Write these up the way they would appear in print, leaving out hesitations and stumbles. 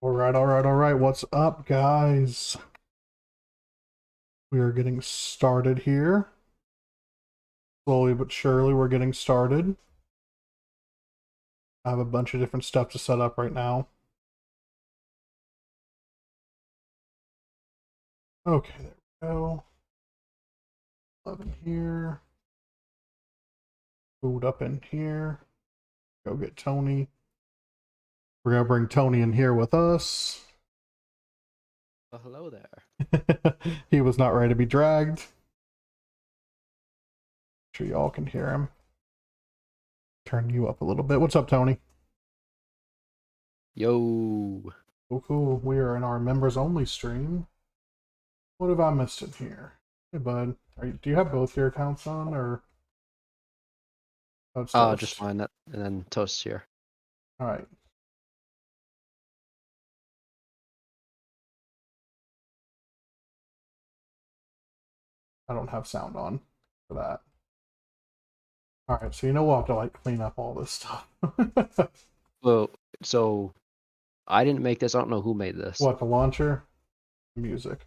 All right. What's up, guys? We are getting started here. Slowly but surely, we're getting started. I have a bunch of different stuff to set up right now. Okay, there we go. 11 here. Food up in here. Go get Tony. We're going to bring Tony in here with us. Oh, hello there. He was not ready to be dragged. Sure y'all can hear him. Turn you up a little bit. What's up, Tony? Yo. Oh, cool. We are in our members only stream. What have I missed in here? Hey, bud. Do you have both your accounts on, or? Oh, it's Toast. Just mine, and then Toast here. All right. I don't have sound on for that. All right, so we'll have to clean up all this stuff. Well, so I didn't make this. I don't know who made this. What, the launcher? Music.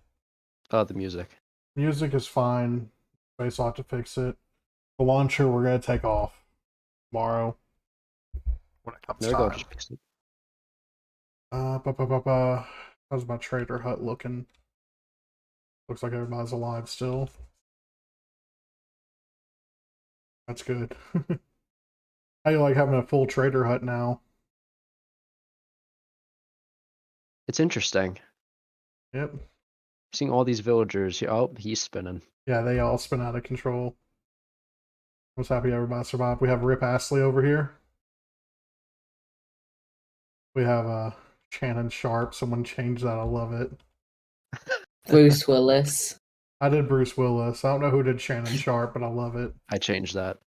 Oh, the music. Music is fine. Space will have to fix it. The launcher we're gonna take off tomorrow when it comes There we time. go. Just fix it. How's my trader hut looking? Looks like everybody's alive still. That's good. How you like having a full trader hut now? It's interesting. Yep. Seeing all these villagers. Oh, he's spinning. Yeah, they all spin out of control. I was happy everybody survived. We have Rip Astley over here. We have Shannon Sharp. Someone changed that. I love it. Bruce Willis. I did Bruce Willis. I don't know who did Shannon Sharp, but I love it. I changed that.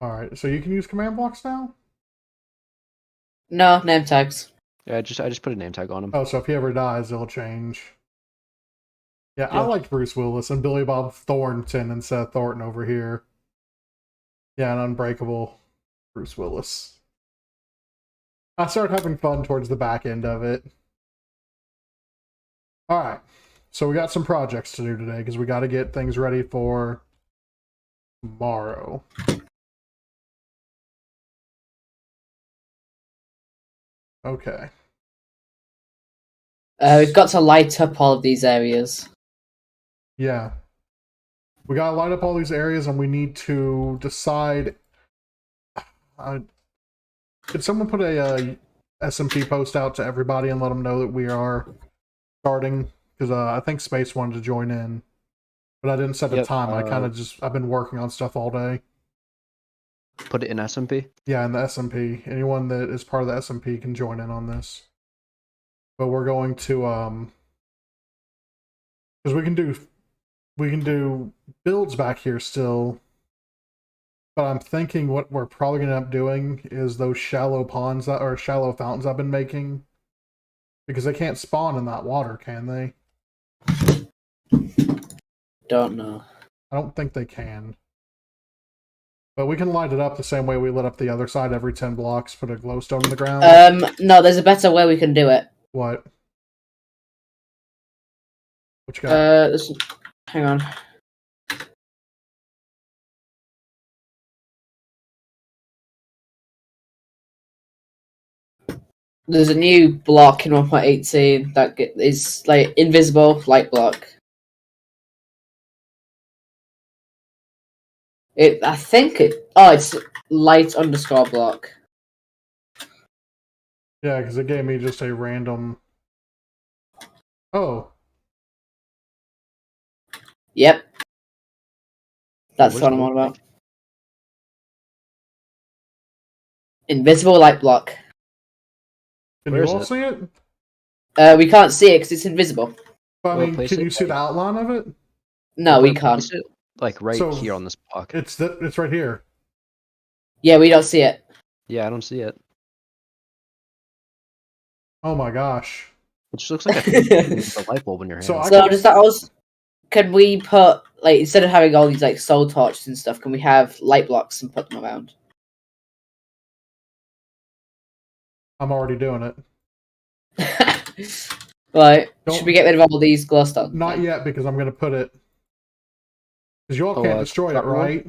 Alright, so you can use command blocks now? No, name tags. Yeah, I just put a name tag on him. Oh, so if he ever dies, it'll change. Yeah, Yeah. I liked Bruce Willis and Billy Bob Thornton and Seth Thornton over here. Yeah, an unbreakable Bruce Willis. I started having fun towards the back end of it. Alright, so we got some projects to do today because we got to get things ready for tomorrow. Okay. We've got to light up all of these areas. Yeah. We gotta light up all these areas and we need to decide. Could someone put a SMP post out to everybody and let them know that we are starting? Because I think Space wanted to join in, but I didn't set a Yep, time. I've been working on stuff all day. Put it in SMP. Yeah, in the SMP. Anyone that is part of the SMP can join in on this. But we're going to because we can do builds back here still. But I'm thinking what we're probably gonna end up doing is those shallow ponds or shallow fountains I've been making. Because they can't spawn in that water, can they? Don't know. I don't think they can. But we can light it up the same way we lit up the other side every 10 blocks, put a glowstone in the ground. No, there's a better way we can do it. What? What you got? Hang on. There's a new block in 1.18 that is like invisible light block. It's light underscore block. Yeah, because it gave me just a random... Oh. Yep. That's Where's what I'm the on about. Invisible light block. Can Where you is all it? see it? We can't see it because it's invisible. But, I Well, mean, place can it you see the outline of it? No, we Where- can't. place it, like right So- here on this block. It's right here. Yeah, we don't see it. Yeah, I don't see it. Oh my gosh. It just looks like a light bulb in your hand. So I- So does that also? Can we put instead of having all these soul torches and stuff? Can we have light blocks and put them around? I'm already doing it. Right. Don't- Should we get rid of all these glowstone? Not things? yet, because I'm going to put it... Because you all Oh, can't destroy it, drop one? right?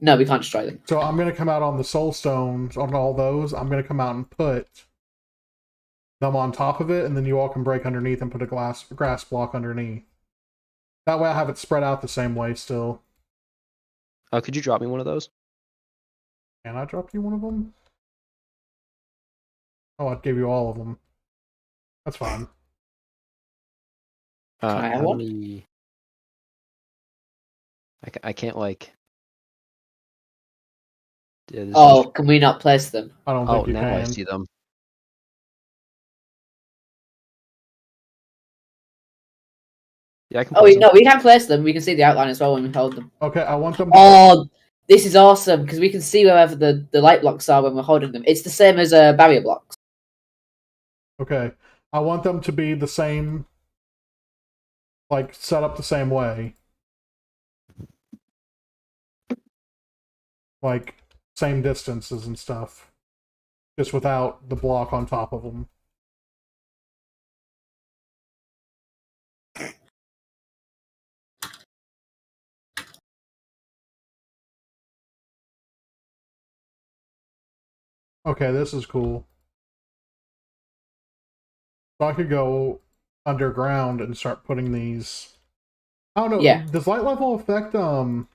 No, we can't destroy them. So I'm going to come out on the soul stones, on all those. I'm going to come out and put them on top of it, and then you all can break underneath and put a grass block underneath. That way I have it spread out the same way still. Could you drop me one of those? Can I drop you one of them? Oh, I gave you all of them. That's fine. I have how one? many... I can't, like... Yeah, this Oh, can we not place them? I don't Oh, think you now I can. see them. Yeah, I can Oh, place wait, them. no, we can place them. We can see the outline as well when we hold them. Okay, I want them... Oh, this is awesome because we can see wherever the light blocks are when we're holding them. It's the same as barrier blocks. Okay, I want them to be the same... Like, set up the same way. Like, same distances and stuff. Just without the block on top of them. Okay, this is cool. So I could go underground and start putting these... I don't know, Yeah. does light level affect, drowned?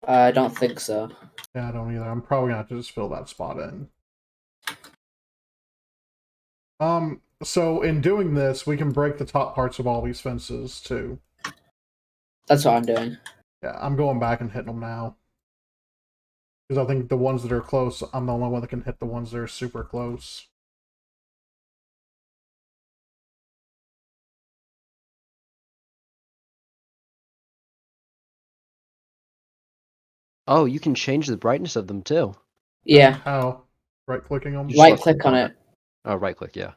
I don't think so. Yeah, I don't either. I'm probably gonna have to just fill that spot in. So in doing this, we can break the top parts of all these fences, too. That's what I'm doing. Yeah, I'm going back and hitting them now. Because I think the ones that are close, I'm the only one that can hit the ones that are super close. Oh, you can change the brightness of them, too. Yeah. How? Right-clicking them? You just Right left click on it. Oh, right-click, yeah.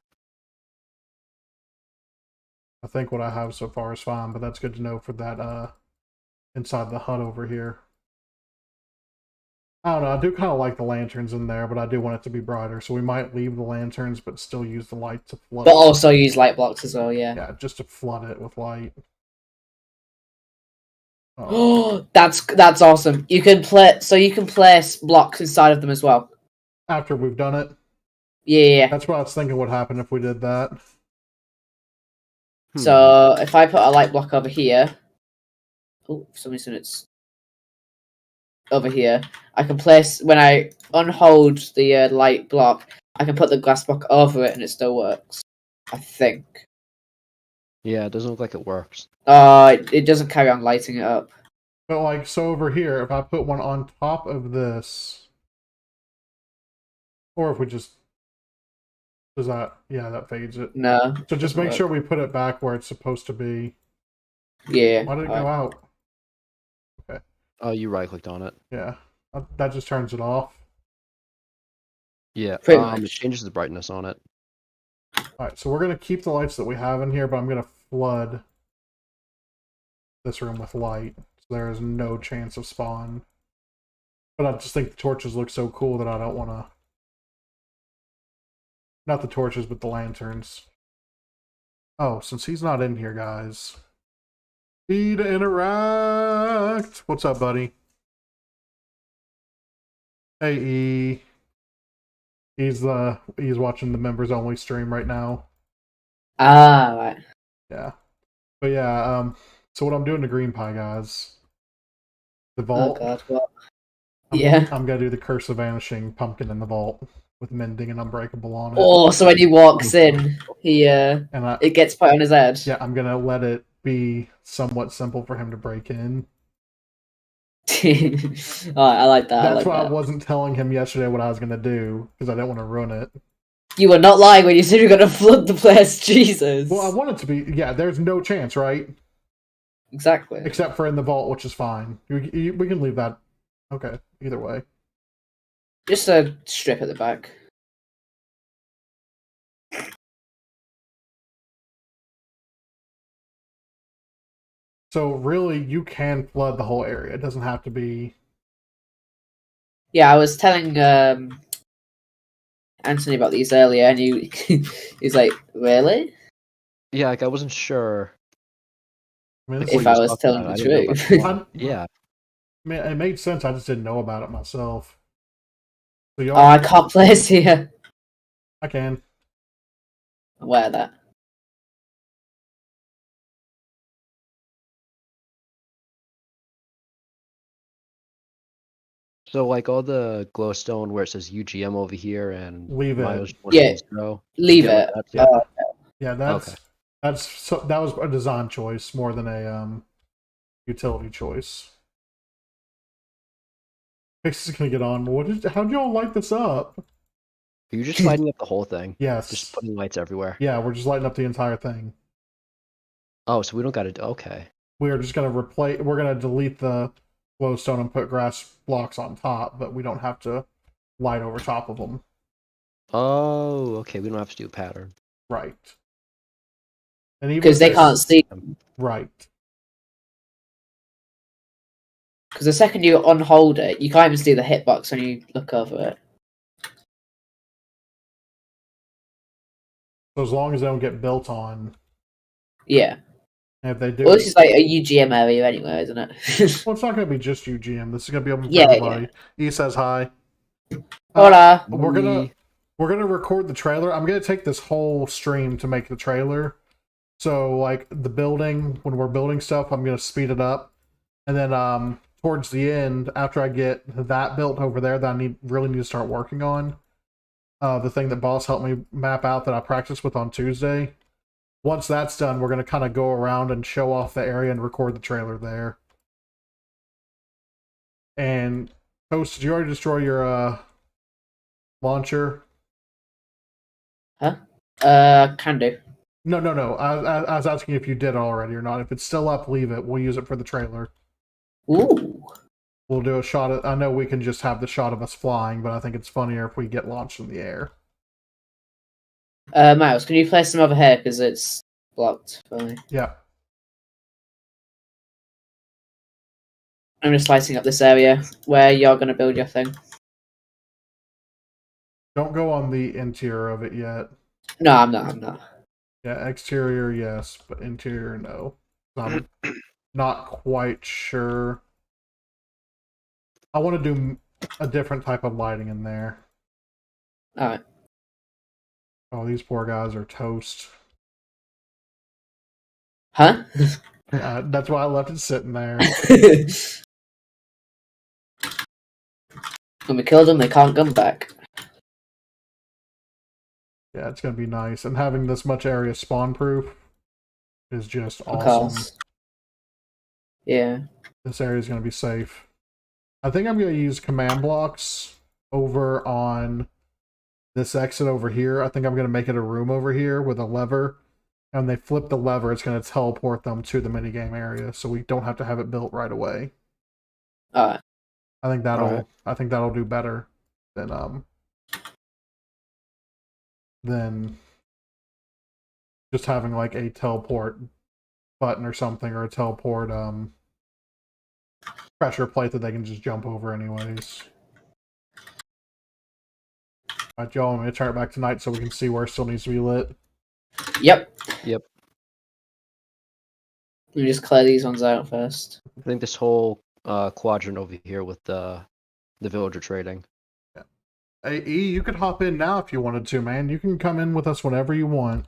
I think what I have so far is fine, but that's good to know for that, inside the hut over here. I don't know, I do kind of like the lanterns in there, but I do want it to be brighter, so we might leave the lanterns, but still use the light to flood But it. also use light blocks as well, yeah. Yeah, just to flood it with light. Oh, that's awesome. You can place blocks inside of them as well. After we've done it? Yeah. That's what I was thinking would happen if we did that. So if I put a light block over here, oh, for some reason it's over here. I can place when I unhold the light block, I can put the glass block over it, and it still works. I think. Yeah, it doesn't look like it works. It doesn't carry on lighting it up. But like, so over here, if I put one on top of this, or if we just, does that, yeah, that fades it. No. So just make sure we put it back where it's supposed to be. Yeah. Why did it go out? Okay. Oh, you right-clicked on it. Yeah. That just turns it off. Yeah, Pretty it much. changes the brightness on it. Alright, so we're going to keep the lights that we have in here, but I'm going to flood this room with light. So there is no chance of spawn. But I just think the torches look so cool that I don't want to... Not the torches, but the lanterns. Oh, since he's not in here, guys. E to interact! What's up, buddy? Hey, E. He's watching the members only stream right now. Ah, right. Yeah. But yeah, so what I'm doing to Green Pie, guys. The Oh vault. god, what? I'm gonna do the Curse of Vanishing Pumpkin in the vault with Mending and Unbreakable on it. Oh, so when he walks in, it gets put on his head. Yeah, I'm gonna let it be somewhat simple for him to break in. I like that. That's why I wasn't telling him yesterday what I was gonna do, because I didn't want to ruin it. You were not lying when you said you were gonna flood the place, Jesus. Well, I want it to be, yeah, there's no chance, right? Exactly. Except for in the vault, which is fine. We can leave that. Okay, either way. Just a strip at the back. So really, you can flood the whole area. It doesn't have to be... Yeah, I was telling Anthony about these earlier, and he's like, "Really?" Yeah, like I wasn't sure. I mean, Like, it's If what I you was talking telling about. the I didn't know about truth. the block. I Yeah. mean, it made sense. I just didn't know about it myself. So Oh, I can't place here. I can. Wear that. So like all the glowstone where it says UGM over here and Leave it. miles Yeah, 1.0. leave Get rid it. of that too? Yeah. Oh, Yeah, Okay. that was a design choice more than a utility choice. Fix is gonna get on. How'd y'all light this up? Are you just lighting up the whole thing? Yes. Just putting lights everywhere? Yeah, we're just lighting up the entire thing. Oh, so we don't gotta okay. We are just gonna we're gonna delete the glowstone and put grass blocks on top, but we don't have to light over top of them. Oh, okay, we don't have to do a pattern. Right. And even because if they it's- can't see. Right. Because the second you unhold it, you can't even see the hitbox when you look over it. So as long as they don't get built on, Yeah. and if they do, Well, this is like a UGM area anyway, isn't it? well, it's not going to be just UGM. This is going to be open for Yeah, everybody. He says hi. Hola. We're gonna record the trailer. I'm gonna take this whole stream to make the trailer. So like the building, when we're building stuff, I'm gonna speed it up, and then towards the end, after I get that built over there, that I really need to start working on, the thing that boss helped me map out that I practiced with on Tuesday. Once that's done, we're gonna kind of go around and show off the area and record the trailer there. And Toast, did you already destroy your launcher? Huh? Can do. No. I was asking if you did already or not. If it's still up, leave it. We'll use it for the trailer. Ooh. We'll do a shot of... I know we can just have the shot of us flying, but I think it's funnier if we get launched in the air. Miles, can you place them over here because it's blocked for me? Yeah. I'm just lighting up this area where you're going to build your thing. Don't go on the interior of it yet. No, I'm not. Yeah, exterior, yes, but interior, no. I'm not quite sure. I want to do a different type of lighting in there. Alright. Oh, these poor guys are toast. Huh? That's why I left it sitting there. When we kill them, they can't come back. Yeah, it's going to be nice. And having this much area spawn-proof is just Of awesome. course. Yeah. This area is going to be safe. I think I'm going to use command blocks over on this exit over here. I think I'm going to make it a room over here with a lever. And they flip the lever, it's going to teleport them to the minigame area, so we don't have to have it built right away. Alright. I think that'll do better than just having like a teleport button or something, or a teleport pressure plate that they can just jump over anyways. Alright, y'all, I'm going to turn it back tonight so we can see where it still needs to be lit. Yep. Yep. Let me just clear these ones out first. I think this whole quadrant over here with the villager trading. Yeah. Hey, E, you could hop in now if you wanted to, man. You can come in with us whenever you want.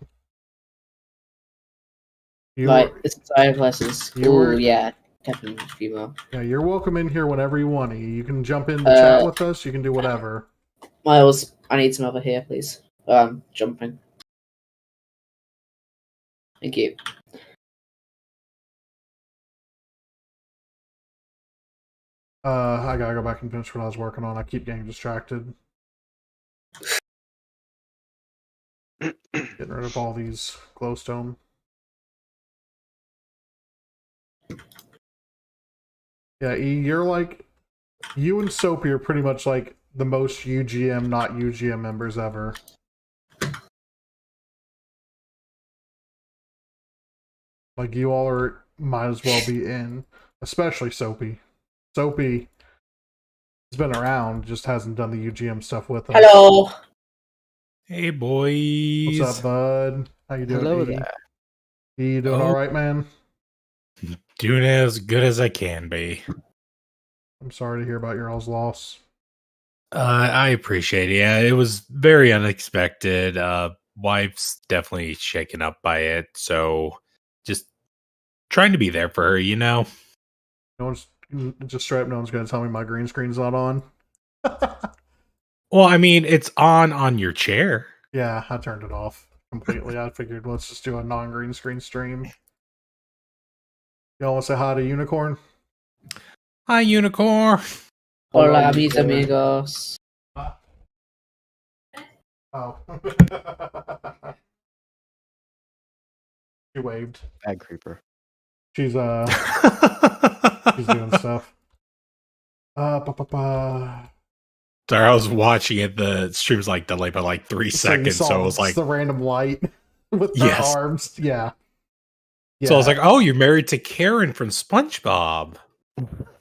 This entire places. Ooh, yeah. Definitely a few more. Yeah, you're welcome in here whenever you want, E. You can jump in the chat with us. You can do whatever. Miles, I need some over here, please. Jumping. Thank you. I gotta go back and finish what I was working on. I keep getting distracted. Getting rid of all these glowstone. Yeah, E, you're like... You and Soapy are pretty much like the most UGM, not UGM members ever. Like, you all might as well be in. Especially Soapy. Soapy has been around, just hasn't done the UGM stuff with us. Hello. Hey, boys. What's up, bud? How you doing? Hello E? there. You doing all right, man? Doing as good as I can be. I'm sorry to hear about your all's loss. I appreciate it. Yeah, it was very unexpected. Wife's definitely shaken up by it, so just trying to be there for her, you know? No one's just straight up. No one's gonna tell me my green screen's not on. Well, I mean, it's on your chair. Yeah, I turned it off completely. I figured let's just do a non-green screen stream. Y'all want to say hi to Unicorn? Hi, Unicorn. Hola, Hello, mis Unicorn. amigos. Oh. She waved. Bad creeper. She's doing stuff. Sorry, I was watching it. The stream was like delayed by like 3 seconds, so it was like the random light with the Yes. arms. Yeah. So I was like, "Oh, you're married to Karen from SpongeBob."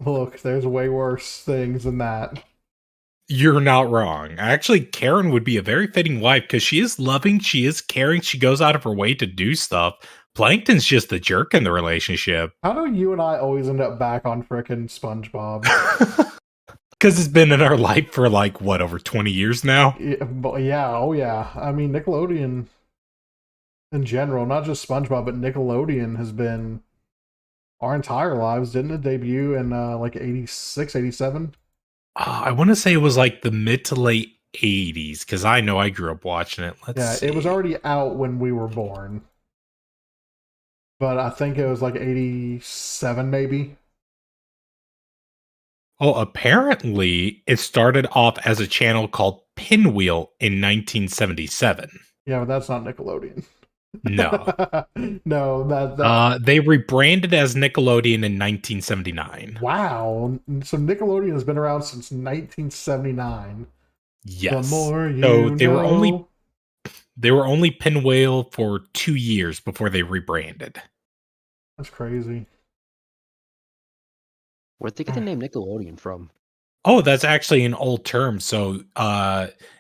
Look, there's way worse things than that. You're not wrong. Actually, Karen would be a very fitting wife because she is loving, she is caring, she goes out of her way to do stuff. Plankton's just the jerk in the relationship. How do you and I always end up back on frickin' SpongeBob? Because it's been in our life for like, what, over 20 years now? Yeah, oh yeah. I mean, Nickelodeon in general, not just SpongeBob, but Nickelodeon has been our entire lives. Didn't it debut in like 86, 87? I want to say it was like the mid to late 80s because I know I grew up watching it. Let's see. It was already out when we were born. But I think it was like 87 maybe. Oh, apparently it started off as a channel called Pinwheel in 1977. Yeah, but that's not Nickelodeon. No. No, that They rebranded as Nickelodeon in 1979. wow. So Nickelodeon has been around since 1979. Yes. The more you So they know. were only Pinwheel for 2 years before they rebranded. That's crazy. Where'd they get the name Nickelodeon from? Oh, that's actually an old term. So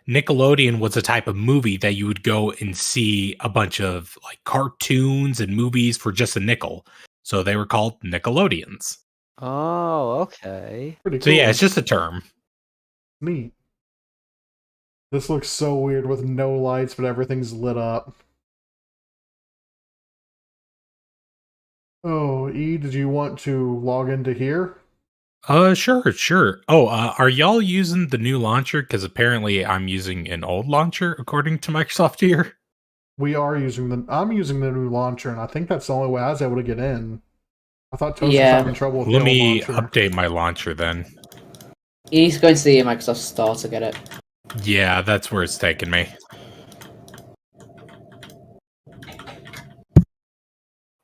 Nickelodeon was a type of movie that you would go and see a bunch of like cartoons and movies for just a nickel. So they were called Nickelodeons. Oh, okay. Pretty cool. So yeah, it's just a term. Neat. This looks so weird with no lights, but everything's lit up. Oh, E, did you want to log into here? Sure. Oh, are y'all using the new launcher? Because apparently I'm using an old launcher, according to Microsoft here. I'm using the new launcher, and I think that's the only way I was able to get in. I thought Toast was Yeah. having trouble with Let the old me launcher. update my launcher then. He's going to the Microsoft Store to get it. Yeah, that's where it's taking me.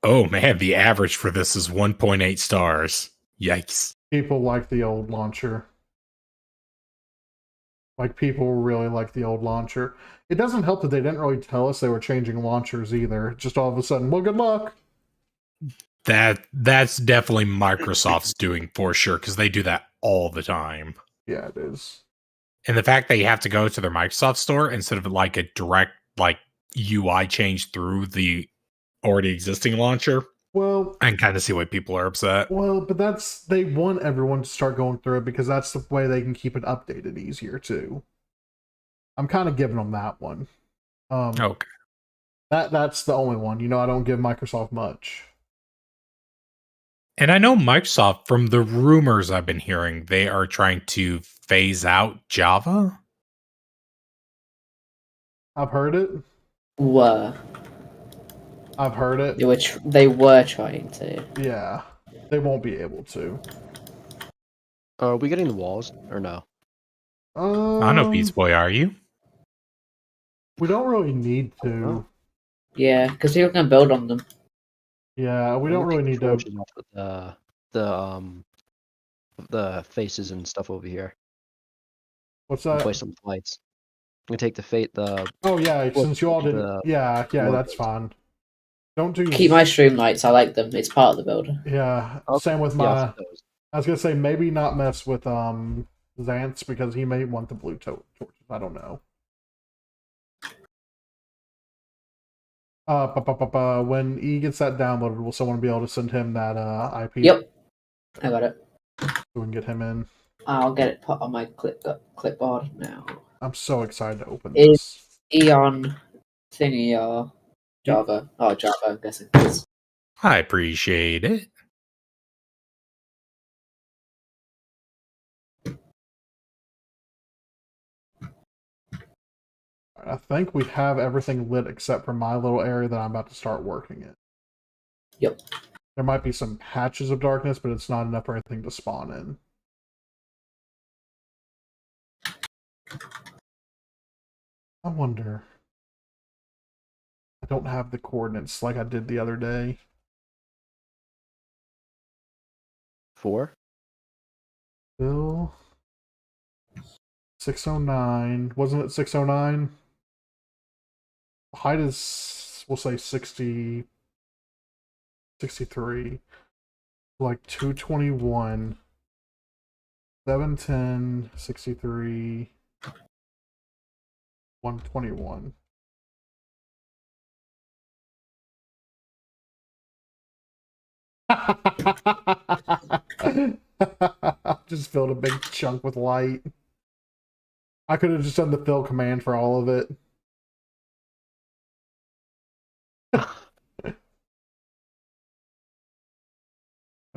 Oh man, the average for this is 1.8 stars. Yikes. People like the old launcher. Like, people really like the old launcher. It doesn't help that they didn't really tell us they were changing launchers either. Just all of a sudden, well, good luck. That's definitely Microsoft's doing for sure, because they do that all the time. Yeah, it is. And the fact that you have to go to their Microsoft store instead of like a direct like UI change through the already existing launcher, Well, I can kind of see why people are upset. Well, but they want everyone to start going through it because that's the way they can keep it updated easier too. I'm kind of giving them that one. Okay. That's the only one. I don't give Microsoft much. And I know Microsoft, from the rumors I've been hearing, they are trying to phase out Java. I've heard it. I've heard it. They were trying to. Yeah, they won't be able to. Are we getting the walls or no? I don't know, Beats Boy, are you? We don't really need to. Yeah, because people can build on them. Yeah, we don't really need to. The faces and stuff over here. What's And that? place some lights. I'm gonna take the Oh yeah, since you all didn't. the Yeah, logos. that's fine. Don't do. Keep my stream lights. I like them. It's part of the builder. Yeah, Okay, same with yeah, I'll my. take those. I was gonna say maybe not mess with Xant's because he may want the blue torches. I don't know. When E gets that downloaded, will someone be able to send him that IP? Yep, I got it. So we can get him in. I'll get it put on my clipboard now. I'm so excited to open Is this. Eon thingy or Java? Oh, Java, I'm guessing. I appreciate it. I think we have everything lit except for my little area that I'm about to start working in. Yep. There might be some patches of darkness, but it's not enough for anything to spawn in. I wonder. I don't have the coordinates like I did the other day. 4? Bill 609. Wasn't it 609? Height is, we'll say 60, 63. Like 221. 710, 63, 121. Just filled a big chunk with light. I could have just done the fill command for all of it.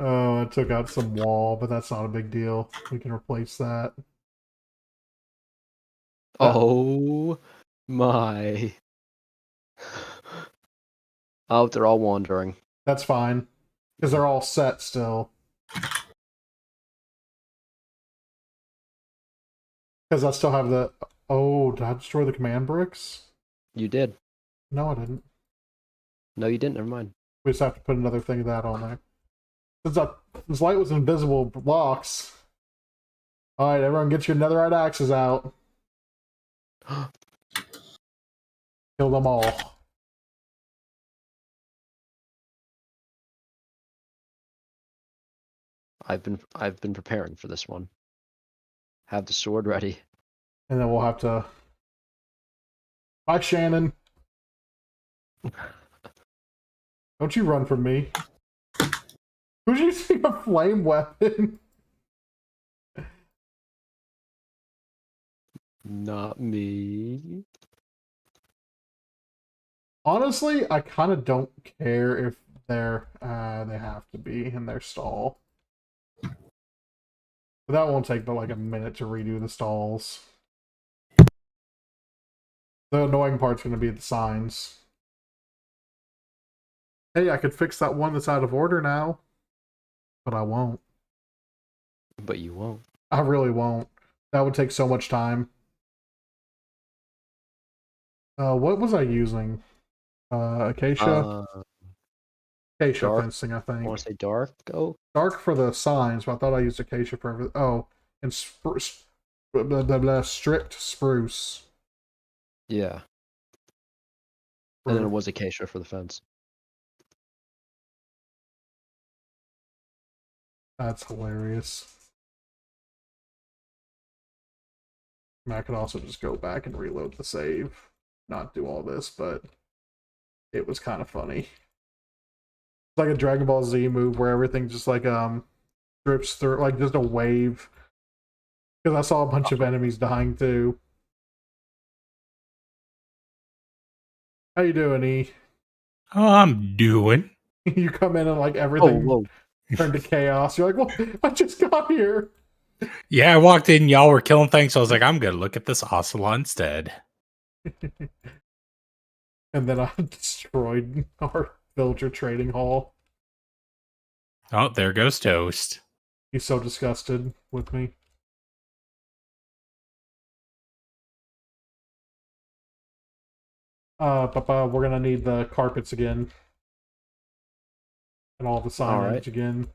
Oh, I took out some wall, but that's not a big deal. We can replace that. Oh my. Oh, they're all wandering. That's fine. Because they're all set still. Because I still have the... Oh, did I destroy the command bricks? You did. No, I didn't. No, you didn't. Never mind. We just have to put another thing of that on there. Since light was invisible blocks. Alright, everyone get your netherite axes out. Kill them all. I've been preparing for this one. Have the sword ready. And then we'll have to... Bye, Shannon. Don't you run from me. Who's using a flame weapon? Not me. Honestly, I kind of don't care if they're they have to be in their stall. But that won't take but like a minute to redo the stalls. The annoying part's going to be the signs. Hey, I could fix that one that's out of order now. But I won't. But you won't. I really won't. That would take so much time. What was I using? Acacia? Acacia dark. fencing, I I think. want to say dark. Oh, Dark for the signs, but I thought I used acacia for everything. Oh, and stripped spruce. yeah. And then it was acacia for the fence. That's hilarious. I could also just go back and reload the save. Not do all this, but it was kind of funny. It's like a Dragon Ball Z move where everything just like drips through, like just a wave. Because I saw a bunch of enemies dying too. How you doing, E? Oh, I'm doing. You come in and like everything whoa. turned to chaos. You're like, well, I just got here. Yeah, I walked in, y'all were killing things, so I was like, I'm gonna look at this Ocelot instead. And then I destroyed our villager trading hall. Oh, there goes Toast. He's so disgusted with me. Papa, we're gonna need the carpets again. And all the signage right. again.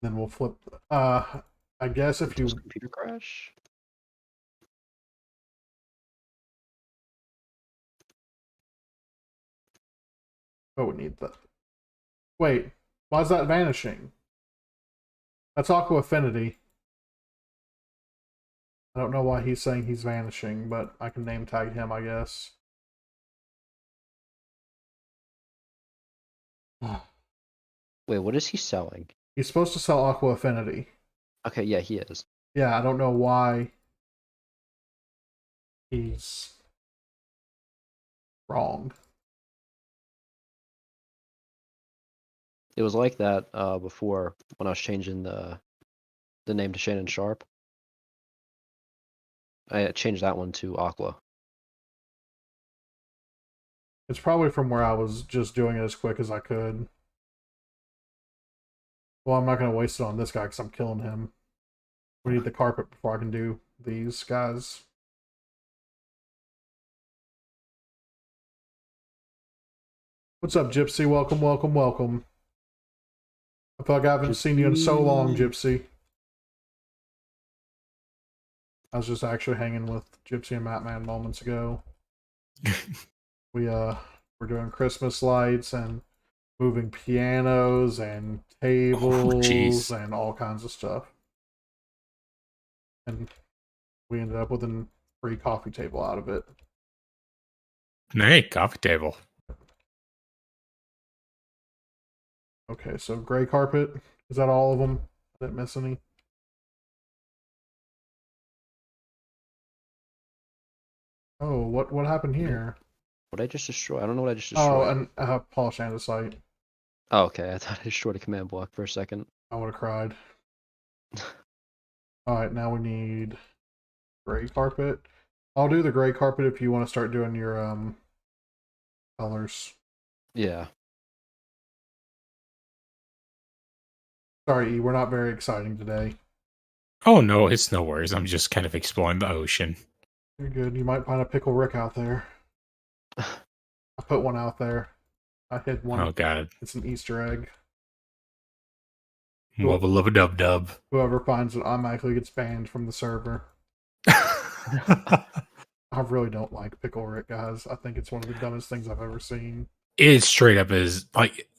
Then we'll flip. I guess if you. Does computer crash? Oh, we need the. Wait, why is that vanishing? That's Aqua Affinity. I don't know why he's saying he's vanishing, but I can name tag him, I guess. Wait, what is he selling? He's supposed to sell Aqua Affinity. Okay, yeah, he is. Yeah, I don't know why he's wrong. It was like that before when I was changing the name to Shannon Sharp. I changed that one to Aqua. It's probably from where I was just doing it as quick as I could. Well, I'm not going to waste it on this guy because I'm killing him. We need the carpet before I can do these guys. What's up, Gypsy? Welcome, welcome, welcome. I feel like I haven't seen you in so long, Gypsy. I was just actually hanging with Gypsy and Matman moments ago. We're doing Christmas lights and moving pianos and tables and all kinds of stuff. And we ended up with a free coffee table out of it. Hey, coffee table. Okay, so gray carpet. Is that all of them? I didn't miss any. Oh, what happened here? What I just destroyed? I don't know what I just destroyed. Oh, and polish andesite. Oh, okay. I thought I destroyed a command block for a second. I would have cried. Alright, now we need gray carpet. I'll do the gray carpet if you want to start doing your colors. Yeah. Sorry, E, we're not very exciting today. Oh, no, it's no worries. I'm just kind of exploring the ocean. You're good. You might find a Pickle Rick out there. I put one out there. I hid one. Oh, God. It's an Easter egg. Wubba lubba dub dub. Whoever finds it automatically gets banned from the server. I really don't like Pickle Rick, guys. I think it's one of the dumbest things I've ever seen. It straight up is like,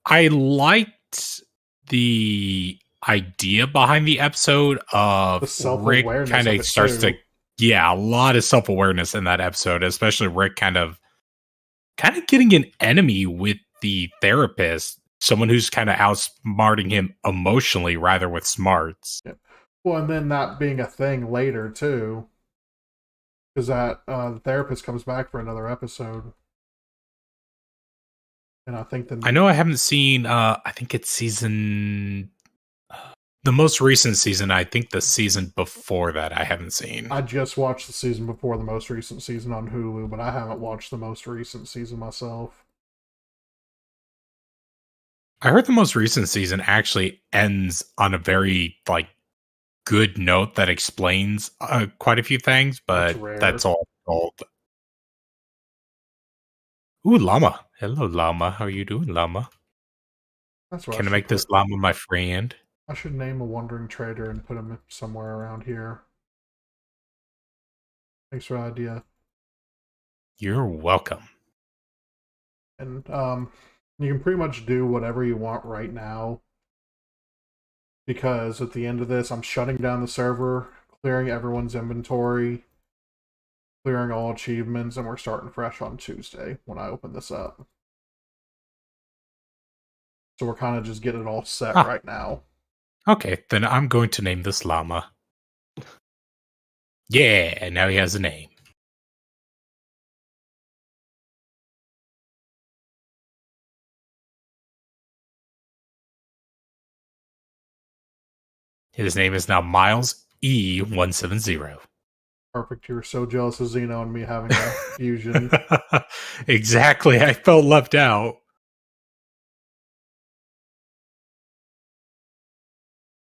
I liked the idea behind the episode of Rick kind of starts to, yeah, a lot of self-awareness in that episode, especially Rick kind of getting an enemy with the therapist, someone who's kind of outsmarting him emotionally rather with smarts. Yeah. Well, and then that being a thing later too, because that the therapist comes back for another episode. And I think I know I haven't seen, I think it's season, the most recent season. I think the season before that I haven't seen. I just watched the season before the most recent season on Hulu, but I haven't watched the most recent season myself. I heard the most recent season actually ends on a very, like, good note that explains quite a few things, but that's all told. Ooh, llama. Hello, llama. How are you doing, llama? That's what Can I make this llama my friend? I should name a wandering trader and put him somewhere around here. Thanks for the idea. You're welcome. And you can pretty much do whatever you want right now, because at the end of this, I'm shutting down the server, clearing everyone's inventory, clearing all achievements, and we're starting fresh on Tuesday when I open this up. So we're kind of just getting it all set right now. Okay, then I'm going to name this llama. Yeah, now he has a name. His name is now Miles E170. Perfect. You're so jealous of Xeno and me having a fusion. Exactly. I felt left out.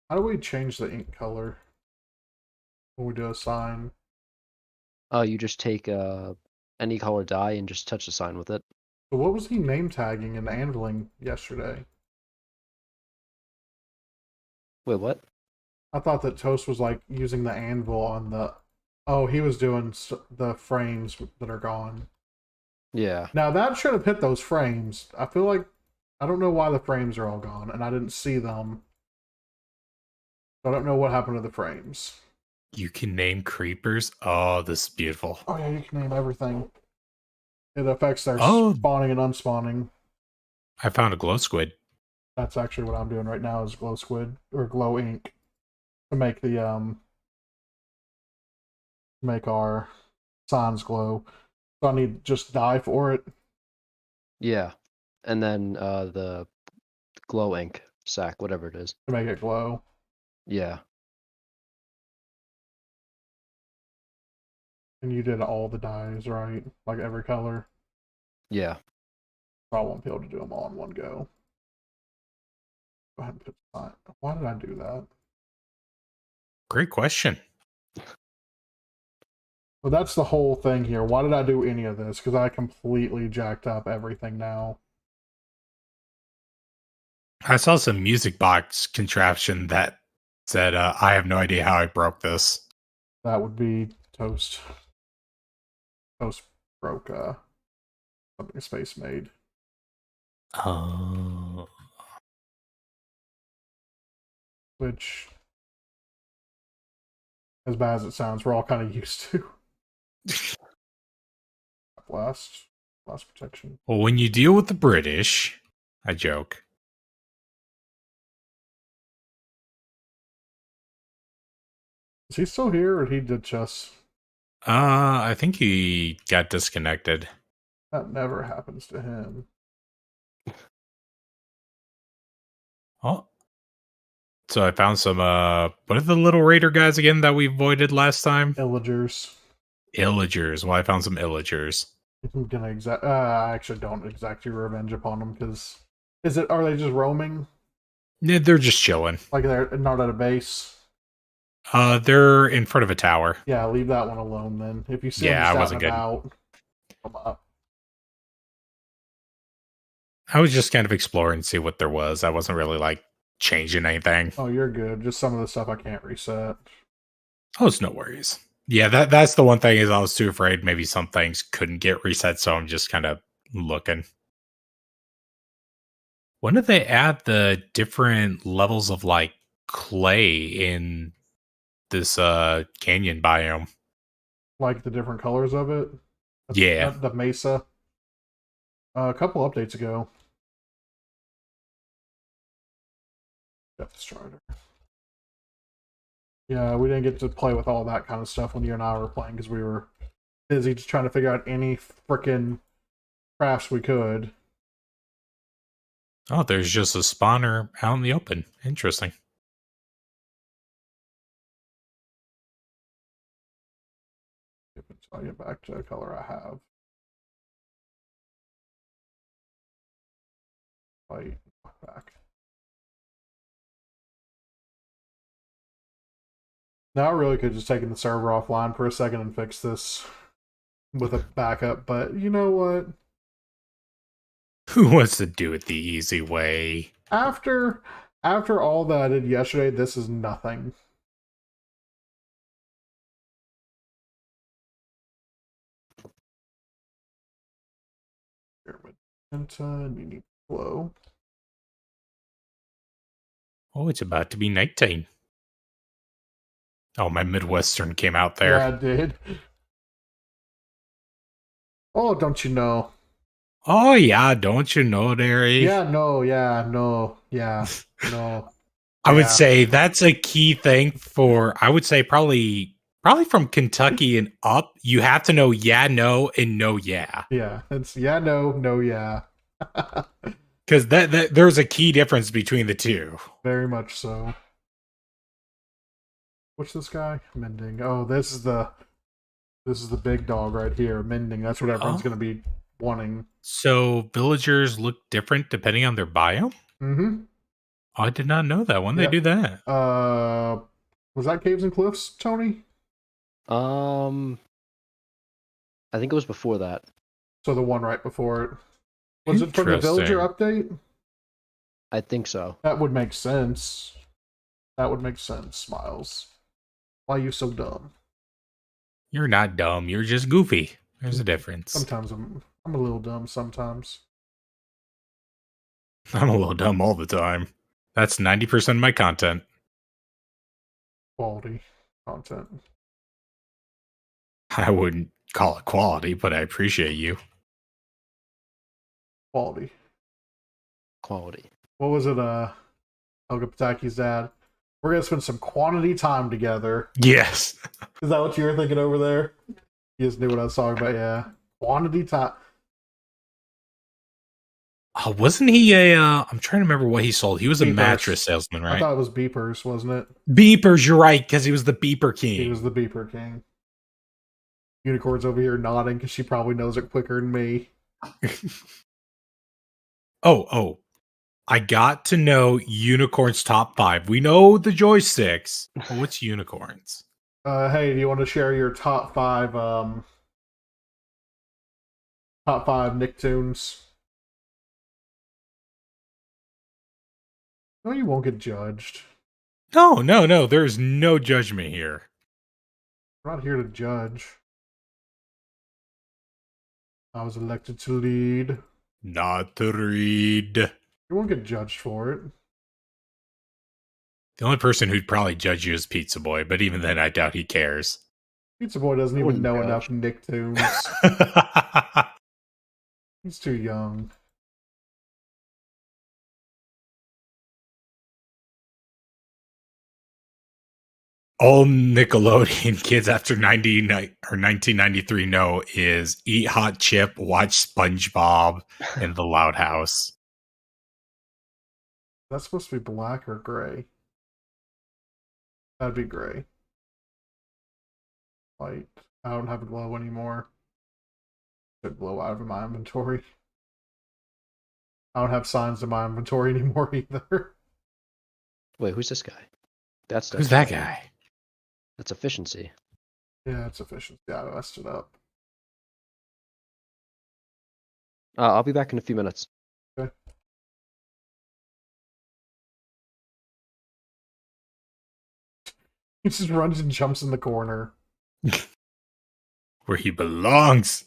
How do we change the ink color when we do a sign? You just take any color dye and just touch the sign with it. So what was he name tagging and anviling yesterday? Wait, what? I thought that Toast was like using the anvil on the... Oh, he was doing the frames that are gone. Yeah. Now that should have hit those frames. I feel like... I don't know why the frames are all gone, and I didn't see them. I don't know what happened to the frames. You can name creepers. Oh, this is beautiful. Oh yeah, you can name everything. It affects their Oh. spawning and unspawning. I found a glow squid. That's actually what I'm doing right now is glow squid or glow ink to make the make our signs glow. So I need just dye for it. Yeah. And then the glow ink sack, whatever it is. To make it glow. Yeah. And you did all the dyes, right? Like every color. Yeah. So I won't be able to do them all in one go. Go ahead and put sign. Why did I do that? Great question. Well, that's the whole thing here. Why did I do any of this? Because I completely jacked up everything now. I saw some music box contraption that said, I have no idea how I broke this. That would be Toast. Toast broke something Space made. Oh. Which, as bad as it sounds, we're all kind of used to. Blast protection. Well, when you deal with the British, I joke. Is he still here, or did he ditch us? I think he got disconnected. That never happens to him. Oh. So I found some, what are the little raider guys again that we avoided last time? Illagers. Illagers. Well, I found some illagers. I'm gonna I actually don't exact your revenge upon them because are they just roaming? Yeah, they're just chilling. Like they're not at a base? They're in front of a tower. Yeah, leave that one alone then. If you see them Yeah, just I out wasn't and good. about, come up. I was just kind of exploring, see what there was. I wasn't really like changing anything. Oh, you're good. Just some of the stuff I can't reset. Oh, it's no worries. Yeah, that's the one thing is I was too afraid maybe some things couldn't get reset, so I'm just kind of looking. When did they add the different levels of like clay in this canyon biome? Like the different colors of it. Yeah. The mesa. A couple updates ago. Death Strider. Yeah, we didn't get to play with all that kind of stuff when you and I were playing because we were busy just trying to figure out any freaking crafts we could. Oh, there's just a spawner out in the open. Interesting. I'll get back to the color I have. White, back. Now I really could have just taken the server offline for a second and fix this with a backup, but you know what? Who wants to do it the easy way? After all that I did yesterday, this is nothing. And you need glow. Oh, it's about to be nighttime. Oh, my Midwestern came out there. Yeah, I did. Oh, don't you know? Oh, yeah, don't you know, Derry? Yeah, no, no. I would Yeah. say that's a key thing for, I would say probably from Kentucky and up, you have to know yeah, no, and no, yeah. Yeah, it's yeah, no, yeah. Because that there's a key difference between the two. Very much so. What's this guy? Mending. Oh, this is the big dog right here. Mending. That's what everyone's going to be wanting. So villagers look different depending on their biome? Mm-hmm. Oh, I did not know that. When they do that? Was that Caves and Cliffs, Tony? I think it was before that. So the one right before it. Was it from the villager update? I think so. That would make sense. Smiles. Why are you so dumb? You're not dumb. You're just goofy. There's a difference. Sometimes I'm a little dumb sometimes. I'm a little dumb all the time. That's 90% of my content. Quality. content. I wouldn't call it quality, but I appreciate you. Quality. Quality. What was it? Helga Pataki's dad. We're gonna spend some quantity time together. Yes. Is that what you were thinking over there? You just knew what I was talking about. Yeah, quantity time. Wasn't he a? I'm trying to remember what he sold. He was a Beepers. mattress salesman, I right? thought it was Beepers, wasn't it? Beepers, you're right, because he was the Beeper King. He was the Beeper King. Unicorn's over here nodding because she probably knows it quicker than me. Oh. I got to know Unicorn's top 5. We know the joysticks. Well, what's Unicorn's? Hey, do you want to share your top 5 Nicktoons? No, you won't get judged. No. There's no judgment here. We're not here to judge. I was elected to lead. Not to read. You won't get judged for it. The only person who'd probably judge you is Pizza Boy, but even then, I doubt he cares. Pizza Boy doesn't even wouldn't know judge. enough Nicktoons. He's too young. All Nickelodeon kids after 1993 know is eat hot chip, watch SpongeBob, and The Loud House. That's supposed to be black or gray? That'd be gray. White. I don't have a glow anymore. Should glow out of my inventory. I don't have signs in my inventory anymore either. Wait, who's this guy? That's Who's that guy? That's efficiency. Yeah, it's efficiency. I messed it up. I'll be back in a few minutes. Okay. He just runs and jumps in the corner. Where he belongs.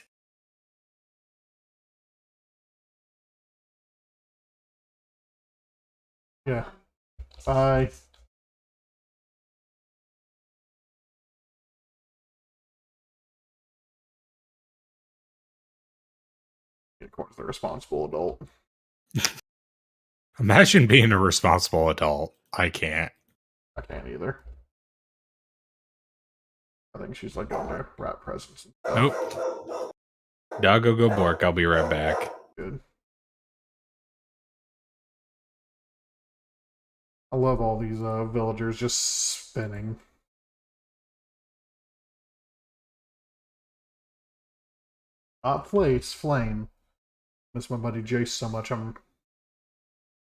Yeah. Bye. Unicorn's the responsible adult. Imagine being a responsible adult. I can't. I can't either. I think she's like on their rat presence and stuff. Nope. Doggo go bork. I'll be right back. Good. I love all these villagers just spinning. Not place, flame. Miss my buddy Jace so much I'm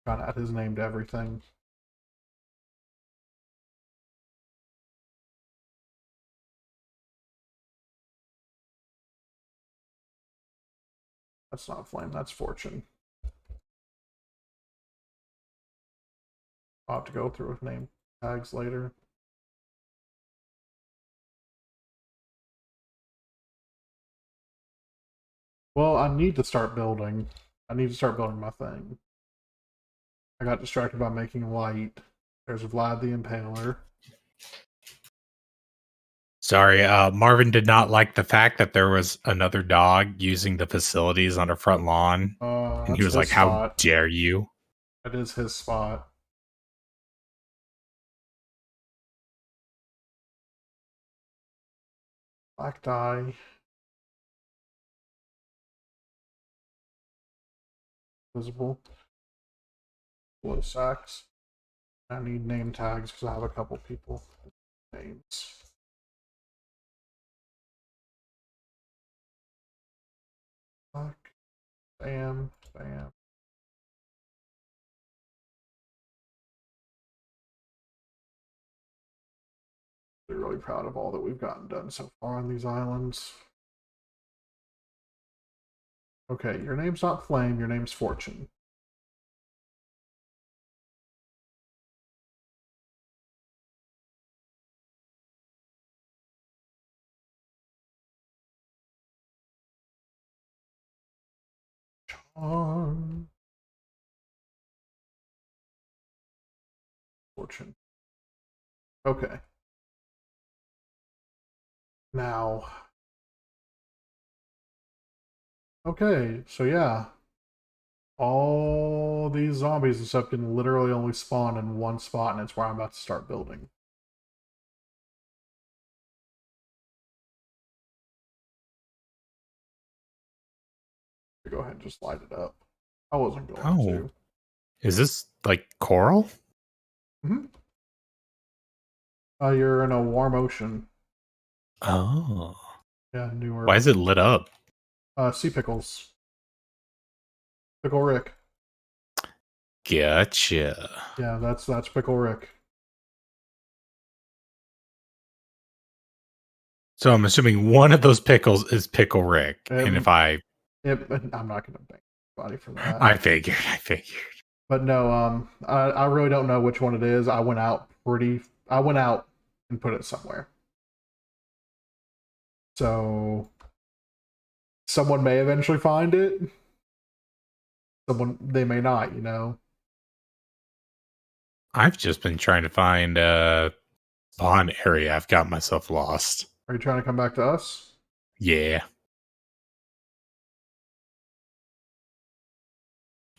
trying to add his name to everything. That's not flame, that's fortune. I'll have to go through with name tags later. Well, I need to start building. I need to start building my thing. I got distracted by making light. There's Vlad the Impaler. Sorry, Marvin did not like the fact that there was another dog using the facilities on our front lawn. And he was like, how dare you? That is his spot. Black dye. Visible. Blue sacks. I need name tags because I have a couple people names. Black. Bam. Bam. They're really proud of all that we've gotten done so far on these islands. Okay, your name's not Flame, your name's Fortune. Charm. Fortune. Okay. Now, okay, so yeah, all these zombies and stuff can literally only spawn in one spot, and it's where I'm about to start building. Go ahead and just light it up. I wasn't going Oh. to. Is this like coral? Mm-hmm. You're in a warm ocean. Oh. Yeah, newer. Why is it lit up? Sea pickles. Pickle Rick. Gotcha. Yeah, that's Pickle Rick. So I'm assuming one of those pickles is Pickle Rick. And if I'm not going to thank anybody for that. I figured. But no, I really don't know which one it is. I went out and put it somewhere. So someone may eventually find it. They may not, you know. I've just been trying to find a spawn area. I've got myself lost. Are you trying to come back to us? Yeah.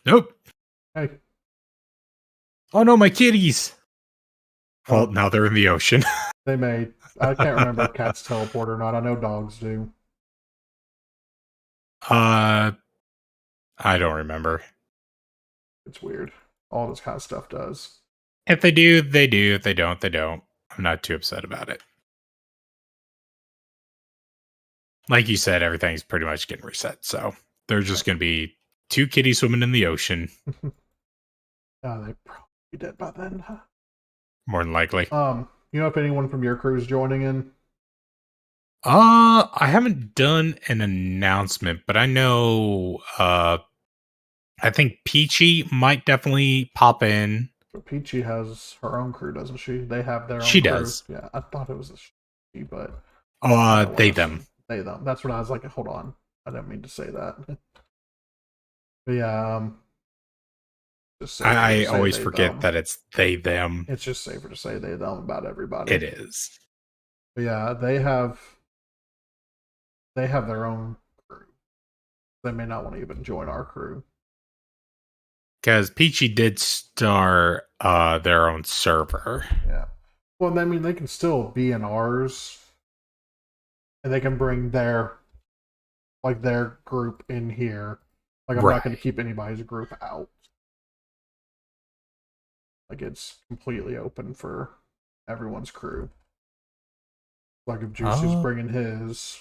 Nope. Hey. Oh no, my kitties. Well, now they're in the ocean. They may. I can't remember if cats teleport or not. I know dogs do. I don't remember. It's weird. All this kind of stuff does. If they do, they do. If they don't, they don't. I'm not too upset about it. Like you said, everything's pretty much getting reset. So they're just going to be two kitties swimming in the ocean. They probably dead by then. More than likely. You know if anyone from your crew is joining in? I haven't done an announcement, but I know I think Peachy might definitely pop in. But Peachy has her own crew, doesn't she? They have their own She crew. does. Yeah, I thought it was a she, but They them. They them. That's what I was like, hold on. I didn't mean to say that. But yeah, I always forget that it's they them. It's just safer to say they them about everybody. It is. But yeah, they have their own crew. They may not want to even join our crew. Because Peachy did start their own server. Yeah. Well, I mean, they can still be in ours, and they can bring their group in here. Like, I'm not going to keep anybody's group out. Like, it's completely open for everyone's crew. Like, if Juicy's bringing his.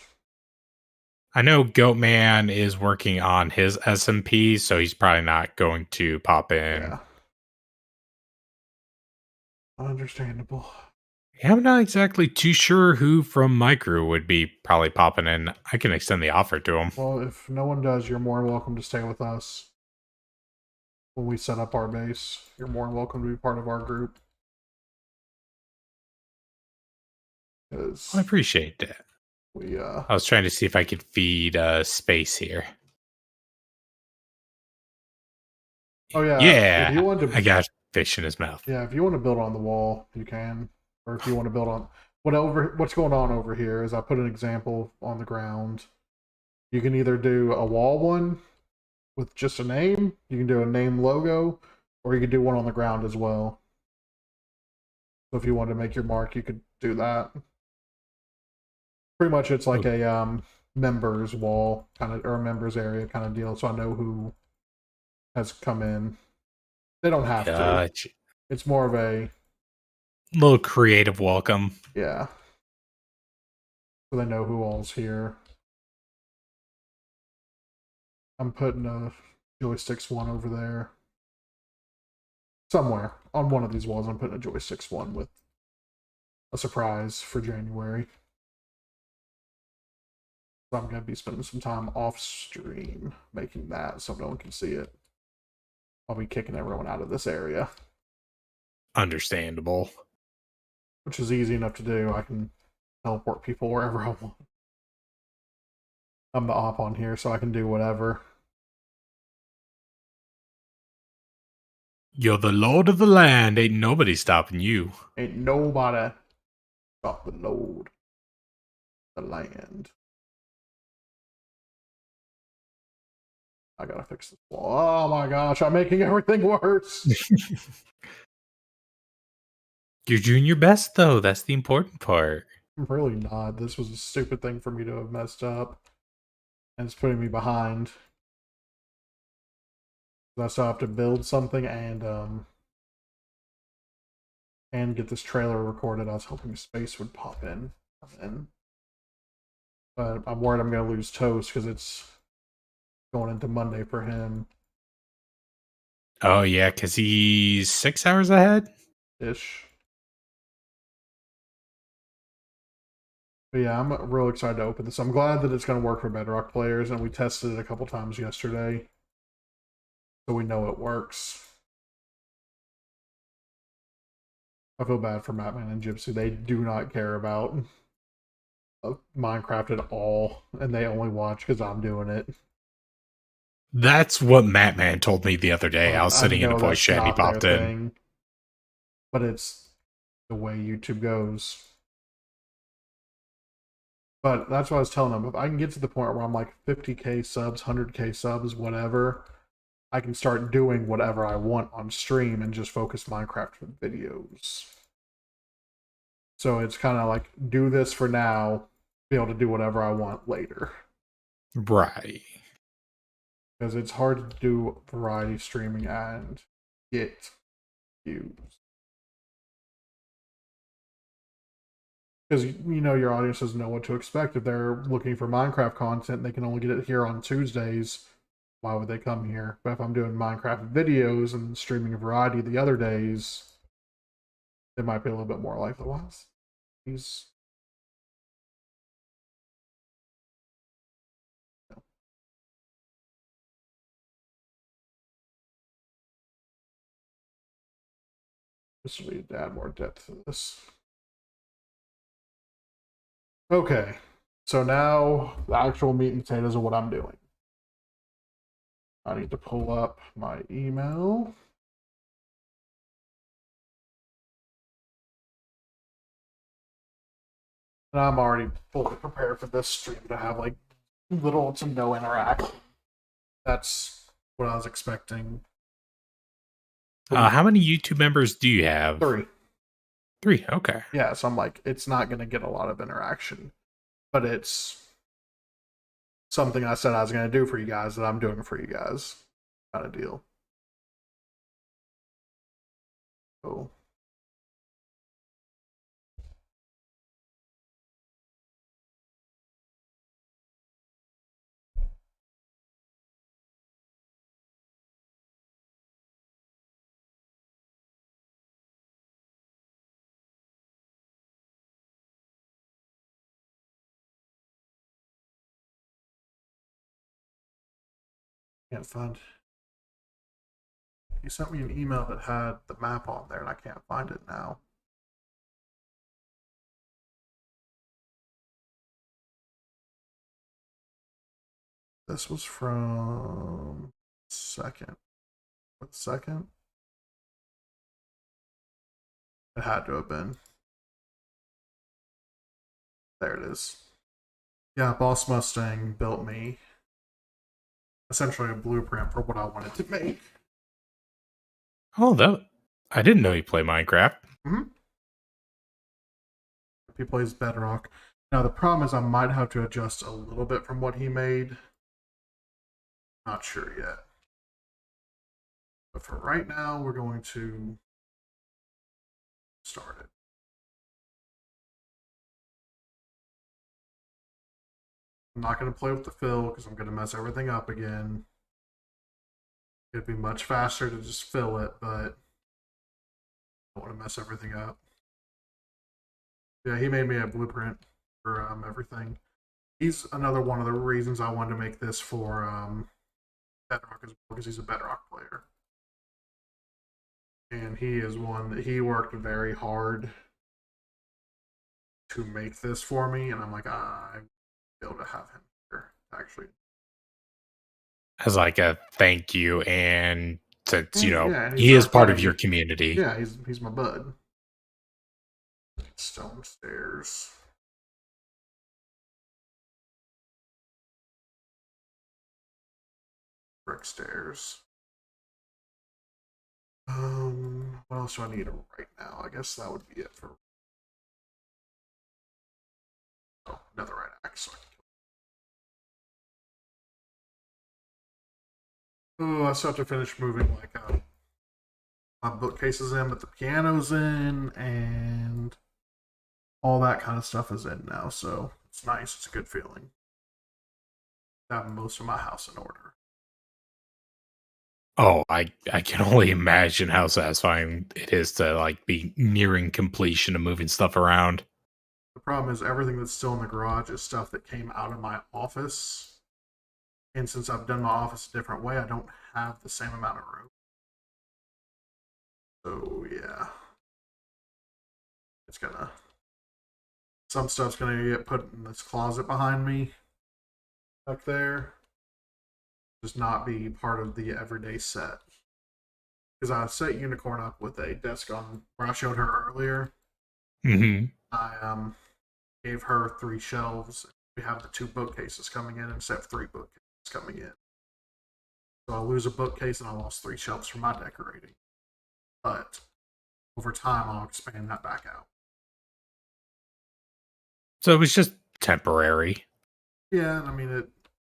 I know Goatman is working on his SMP, so he's probably not going to pop in. Yeah. Understandable. Yeah, I'm not exactly too sure who from my crew would be probably popping in. I can extend the offer to him. Well, if no one does, you're more than welcome to stay with us. When we set up our base, you're more than welcome to be part of our group. I appreciate that. I was trying to see if I could feed space here. Oh yeah. Yeah. If you want to, I got fish in his mouth. Yeah, if you want to build on the wall, you can. Or if you want to build on what's going on over here is I put an example on the ground. You can either do a wall one with just a name, you can do a name logo, or you can do one on the ground as well. So if you want to make your mark, you could do that. Pretty much it's like a members wall kind of, or a members area kind of deal, so I know who has come in. They don't have to. It's more of a little creative welcome. Yeah. So they know who all's here. I'm putting a joysticks one over there. Somewhere on one of these walls, I'm putting a joysticks one with a surprise for January. So I'm going to be spending some time off stream making that so no one can see it. I'll be kicking everyone out of this area. Understandable. Which is easy enough to do. I can teleport people wherever I want. I'm the op on here, so I can do whatever. You're the lord of the land. Ain't nobody stopping you. Ain't nobody stop the load. the land. I gotta fix this wall. Oh my gosh, I'm making everything worse. You're doing your best, though. That's the important part. I'm really not. This was a stupid thing for me to have messed up. And it's putting me behind. I still have to build something and get this trailer recorded. I was hoping Space would pop in. But I'm worried I'm gonna lose Toast because it's going into Monday for him. Oh, yeah, because he's 6 hours ahead? Ish. But yeah, I'm real excited to open this. I'm glad that it's going to work for Bedrock players, and we tested it a couple times yesterday. So we know it works. I feel bad for Matman and Gypsy. They do not care about Minecraft at all, and they only watch because I'm doing it. That's what Mattman told me the other day. I was sitting in a know voice that's chat and he not their popped in. thing, but it's the way YouTube goes. But that's what I was telling them. If I can get to the point where I'm like 50k subs, 100k subs, whatever, I can start doing whatever I want on stream and just focus Minecraft videos. So it's kind of like, do this for now, be able to do whatever I want later. Right. Because it's hard to do variety streaming and get views. Because you know your audience doesn't know what to expect. If they're looking for Minecraft content, they can only get it here on Tuesdays. Why would they come here? But if I'm doing Minecraft videos and streaming a variety the other days, it might be a little bit more likely. He's just need to add more depth to this. Okay, so now the actual meat and potatoes of what I'm doing. I need to pull up my email. And I'm already fully prepared for this stream to have like little to no interaction. That's what I was expecting. How many YouTube members do you have? 3. 3, okay. Yeah, so I'm like, it's not going to get a lot of interaction. But it's something I said I was going to do for you guys that I'm doing for you guys. Kind of deal. Cool. Can't find. You sent me an email that had the map on there, and I can't find it now. This was from second. What second? It had to have been. There it is. Yeah, Boss Mustang built me essentially a blueprint for what I wanted to make. Oh, I didn't know you play Minecraft. Mm-hmm. He plays Bedrock. Now the problem is I might have to adjust a little bit from what he made. Not sure yet. But for right now, we're going to start it. I'm not going to play with the fill because I'm going to mess everything up again. It'd be much faster to just fill it, but I don't want to mess everything up. Yeah, he made me a blueprint for everything. He's another one of the reasons I wanted to make this for Bedrock as well, because he's a Bedrock player. And he is one that he worked very hard to make this for me, and I'm like, I'm able to have him here, actually. As like a thank you, and since, Yeah, he is part of your community. Yeah, he's my bud. 'Stone stairs. brick stairs. What else do I need right now? I guess that would be it for. Oh, another right axe. Oh, I still have to finish moving like my bookcases in, but the piano's in, and all that kind of stuff is in now. So it's nice. It's a good feeling. Have most of my house in order. Oh, I can only imagine how satisfying it is to like be nearing completion of moving stuff around. The problem is everything that's still in the garage is stuff that came out of my office. And since I've done my office a different way, I don't have the same amount of room. So yeah. It's gonna some stuff's gonna get put in this closet behind me. Back there. Just not be part of the everyday set. Because I set Unicorn up with a desk on where I showed her earlier. Mm-hmm. I gave her 3 shelves. We have the 2 bookcases coming in instead of 3 bookcases coming in. So I'll lose a bookcase and I lost 3 shelves for my decorating. But over time, I'll expand that back out. So it was just temporary. Yeah, I mean,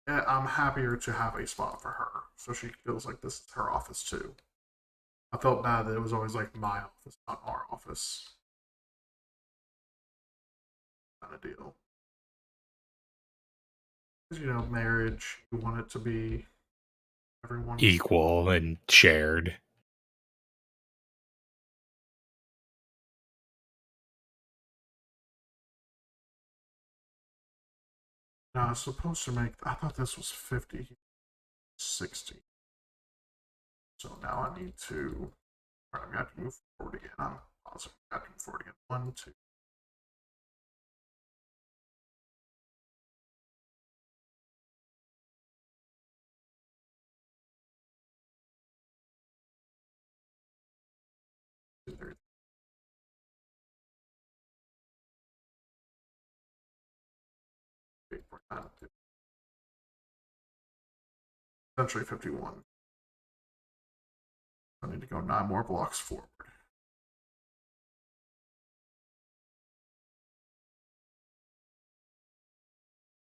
I'm happier to have a spot for her, so she feels like this is her office too. I felt bad that it was always like my office, not our office. Kind of deal. Because, you know, marriage, you want it to be everyone's Equal and shared. No, I was supposed to make. I thought this was 50, 60. So now I need to. All right, I'm going to have to move forward again. I'm positive. I have to move forward again. 1, 2. There. Essentially 51. I need to go 9 more blocks forward.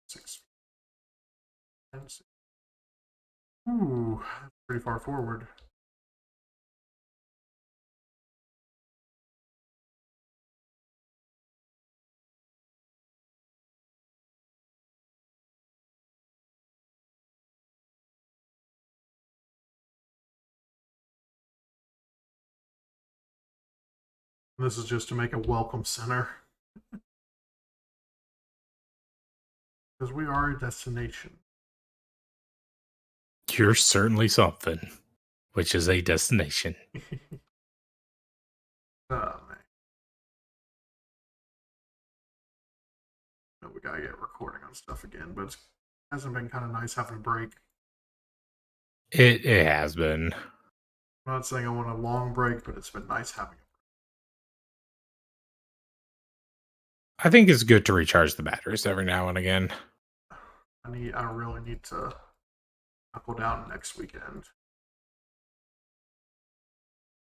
Six. Ooh, that's pretty far forward. This is just to make a welcome center. Because we are a destination. You're certainly something, which is a destination. Oh, man. No, we gotta get recording on stuff again, but it hasn't been kind of nice having a break. It has been. I'm not saying I want a long break, but it's been nice having a I think it's good to recharge the batteries every now and again. break. I really need to knuckle down next weekend.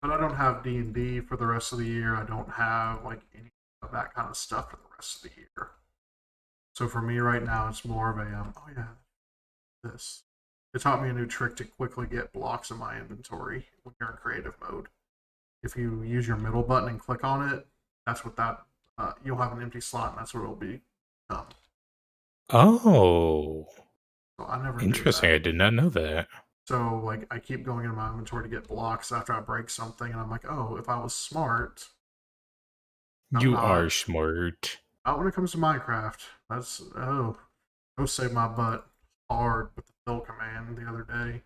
But I don't have D&D for the rest of the year. I don't have like any of that kind of stuff for the rest of the year. So for me right now, it's more of a oh yeah, this. It taught me a new trick to quickly get blocks in my inventory when you're in creative mode. If you use your middle button and click on it, that's what that you'll have an empty slot, and that's what it'll be. Oh, So I never interesting. knew I that. did not know that. So like I keep going into my inventory to get blocks after I break something, and I'm like, oh, if I was smart, I'm You not. are smart. Not when it comes to Minecraft. That's go save my butt hard with the fill command the other day.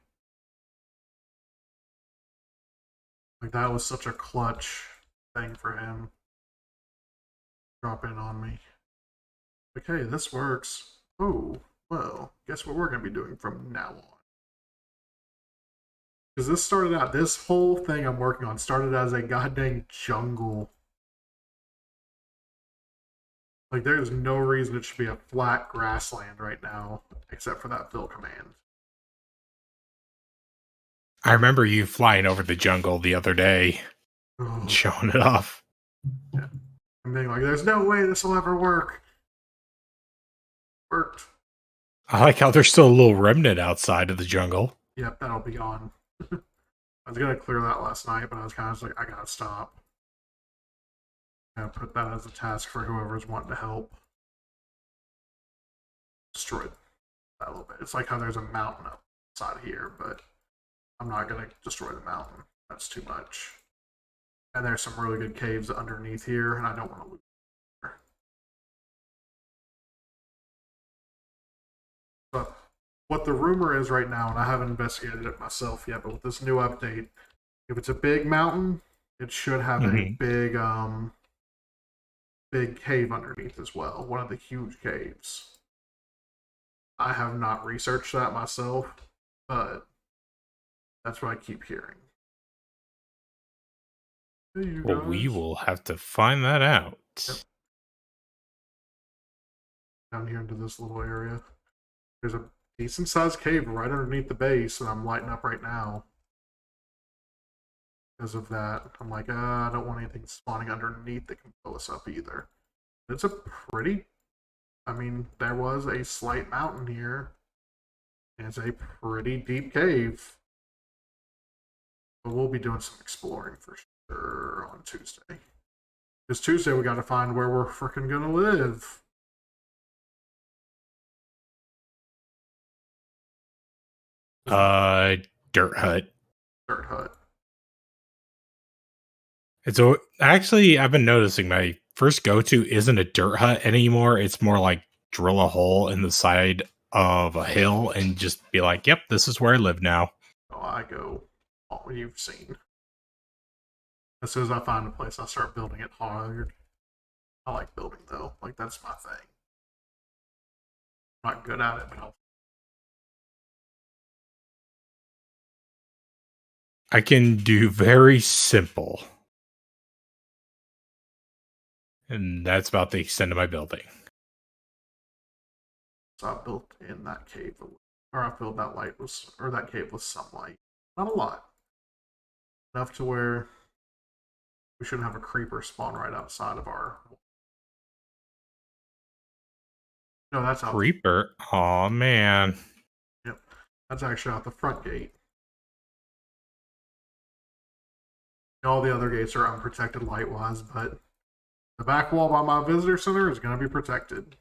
Like that was such a clutch thing for him. Drop in on me. Like, hey, this works. Oh, well, guess what we're gonna be doing from now on. Because this whole thing I'm working on started as a goddamn jungle. Like, there's no reason it should be a flat grassland right now, except for that fill command. I remember you flying over the jungle the other day and Ugh. showing it off. And being like, there's no way this will ever work. Worked. I like how there's still a little remnant outside of the jungle. Yep, that'll be gone. I was gonna clear that last night, but I was kind of like, I gotta stop. I'm gonna put that as a task for whoever's wanting to help. Destroy that a little bit. It's like how there's a mountain outside here, but I'm not gonna destroy the mountain. That's too much. And there's some really good caves underneath here, and I don't want to lose. But what the rumor is right now, and I haven't investigated it myself yet, but with this new update, if it's a big mountain, it should have a big cave underneath as well. One of the huge caves. I have not researched that myself, but that's what I keep hearing. Hey, you Well, we guys. will have to find that out. Yep. Down here into this little area. There's a decent sized cave right underneath the base that I'm lighting up right now. Because of that, I'm like, I don't want anything spawning underneath that can blow us up either. It's a pretty, I mean, there was a slight mountain here. And it's a pretty deep cave. But we'll be doing some exploring for sure on Tuesday. Because Tuesday we gotta find where we're freaking gonna live. Dirt hut. Dirt hut. And so actually, I've been noticing my first go-to isn't a dirt hut anymore. It's more like drill a hole in the side of a hill and just be like, yep, this is where I live now. Oh, I go all you've seen. As soon as I find a place, I start building it hard. I like building though. Like that's my thing. I'm not good at it, but I can do very simple. And that's about the extent of my building. so I built in that cave, or I filled that that cave with some light. Not a lot. Enough to where we shouldn't have a creeper spawn right outside of our. No, that's out. Creeper? Oh man. Yep, that's actually out the front gate. All the other gates are unprotected light-wise, but the back wall by my visitor center is going to be protected.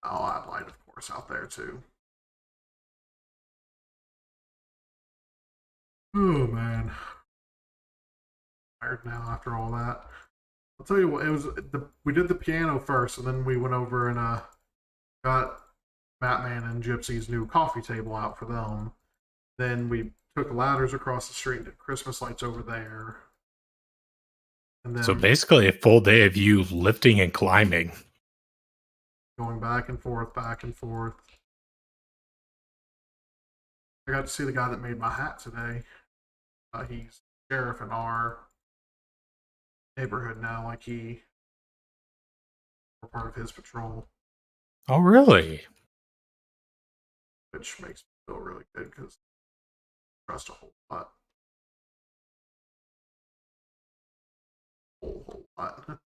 I'll add light, of course, out there too. Oh man, tired now after all that. I'll tell you what, it was we did the piano first, and then we went over and got Batman and Gypsy's new coffee table out for them. Then we took ladders across the street and did Christmas lights over there. And then So basically a full day of you lifting and climbing. going back and forth, back and forth. I got to see the guy that made my hat today. He's sheriff in our neighborhood now. Like we're part of his patrol, Oh, really? which makes me feel really good because I trust a whole lot. Whole lot.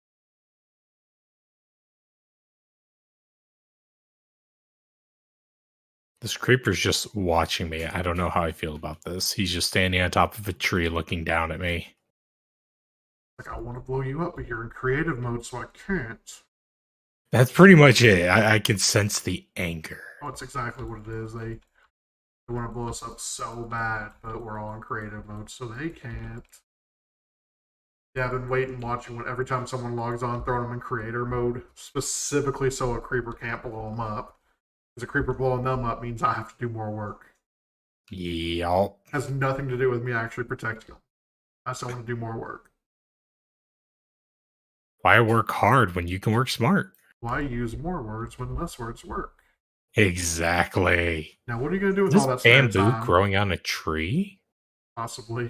This creeper's just watching me. I don't know how I feel about this. He's just standing on top of a tree looking down at me. Like, I want to blow you up, but you're in creative mode, so I can't. That's pretty much it. I can sense the anger. Oh, it's exactly what it is. They want to blow us up so bad, but we're all in creative mode, so they can't. Yeah, I've been waiting, watching when every time someone logs on, throwing them in creator mode, specifically so a creeper can't blow them up. Because a creeper blowing them up means I have to do more work. Yup. Has nothing to do with me actually protecting them. I still want to do more work. Why work hard when you can work smart? Why use more words when less words work? Exactly. Now, what are you going to do with Is all that this spare bamboo time? growing on a tree? Possibly.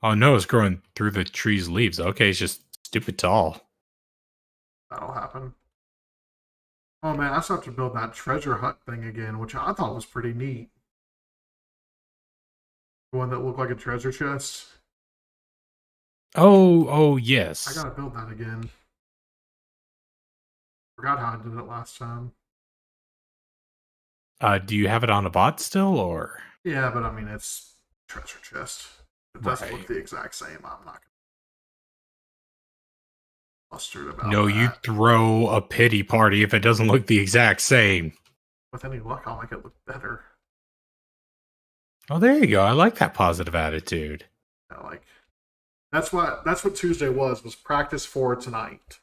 Oh no, it's growing through the tree's leaves. Okay, it's just stupid tall. That'll happen. Oh man, I still have to build that treasure hut thing again, which I thought was pretty neat. The one that looked like a treasure chest. Oh, I yes. gotta build that again. Forgot how I did it last time. Do you have it on a bot still, or? Yeah, but I mean, it's treasure chest. It doesn't look Right. the exact same. I'm not flustered about No, you that. throw a pity party if it doesn't look the exact same. With any luck, I'll make it look better. Oh, there you go. I like that positive attitude. Like that's what Tuesday was practice for tonight.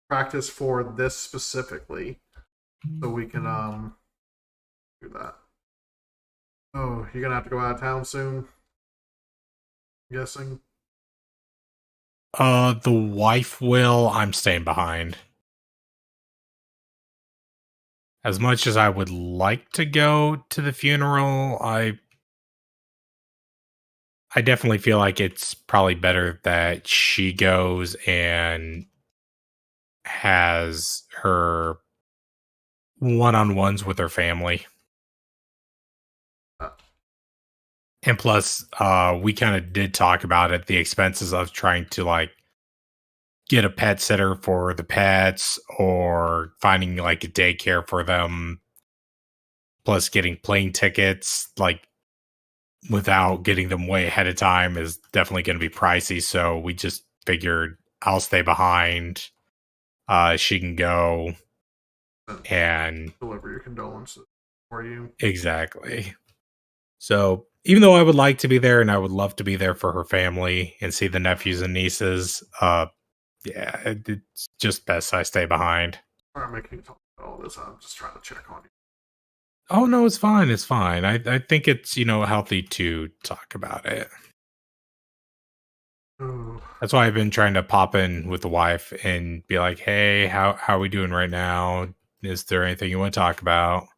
Practice for this specifically, so we can do that. Oh, you're gonna have to go out of town soon. I'm guessing. The wife will. I'm staying behind. As much as I would like to go to the funeral, I definitely feel like it's probably better that she goes and has her one-on-ones with her family. Uh, And plus, we kind of did talk about it, the expenses of trying to like get a pet sitter for the pets or finding like a daycare for them, plus getting plane tickets like without getting them way ahead of time is definitely going to be pricey. So we just figured I'll stay behind. She can go and deliver your condolences for you. exactly. So even though I would like to be there and I would love to be there for her family and see the nephews and nieces, yeah, it's just best I stay behind. I'm making you talk about all this. I'm just trying to check on you. Oh no, it's fine. It's fine. I think it's healthy to talk about it. Ooh. That's why I've been trying to pop in with the wife and be like, "Hey, how are we doing right now? Is there anything you want to talk about?"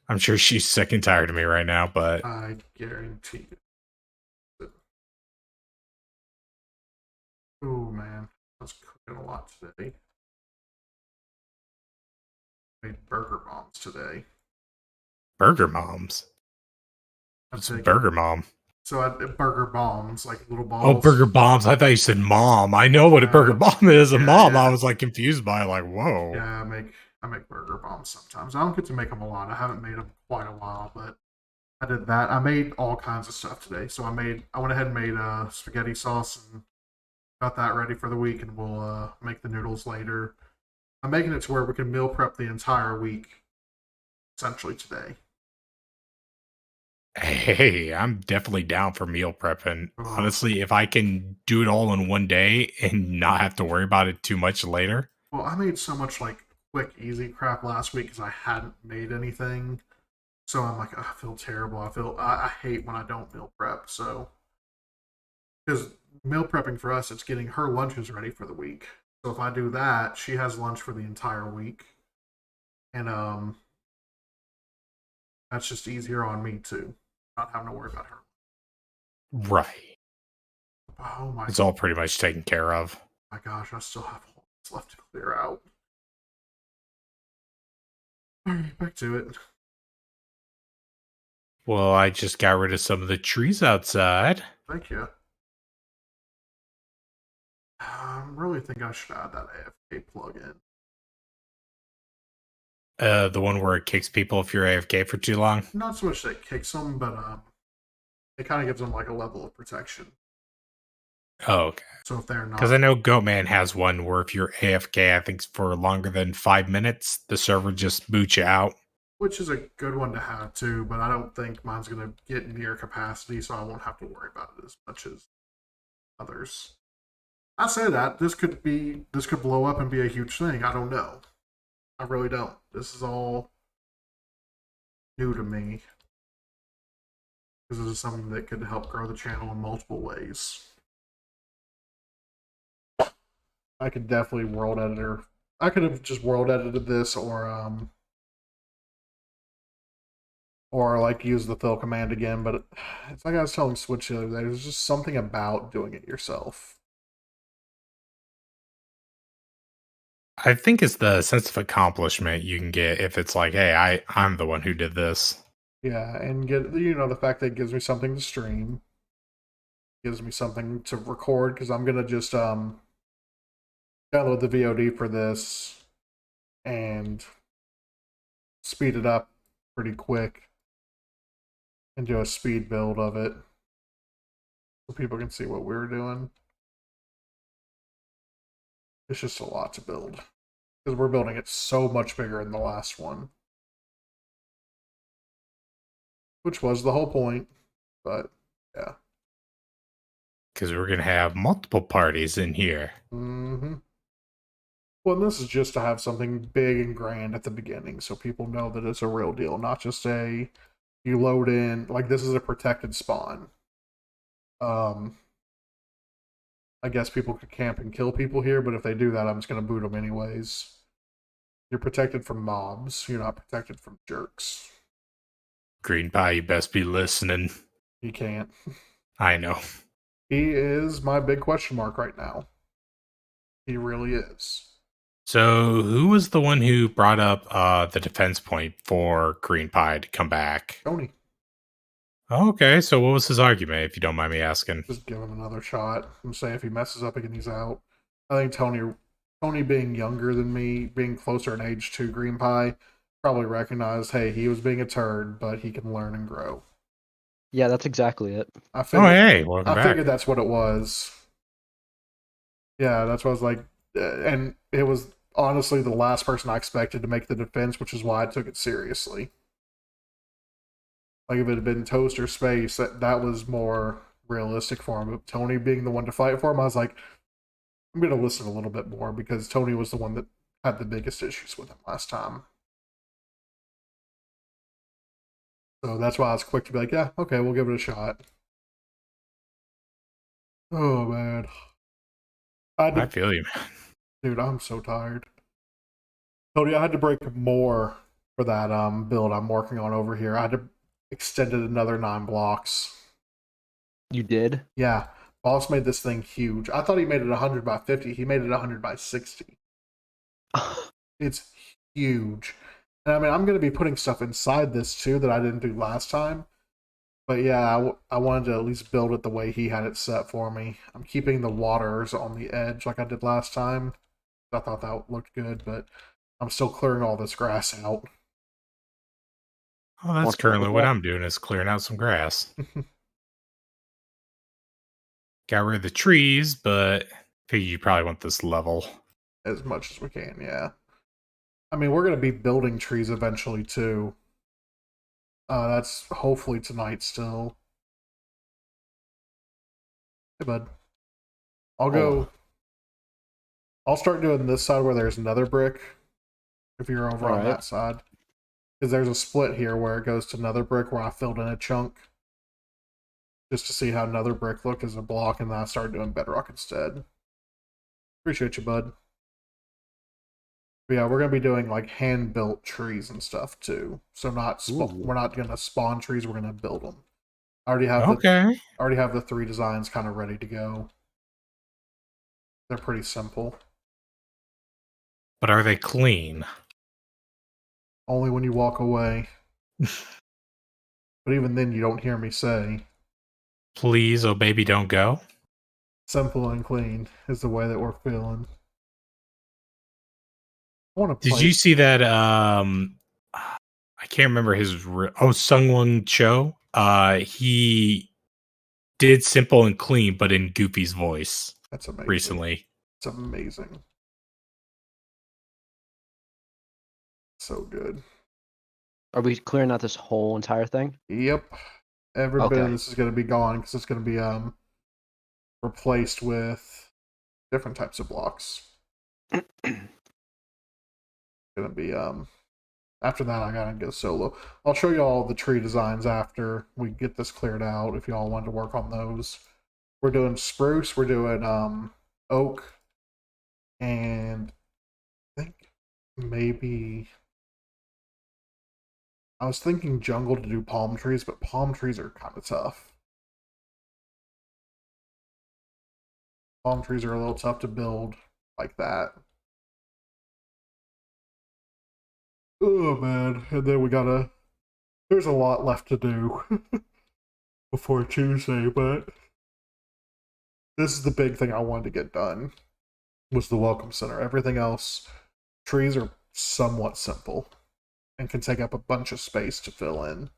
I'm sure she's sick and tired of me right now, but I guarantee it. Oh man, I was cooking a lot today. Made burger bombs today. Burger Moms. What's Burger Mom? So I did burger bombs, like little balls. Oh, Burger Bombs. I thought you said mom. I know what a burger bomb is. A yeah, mom. yeah. I was like confused by it, like, whoa. Yeah, I make burger bombs sometimes. I don't get to make them a lot. I haven't made them quite a while, but I did that. I made all kinds of stuff today. So I went ahead and made spaghetti sauce and got that ready for the week, and we'll make the noodles later. I'm making it to where we can meal prep the entire week, essentially today. Hey, I'm definitely down for meal prepping. Oh. Honestly, if I can do it all in one day and not have to worry about it too much later. Well, I made so much like quick, easy crap last week because I hadn't made anything. So I'm like, I feel terrible. I hate when I don't meal prep. So because meal prepping for us, it's getting her lunches ready for the week. So if I do that, she has lunch for the entire week, and that's just easier on me too, not having to worry about her. Right. Oh my! It's all pretty much taken care of. My gosh, I still have holes left to clear out. All right, back to it. Well, I just got rid of some of the trees outside. Thank you. I'm really thinking I should add that AFK plugin. The one where it kicks people if you're AFK for too long. Not so much that it kicks them, but it kind of gives them like a level of protection. Oh, okay. So if they're not, because I know Goatman has one where if you're AFK, I think for longer than 5 minutes, the server just boots you out. which is a good one to have too, but I don't think mine's going to get near capacity, so I won't have to worry about it as much as others. I say that this could blow up and be a huge thing. I don't know. I really don't. This is all new to me. This is something that could help grow the channel in multiple ways. I could definitely world editor. I could have just world edited this or like use the fill command again, but it's like I was telling Switch the other day, there's just something about doing it yourself. I think it's the sense of accomplishment you can get if it's like, hey, I'm the one who did this. Yeah, and get the fact that it gives me something to stream, gives me something to record because I'm gonna just download the VOD for this and speed it up pretty quick and do a speed build of it so people can see what we're doing. It's just a lot to build because we're building it so much bigger than the last one, which was the whole point. But yeah. Because we're going to have multiple parties in here. Mm-hmm. Well, and this is just to have something big and grand at the beginning so people know that it's a real deal, not just you load in, like this is a protected spawn. I guess people could camp and kill people here, but if they do that, I'm just going to boot them anyways. You're protected from mobs. You're not protected from jerks. Green Pie, you best be listening. You can't. I know. He is my big question mark right now. He really is. So, who was the one who brought up the defense point for Green Pie to come back? Tony. Okay, so what was his argument, if you don't mind me asking? Just give him another shot and say if he messes up again, he's out. I think Tony being younger than me, being closer in age to Green Pie, probably recognized, hey, he was being a turd, but he can learn and grow. Yeah, that's exactly it. I figured, hey, welcome back. Figured that's what it was. Yeah, that's what I was like. And it was honestly the last person I expected to make the defense, which is why I took it seriously. Like if it had been Toast or Space, that was more realistic for him. But Tony being the one to fight for him, I was like, I'm going to listen a little bit more because Tony was the one that had the biggest issues with him last time. So that's why I was quick to be like, yeah, okay, we'll give it a shot. Oh, man. I feel you, man. Dude, I'm so tired. Cody, I had to break more for that build I'm working on over here. I had to extend it another 9 blocks. You did? Yeah. Boss made this thing huge. I thought he made it 100 by 50. He made it 100 by 60. It's huge. And I mean, I'm going to be putting stuff inside this too that I didn't do last time. But yeah, I wanted to at least build it the way he had it set for me. I'm keeping the waters on the edge like I did last time. I thought that looked good, but I'm still clearing all this grass out. Oh, that's currently what I'm doing, is clearing out some grass. Got rid of the trees, but figure you probably want this level. As much as we can, yeah. I mean, we're going to be building trees eventually, too. That's hopefully tonight still. Hey, bud. I'll start doing this side where there's another brick. If you're over on that side. Because there's a split here where it goes to another brick where I filled in a chunk. Just to see how another brick looked as a block, and then I started doing bedrock instead. Appreciate you, bud. But yeah, we're going to be doing like hand-built trees and stuff too. So we're not going to spawn trees, we're going to build them. I already have the 3 designs kind of ready to go. They're pretty simple. But are they clean? Only when you walk away. But even then, you don't hear me say, please, oh baby, don't go. Simple and clean is the way that we're feeling. Did you see that? I can't remember his. Sungwon Cho. He did Simple and Clean, but in Goofy's voice. That's amazing. Recently, it's amazing. So good. Are we clearing out this whole entire thing? Yep. Every bit of this is going to be gone because it's going to be replaced with different types of blocks. Going to be after that I gotta go solo. I'll show you all the tree designs after we get this cleared out if y'all want to work on those. We're doing spruce, we're doing oak, and I think maybe I was thinking jungle to do palm trees, but palm trees are kind of tough. Palm trees are a little tough to build like that. Oh man, and then we gotta. There's a lot left to do before Tuesday, but this is the big thing I wanted to get done. Was the welcome center. Everything else, trees are somewhat simple and can take up a bunch of space to fill in.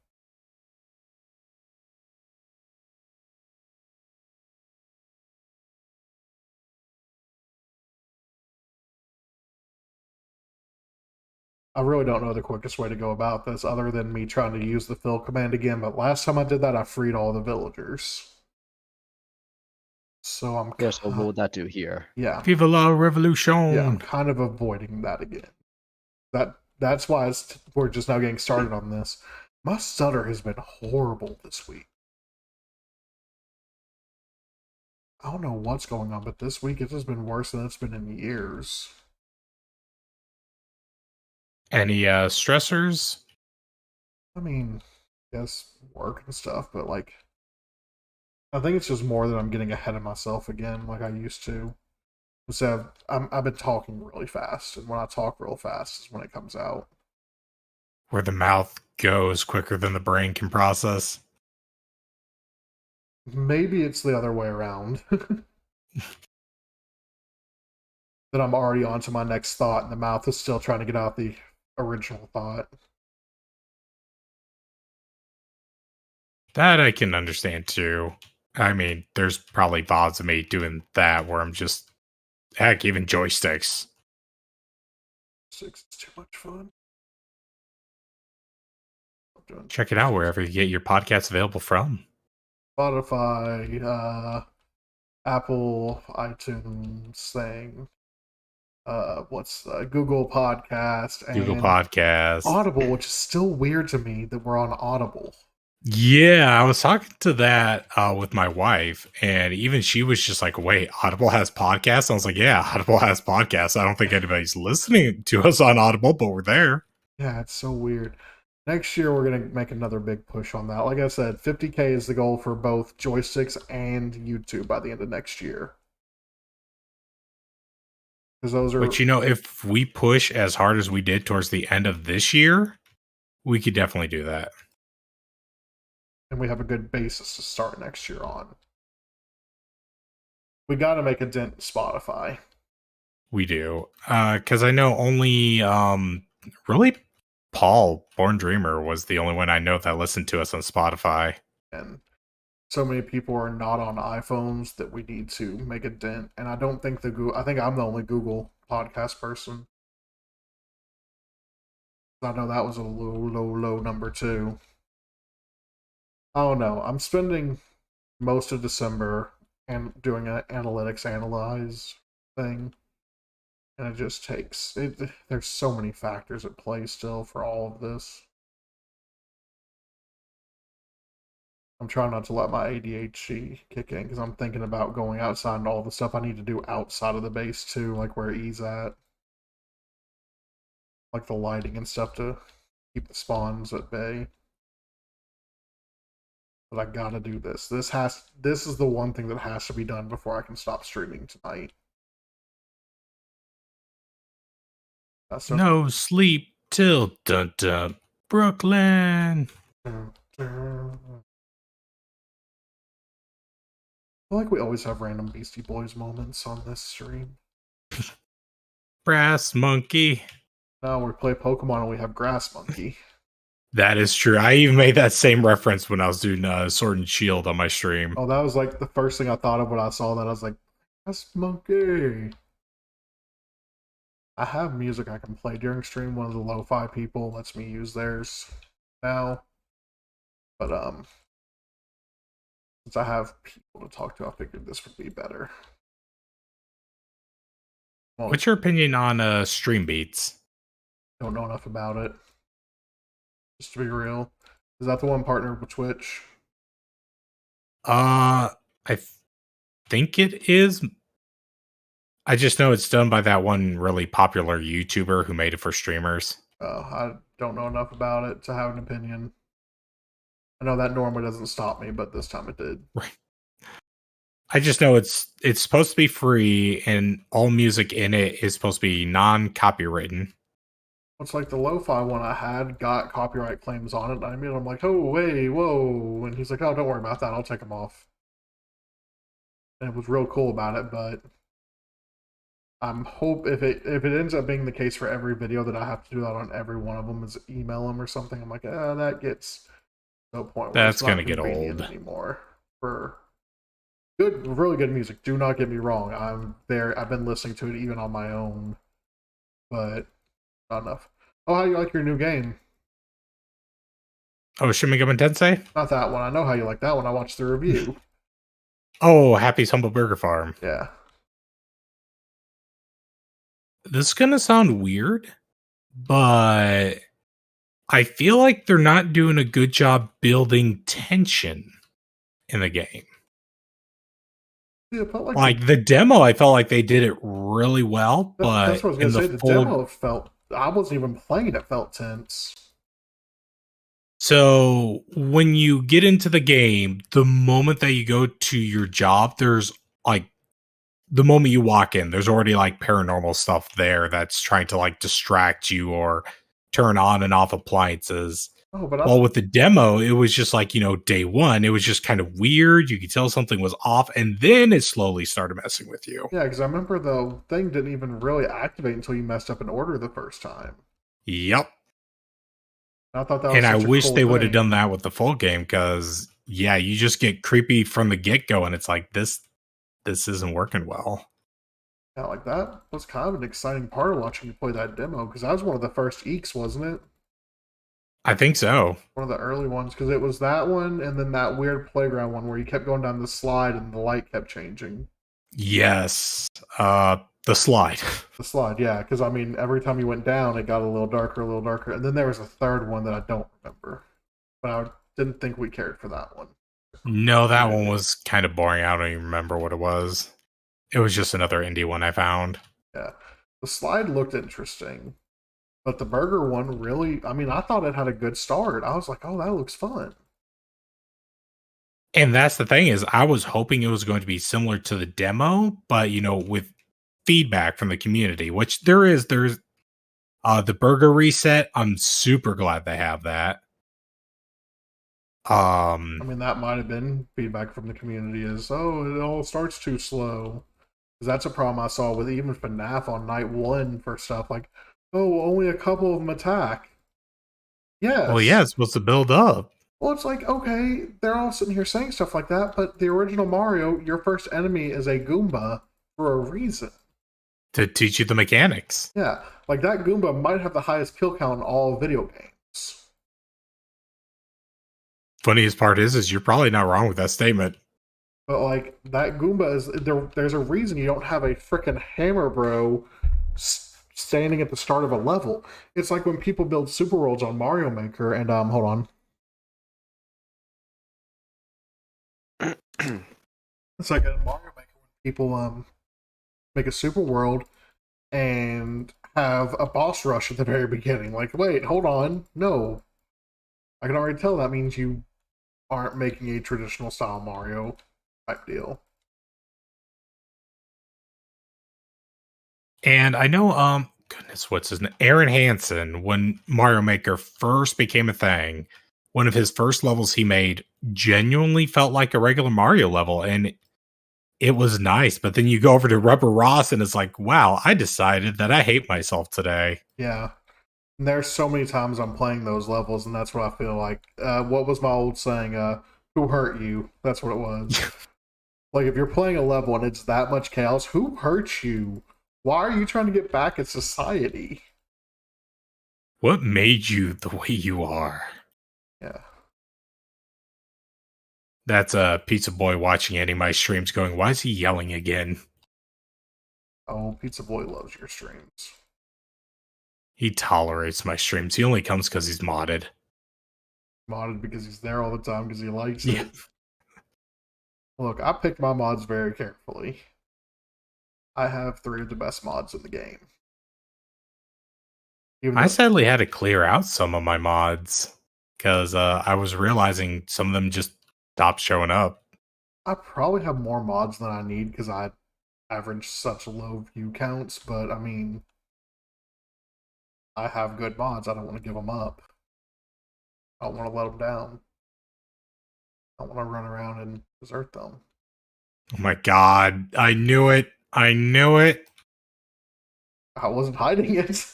I really don't know the quickest way to go about this other than me trying to use the fill command again, but last time I did that, I freed all the villagers. So I'm Yeah, so what would that do here? yeah, Viva la revolution! yeah, I'm kind of avoiding that again. That's why we're just now getting started on this. My stutter has been horrible this week. I don't know what's going on, but this week it has been worse than it's been in years. Any stressors? I mean, yes, work and stuff, but like, I think it's just more that I'm getting ahead of myself again, like I used to. So I've been talking really fast, and when I talk real fast is when it comes out. Where the mouth goes quicker than the brain can process. Maybe it's the other way around. That I'm already on to my next thought, and the mouth is still trying to get out the original thought. That I can understand too. I mean, there's probably VODs of me doing that where I'm just, heck, even joysticks. 6 is too much fun. Check it out wherever you get your podcasts available from. Spotify, Apple, iTunes thing. What's Google Podcast and Google Podcasts. Audible, which is still weird to me that we're on Audible. Yeah, I was talking to that with my wife, and even she was just like, wait, Audible has podcasts? I was like, yeah, Audible has podcasts. I don't think anybody's listening to us on Audible, but we're there. Yeah, it's so weird. Next year, we're going to make another big push on that. Like I said, 50K is the goal for both joysticks and YouTube by the end of next year. Because those are. But you know, if we push as hard as we did towards the end of this year, we could definitely do that. And we have a good basis to start next year on. We got to make a dent in Spotify. We do. Because I know only really Paul, Born Dreamer, was the only one I know that listened to us on Spotify. And so many people are not on iPhones that we need to make a dent. And I don't think I think I'm the only Google podcast person. I know that was a low number too. I don't know. I'm spending most of December and doing an analytics analyze thing. And it just takes it. There's so many factors at play still for all of this. I'm trying not to let my ADHD kick in because I'm thinking about going outside and all the stuff I need to do outside of the base too, like where E's at. Like the lighting and stuff to keep the spawns at bay. But I gotta do this. This is the one thing that has to be done before I can stop streaming tonight. No sleep till dun dun Brooklyn. I feel like we always have random Beastie Boys moments on this stream. Brass Monkey. No, we play Pokemon and we have Grass Monkey. That is true. I even made that same reference when I was doing Sword and Shield on my stream. Oh, that was like the first thing I thought of when I saw that. I was like, Grass Monkey. I have music I can play during stream. One of the lo-fi people lets me use theirs now. But since I have people to talk to, I figured this would be better. Well, What's your opinion on stream beats? don't know enough about it. Just to be real. Is that the one partnered with Twitch? I think it is. I just know it's done by that one really popular YouTuber who made it for streamers. I don't know enough about it to have an opinion. I know that normally doesn't stop me, but this time it did. Right. I just know it's supposed to be free, and all music in it is supposed to be non-copywritten. It's like the lo-fi one I had got copyright claims on it. And I mean, I'm like, oh, wait, whoa. And he's like, oh, don't worry about that. I'll take them off. And it was real cool about it, but I'm hope if it ends up being the case for every video that I have to do that on every one of them is email them or something. I'm like, that gets to a point where That's it's not gonna get convenient old. anymore for good, really good music. Do not get me wrong. I've been listening to it even on my own, but not enough. Oh, how do you like your new game? Oh, Shin Megami Tensei? Not that one. I know how you like that one. I watched the review. Oh, Happy's Humble Burger Farm. Yeah. This is gonna sound weird, but I feel like they're not doing a good job building tension in the game. Yeah, it felt Like the demo, I felt like they did it really well, but that's what I was in gonna the say. The full demo felt. I wasn't even playing. It felt tense. So when you get into the game, the moment that you go to your job, there's like the moment you walk in, there's already like paranormal stuff there that's trying to like distract you or turn on and off appliances. Oh, but Well, with the demo, it was just like, day one, it was just kind of weird. You could tell something was off, and then it slowly started messing with you. yeah, because I remember the thing didn't even really activate until you messed up an order the first time. Yep. I thought that was And I such a wish cool they would have thing. done that with the full game because, yeah, you just get creepy from the get go, and it's like this isn't working well. Yeah, like that was kind of an exciting part of watching you play that demo because that was one of the first Eeks, wasn't it? I think so. One of the early ones because it was that one and then that weird playground one where you kept going down the slide and the light kept changing. Yes. The slide. The slide, yeah, because I mean, every time you went down, it got a little darker, and then there was a third one that I don't remember, but I didn't think we cared for that one. No, that one was kind of boring. I don't even remember what it was. It was just another indie one I found. Yeah, the slide looked interesting, but the burger one really, I mean, I thought it had a good start. I was like, oh, that looks fun. And that's the thing is I was hoping it was going to be similar to the demo, but with feedback from the community, which there's the burger reset. I'm super glad they have that. I mean, that might have been feedback from the community is, oh, it all starts too slow. Because that's a problem I saw with even FNAF on night one for stuff like, oh, only a couple of them attack. Yes. Well, yeah, it's supposed to build up. Well, it's like, okay, they're all sitting here saying stuff like that, but the original Mario, your first enemy is a Goomba for a reason. To teach you the mechanics. Yeah, like that Goomba might have the highest kill count in all video games. Funniest part is you're probably not wrong with that statement. But like that Goomba is there's a reason you don't have a freaking hammer bro standing at the start of a level. It's like when people build super worlds on Mario Maker and hold on. It's like in Mario Maker when people make a super world and have a boss rush at the very beginning. Like, wait, hold on. No. I can already tell that means you aren't making a traditional style Mario type deal. And I know, goodness, what's his name? Aaron Hansen, when Mario Maker first became a thing, one of his first levels he made genuinely felt like a regular Mario level. And it was nice. But then you go over to Rubber Ross and it's like, wow, I decided that I hate myself today. Yeah. And there's so many times I'm playing those levels, and that's what I feel like. What was my old saying? Who hurt you? That's what it was. Like, if you're playing a level and it's that much chaos, who hurt you? Why are you trying to get back at society? What made you the way you are? Yeah. That's a Pizza Boy watching any of my streams going, why is he yelling again? Oh, Pizza Boy loves your streams. He tolerates my streams. He only comes because he's modded. Modded because he's there all the time because he likes Yeah. it. Look, I picked my mods very carefully. I have 3 of the best mods in the game. I sadly had to clear out some of my mods because I was realizing some of them just stopped showing up. I probably have more mods than I need because I average such low view counts, but I mean, I have good mods. I don't want to give them up. I don't want to let them down. I want to run around and desert them. Oh my god. I knew it. I knew it. I wasn't hiding it.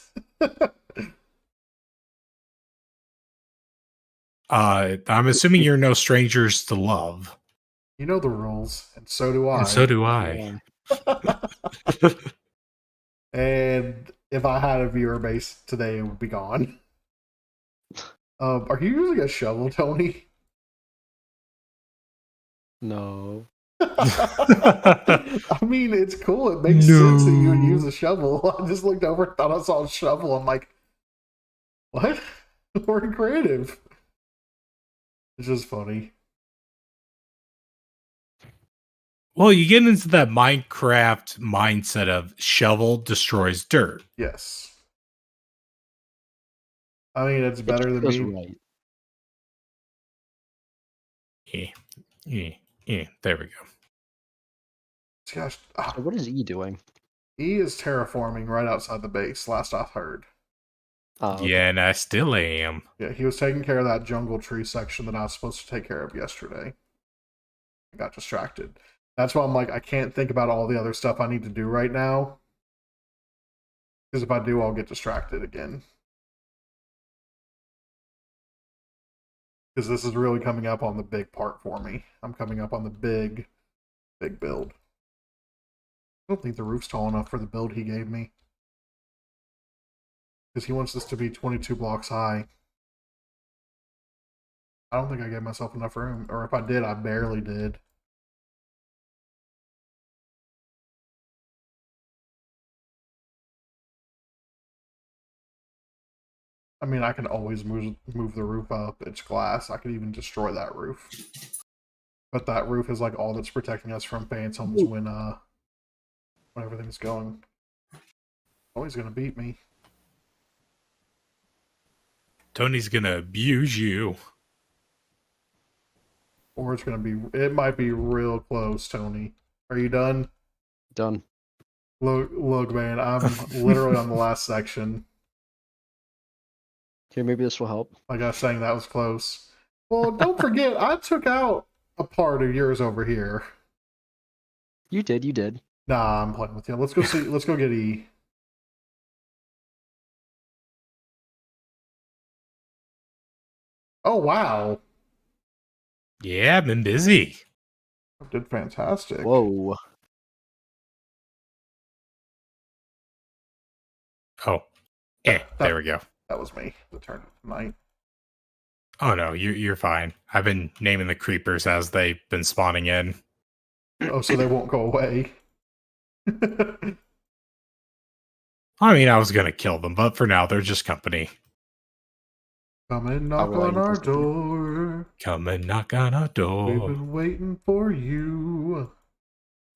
I'm assuming you're no strangers to love. You know the rules, and so do I. And so do I. And if I had a viewer base today, it would be gone. Are you using a shovel, Tony? No. I mean, it's cool. It makes sense that you would use a shovel. I just looked over, thought I saw a shovel. I'm like, what? We're creative. It's just funny. Well, you get into that Minecraft mindset of shovel destroys dirt. Yes. I mean, it's better than Feels me. right. There we go. Gosh, So what is E doing? E is terraforming right outside the base, last I heard. Okay. Yeah, and I still am. Yeah, he was taking care of that jungle tree section that I was supposed to take care of yesterday. I got distracted. That's why I'm like, I can't think about all the other stuff I need to do right now. Because if I do, I'll get distracted again. Because this is really coming up on the big part for me. I'm coming up on the big build. I don't think the roof's tall enough for the build he gave me. Because he wants this to be 22 blocks high. I don't think I gave myself enough room. Or if I did, I barely did. I mean, I can always move the roof up. It's glass. I could even destroy that roof. But that roof is like all that's protecting us from phantoms when everything's going. Oh, he's gonna beat me. Tony's gonna abuse you. Or it's gonna be, it might be real close, Tony. Are you done? Done. Look, man, I'm literally on the last section. Here, maybe this will help. Like I was saying, that was close. Well, don't forget, I took out a part of yours over here. You did. You did. Nah, I'm playing with you. Let's go see. Let's go get E. Oh wow, Yeah, I've been busy. did fantastic. Whoa. Oh, there we go. That was me. The turn tonight. Oh no, you're fine. I've been naming the creepers as they've been spawning in. Oh, so they won't go away. I mean, I was gonna kill them, but for now, they're just company. Come and knock will I on get our this done? door. Come and knock on our We've door. been waiting for you.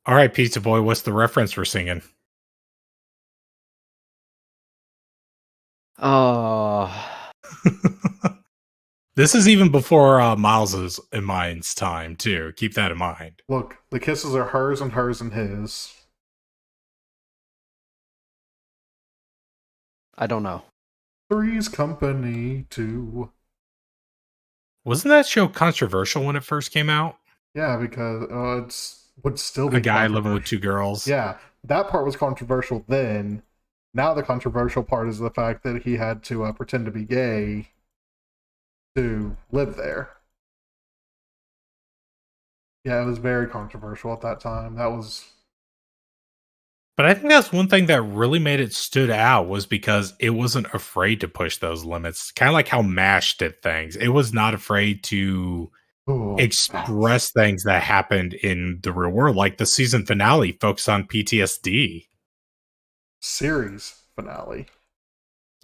All right, Pizza Boy, what's the reference we're singing? Oh. This is even before Miles's and mine's time, too. Keep that in mind. Look, the kisses are hers and his. I don't know. Three's company, two. Wasn't that show controversial when it first came out? Yeah, because it's would still be A guy living with controversial. two girls. Yeah, that part was controversial then. Now the controversial part is the fact that he had to pretend to be gay to live there. Yeah, it was very controversial at that time. That was... But I think that's one thing that really made it stood out was because it wasn't afraid to push those limits. Kind of like how MASH did things. It was not afraid to express things that happened in the real world. Like the season finale focused on PTSD. Series finale.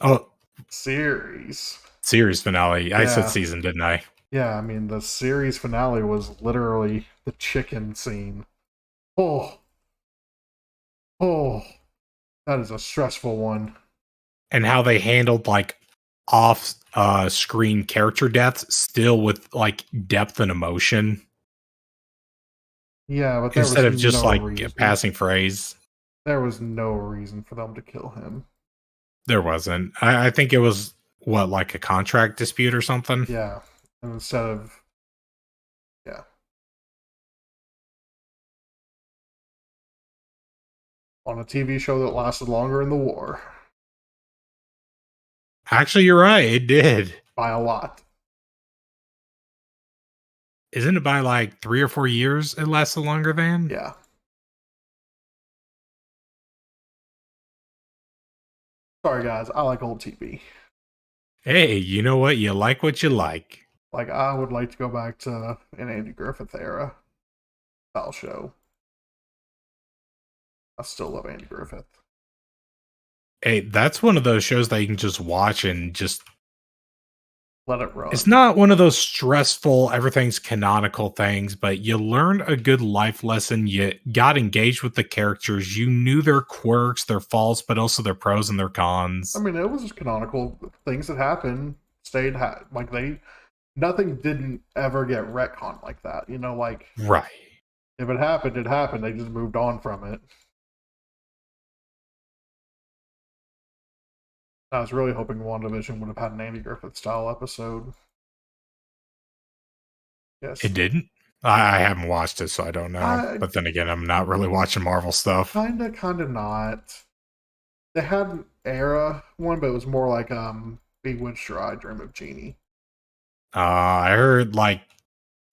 Oh, Series finale. I Yeah. said season, didn't I? Yeah, I mean, the series finale was literally the chicken scene. Oh, that is a stressful one. And how they handled like off screen character deaths still with like depth and emotion Yeah, but there instead was of just no like reason. passing phrase. There was no reason for them to kill him. There wasn't. I think it was what, like a contract dispute or something. Yeah, and instead of on a TV show that lasted longer in the war Actually, you're right. It did. by a lot. Isn't it by like 3 or 4 years it lasted longer than? Yeah. Sorry, guys. I like old TV. Hey, you know what? You like what you like. Like, I would like to go back to an Andy Griffith era style show. I still love Andy Griffith. Hey, that's one of those shows that you can just watch and just... Let it run. It's not one of those stressful, everything's canonical things, but you learned a good life lesson. You got engaged with the characters. You knew their quirks, their faults, but also their pros and their cons. I mean, it was just canonical. Things that happened stayed like nothing didn't ever get retconned like that. You know, like Right. if it happened, it happened. They just moved on from it. I was really hoping WandaVision would have had an Andy Griffith style episode. Yes. It didn't? I haven't watched it, so I don't know. But then again, I'm not really watching Marvel stuff. Kind of not. They had an era one, but it was more like Bewitched or I Dream of Jeannie. I heard like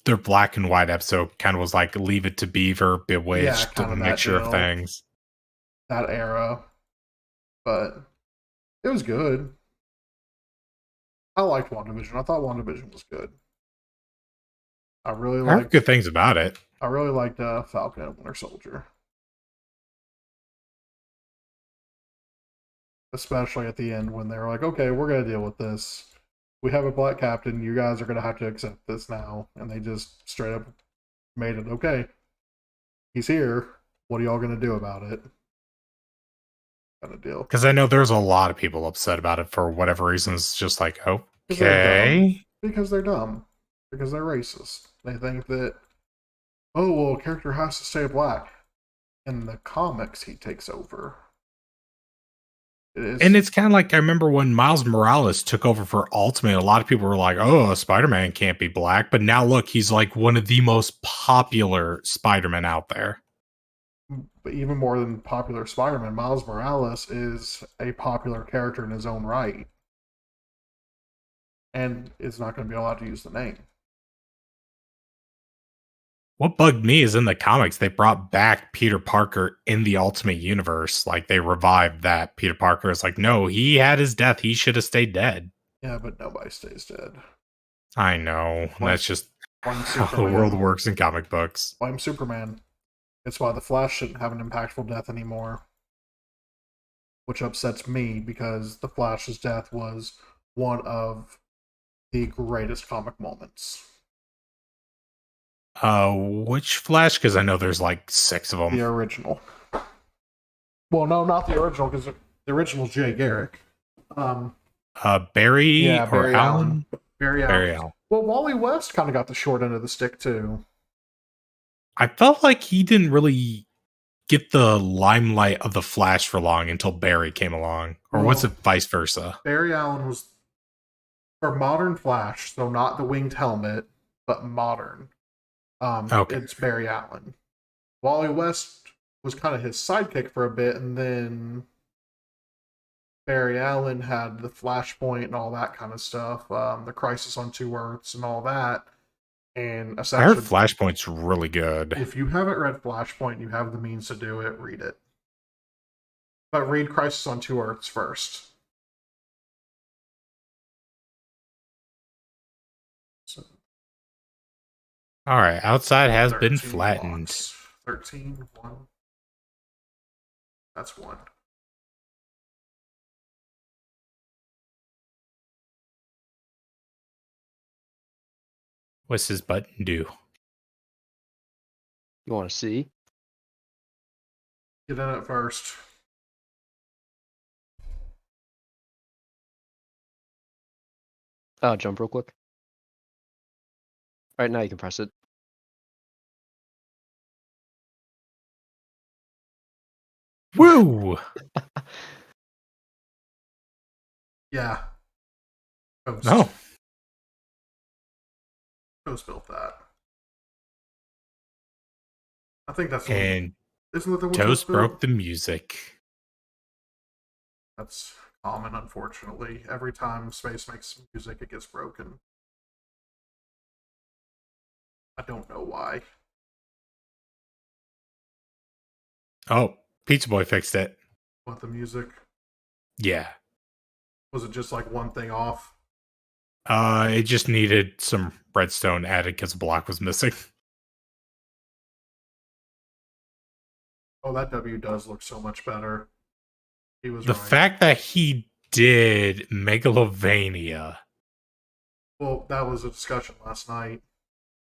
their black and white episode kind of was like Leave It to Beaver, Bewitched, kind a of that mixture of deal. things. That era. But it was good. I liked WandaVision. I thought WandaVision was good. I really I heard liked good things about it. I really liked Falcon and Winter Soldier. Especially at the end when they were like, okay, we're going to deal with this. We have a black captain. You guys are going to have to accept this now. And they just straight up made it, okay, he's here. What are y'all going to do about it? Kind of deal. Because I know there's a lot of people upset about it for whatever reasons. Just like, Because they're okay. dumb. Because they're dumb. Because they're racist. They think that, oh, well, a character has to stay black. In the comics, he takes over. And it's kind of like, I remember when Miles Morales took over for Ultimate, a lot of people were like, oh, Spider-Man can't be black. But now look, he's like one of the most popular Spider-Man out there. But even more than popular Spider-Man, Miles Morales is a popular character in his own right. And is not going to be allowed to use the name. What bugged me is in the comics, they brought back Peter Parker in the Ultimate Universe. Like, they revived that. Peter Parker is like, no, he had his death. He should have stayed dead. Yeah, but nobody stays dead. I know. That's just how the world works in comic books. Blame Superman. It's why the Flash shouldn't have an impactful death anymore. Which upsets me because the Flash's death was one of the greatest comic moments. Which Flash? Because I know there's like 6 of them. The original. Well, no, not the original, because the original's Jay Garrick. Barry Yeah, or Barry Allen? Barry Barry Allen. Allen. Well, Wally West kind of got the short end of the stick, too. I felt like he didn't really get the limelight of the Flash for long until Barry came along. Or was it vice versa? Barry Allen was, for modern Flash, so not the winged helmet, but modern. Okay. It's Barry Allen. Wally West was kind of his sidekick for a bit, and then Barry Allen had the Flashpoint and all that kind of stuff, the Crisis on Two Earths and all that. And I heard Flashpoint's really good. If you haven't read Flashpoint, you have the means to do it, read it. But read Crisis on Two Earths first. So, all right, outside has been 13 flattened. blocks. 13, 1. That's 1. What's his button do? You want to see? Get in it first. Jump real quick. All right, now you can press it. Woo! Yeah. Toast. No. Toast built that. I think that's And isn't that the one Toast built? broke the music. That's common, unfortunately. Every time Space makes music, it gets broken. I don't know why. Oh, Pizza Boy fixed it. What, the music? Yeah. Was it just like one thing off? It just needed some redstone added because a block was missing. Oh, that W does look so much better. He was The right. fact that he did Megalovania. Well, that was a discussion last night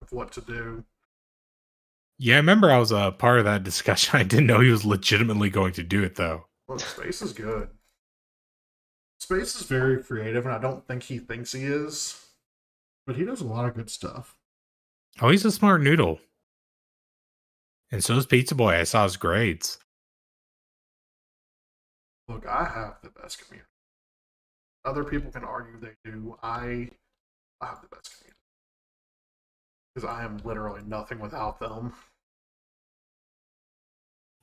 of what to do. Yeah, I remember I was a part of that discussion. I didn't know he was legitimately going to do it, though. Look, Space is good. Space is very creative, and I don't think he thinks he is. But he does a lot of good stuff. Oh, he's a smart noodle. And so is Pizza Boy. I saw his grades. Look, I have the best community. Other people can argue they do. I have the best community. Because I am literally nothing without them.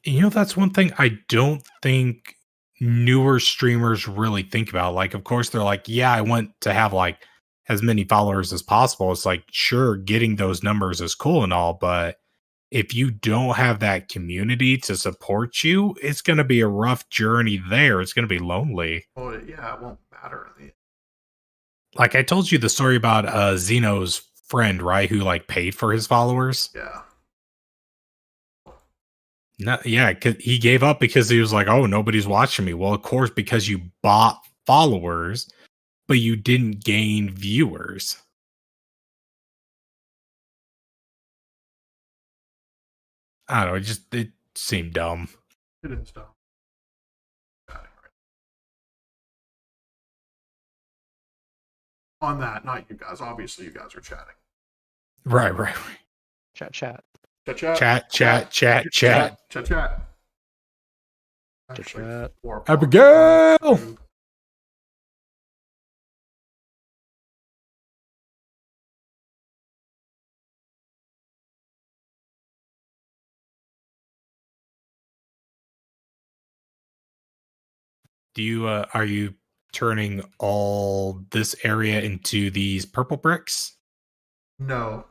You know, that's one thing I don't think newer streamers really think about. Like, of course, they're like, yeah, I want to have like as many followers as possible. It's like, sure, getting those numbers is cool and all, but if you don't have that community to support you, it's going to be a rough journey there. It's going to be lonely. Well, yeah, it won't matter in the end. Like I told you the story about Zeno's friend, right? Who like paid for his followers. Yeah. No, yeah, 'cause he gave up because he was like, "Oh, nobody's watching me." Well, of course, because you bought followers, but you didn't gain viewers. I don't know. It seemed dumb. It is dumb. On that, not you guys. Obviously, you guys are chatting. Right. Chat. Chat. Chat. Chat. Chat. Actually, Abigail! Do you are you turning all this area into these purple bricks? No.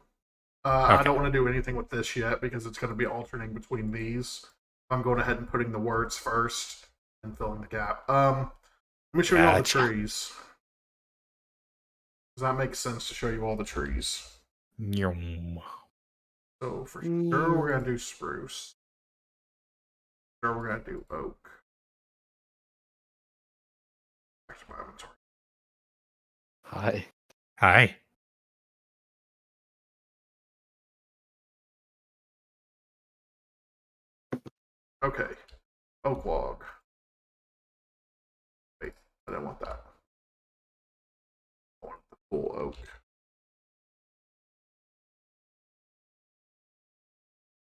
Okay. I don't want to do anything with this yet because it's going to be alternating between these. I'm going ahead and putting the words first and filling the gap. Let me show you all the Gotcha. trees. Does that make sense to show you all the trees? Yum. So for sure we're going to do spruce. For sure we're going to do oak. Back to my inventory. Hi. Okay. Oak log. Wait, I don't want that. I want the full oak.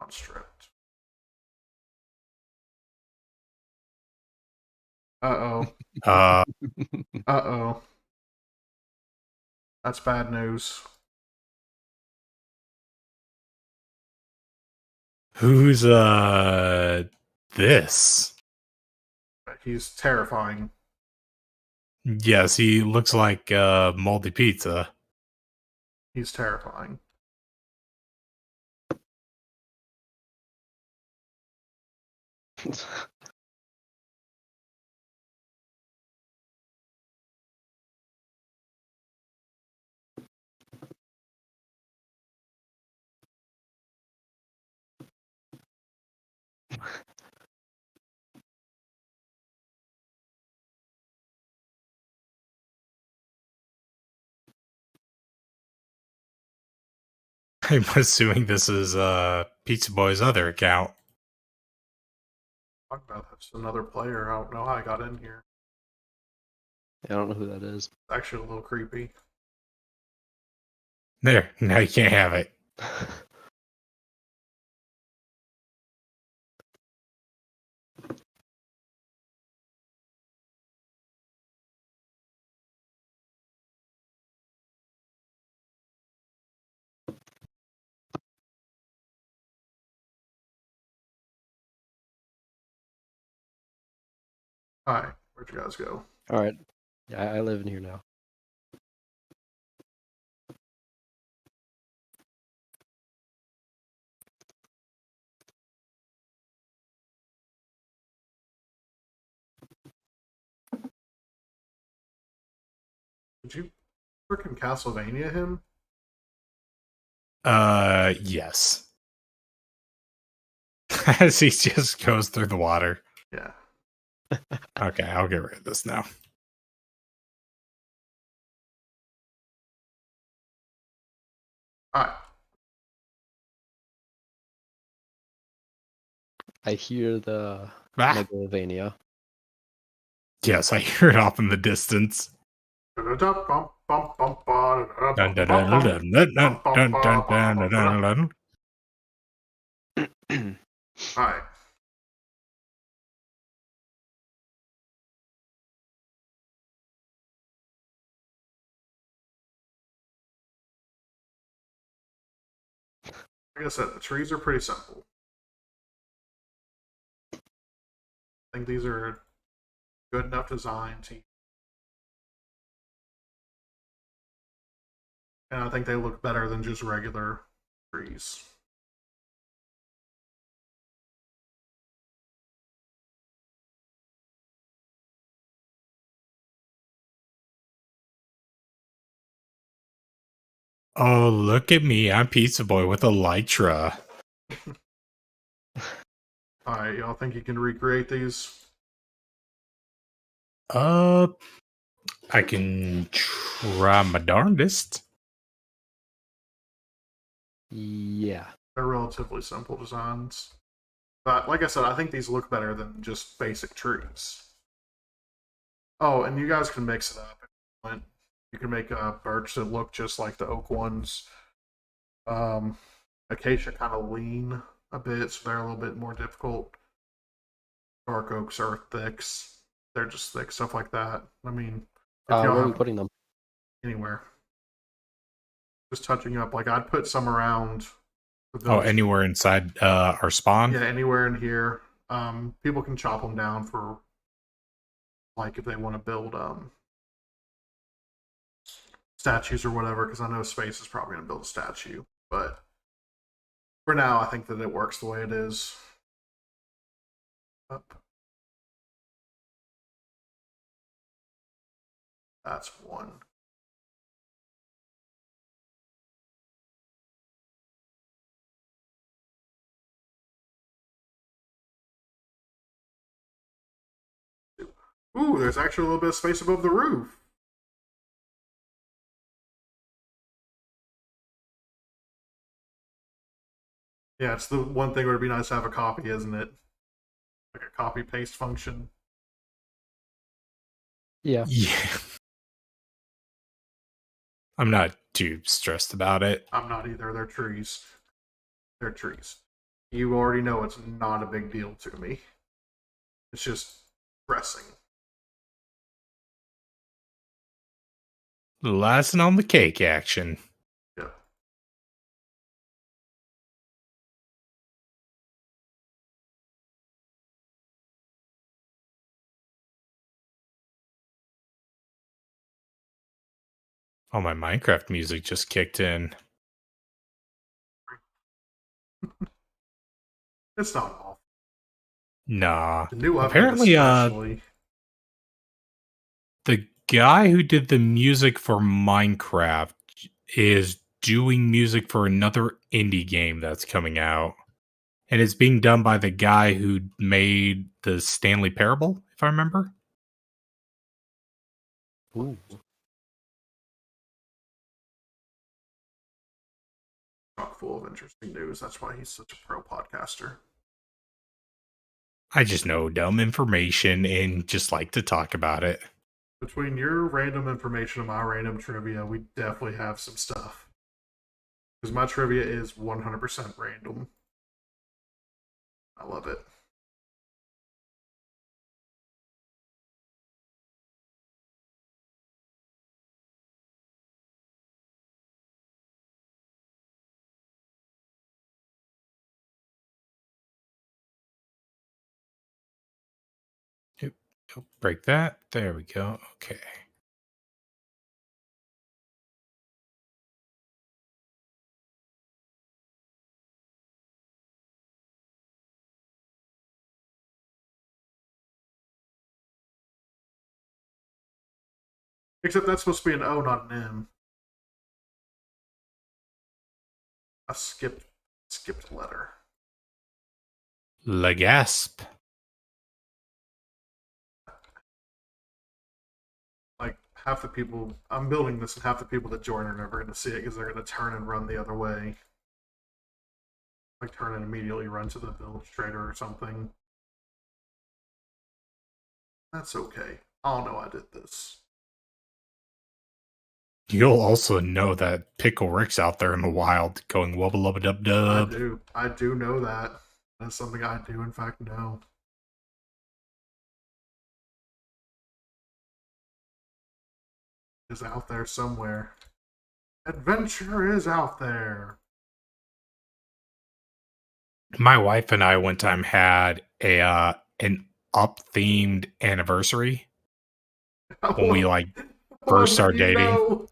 Unstripped. Uh-oh. Uh, Uh-oh. That's bad news. who's this? He's terrifying. Yes, he looks like moldy pizza. He's terrifying. I'm assuming this is Pizza Boy's other account. Talk about this. Another player. I don't know how I got in here. I don't know who that is. It's actually a little creepy. There, now you can't have it. Alright, where'd you guys go? All right. Yeah, I live in here now. Did you frickin' Castlevania him? Yes. As he just goes through the water. Yeah. Okay, I'll get rid of this now. Alright. I hear the Ah, Megalovania. yes, I hear it off in the distance. Dun, dun, dun, dun, dun, dun, dun, dun, dun, dun, dun, dun. Alright. Like I said, the trees are pretty simple. I think these are good enough design to. And I think they look better than just regular trees. Oh, look at me. I'm Pizza Boy with Elytra. Alright, y'all think you can recreate these? I can try my darndest. Yeah. They're relatively simple designs. But like I said, I think these look better than just basic trees. Oh, and you guys can mix it up if you want. You can make birch that look just like the oak ones. Acacia kind of lean a bit, so they're a little bit more difficult. Dark oaks are thicks. They're just thick, stuff like that. I mean, if Where y'all are we have putting them? anywhere, just touching up. Like I'd put some around. the Oh, village. anywhere inside our spawn? Yeah, anywhere in here. People can chop them down for like if they want to build statues or whatever, because I know Space is probably going to build a statue. But for now, I think that it works the way it is. Up. That's one. Ooh, there's actually a little bit of space above the roof. Yeah, it's the one thing where it'd be nice to have a copy, isn't it? Like a copy paste function. Yeah. Yeah. I'm not too stressed about it. I'm not either. They're trees. They're trees. You already know it's not a big deal to me. It's just pressing. Little icing on the cake action. Yep. Oh, my Minecraft music just kicked in. It's not awful. Nah. The new update, Apparently, especially. the guy who did the music for Minecraft is doing music for another indie game that's coming out. And it's being done by the guy who made the Stanley Parable, if I remember. Ooh. Chock full of interesting news. That's why he's such a pro podcaster. I just know dumb information and just like to talk about it. Between your random information and my random trivia, we definitely have some stuff. Because my trivia is 100% random. I love it. Break that. There we go. Okay. Except that's supposed to be an O, not an M. I skipped a letter. Legasp. Like, half the people... I'm building this, and half the people that join are never going to see it because they're going to turn and run the other way. Like, turn and immediately run to the village trader or something. That's okay. I'll know I did this. You'll also know that Pickle Rick's out there in the wild going wubba lubba dub dub. I do know that. That's something I do, in fact, know. Is out there somewhere. Adventure is out there. My wife and I one time had an up themed anniversary when we like first started dating. Know?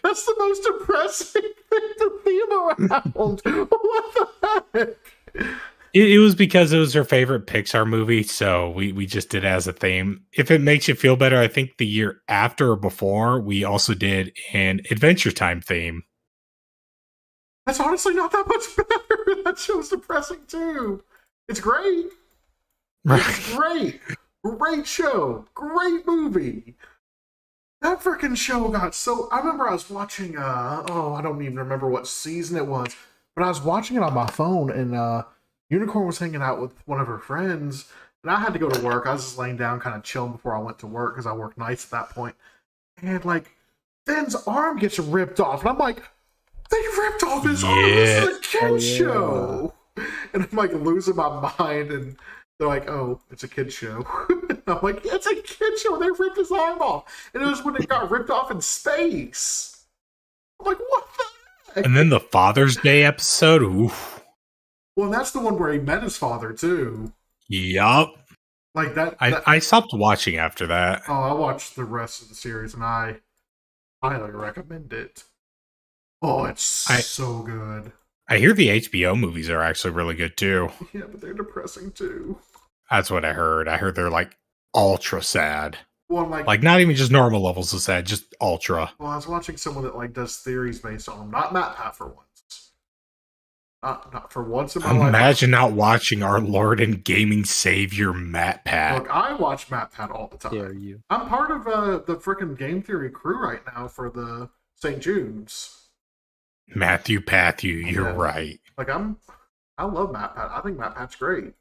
That's the most depressing thing to theme around. What the heck? It was because it was her favorite Pixar movie, so we just did it as a theme. If it makes you feel better, I think the year after or before, we also did an Adventure Time theme. That's honestly not that much better. That show's depressing too. It's great. It's great. Great show. Great movie. That freaking show got so... I remember I was watching... I don't even remember what season it was, but I was watching it on my phone, and Unicorn was hanging out with one of her friends, and I had to go to work. I was just laying down, kind of chilling before I went to work, because I worked nights at that point. And, like, Finn's arm gets ripped off, and I'm like, they ripped off his arm! This is a kid's show! And I'm, like, losing my mind, and they're like, oh, it's a kid's show. And I'm like, it's a kid's show! They ripped his arm off! And it was when it got ripped off in space! I'm like, what the heck? And then the Father's Day episode, oof. Well, that's the one where he met his father, too. Yup. Like that... I stopped watching after that. Oh, I watched the rest of the series, and I highly recommend it. Oh, it's so good. I hear the HBO movies are actually really good, too. Yeah, but they're depressing, too. That's what I heard. I heard they're, like, ultra sad. Well, like not even just normal levels of sad, just ultra. Well, I was watching someone that, like, does theories based on them. Not MatPat for once. Not for once in my life. Imagine not watching our Lord and Gaming Savior, MatPat. Look, I watch MatPat all the time. Dare you. I'm part of the freaking game theory crew right now for the St. Jude's. Matthew, you're right. Like, I love MatPat. I think MatPat's great.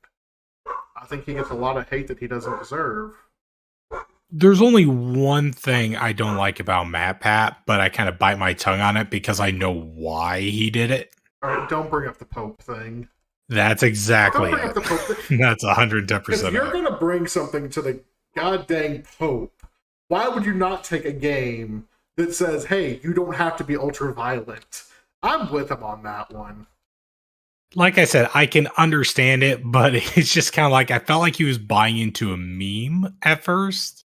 I think he gets a lot of hate that he doesn't deserve. There's only one thing I don't like about MatPat, but I kind of bite my tongue on it because I know why he did it. Alright, don't bring up the Pope thing. That's exactly Don't bring up the Pope thing. That's 110%. If you're going to bring something to the goddamn Pope, why would you not take a game that says, hey, you don't have to be ultra violent? I'm with him on that one. Like I said, I can understand it, but it's just kind of like, I felt like he was buying into a meme at first.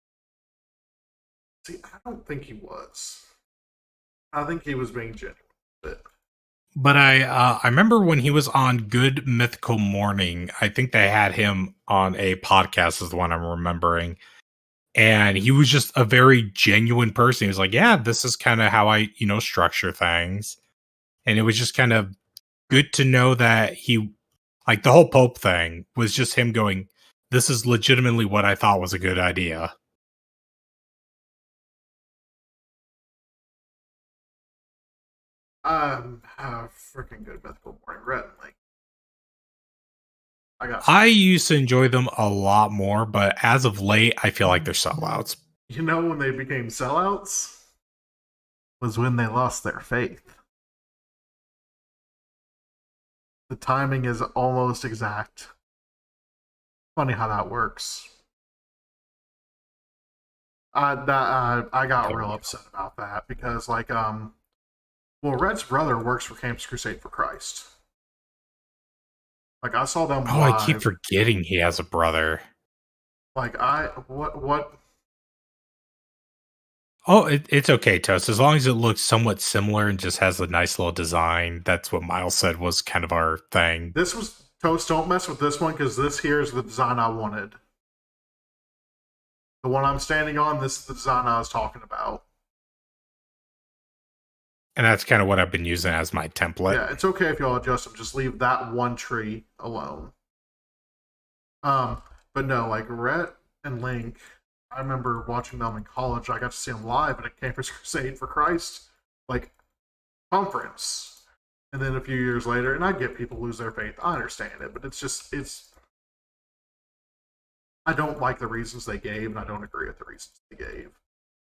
See, I don't think he was. I think he was being genuine. But I remember when he was on Good Mythical Morning, I think they had him on a podcast is the one I'm remembering. And he was just a very genuine person. He was like, yeah, this is kind of how I, structure things. And it was just kind of good to know that he, like the whole Pope thing was just him going, this is legitimately what I thought was a good idea. Freaking Good Mythical Morning Red. Like, I used to enjoy them a lot more, but as of late, I feel like they're sellouts. You know when they became sellouts? Was when they lost their faith. The timing is almost exact. Funny how that works. I got real upset about that because, like, well, Red's brother works for Campus Crusade for Christ. Like, I saw them live. I keep forgetting he has a brother. Like what Oh, it's okay, Toast. As long as it looks somewhat similar and just has a nice little design. That's what Miles said was kind of our thing. this was Toast, don't mess with this one because this here is the design I wanted. The one I'm standing on, this is the design I was talking about. And that's kind of what I've been using as my template. Yeah, it's okay if y'all adjust them. Just leave that one tree alone. But no, like Rhett and Link, I remember watching them in college. I got to see them live at a Campus Crusade for Christ, like, conference. And then a few years later, and I get people lose their faith. I understand it, but I don't like the reasons they gave, and I don't agree with the reasons they gave.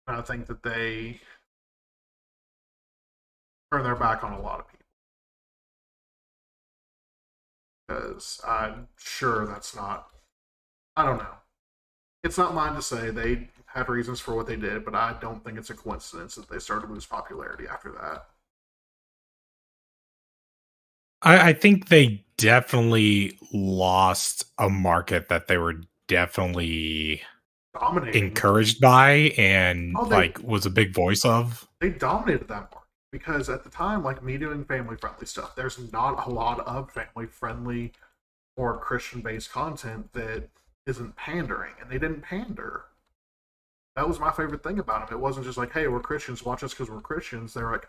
And I think that they turn their back on a lot of people. Because I'm sure that's not, I don't know. It's not mine to say. They had reasons for what they did, but I don't think it's a coincidence that they started to lose popularity after that. I think they definitely lost a market that they were definitely Dominating. encouraged by and Oh, was a big voice of. They dominated that market because at the time, like me doing family friendly stuff, there's not a lot of family friendly or Christian based content that isn't pandering, and they didn't pander. That was my favorite thing about them. It wasn't just like, hey, we're Christians, watch us because we're Christians. They're like,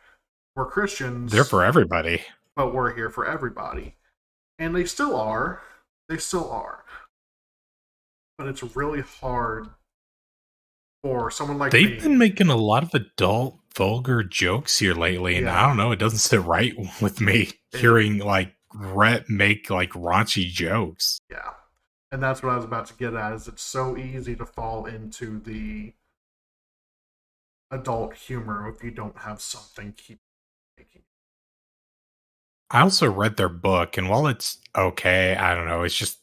we're Christians. They're for everybody. But we're here for everybody. And they still are. They still are. But it's really hard for someone like me. They've been making a lot of adult, vulgar jokes here lately, and I don't know, it doesn't sit right with me hearing, like, Rhett make, like, raunchy jokes. Yeah. And that's what I was about to get at, is it's so easy to fall into the adult humor if you don't have something keep making. I also read their book, and while it's okay, I don't know, it's just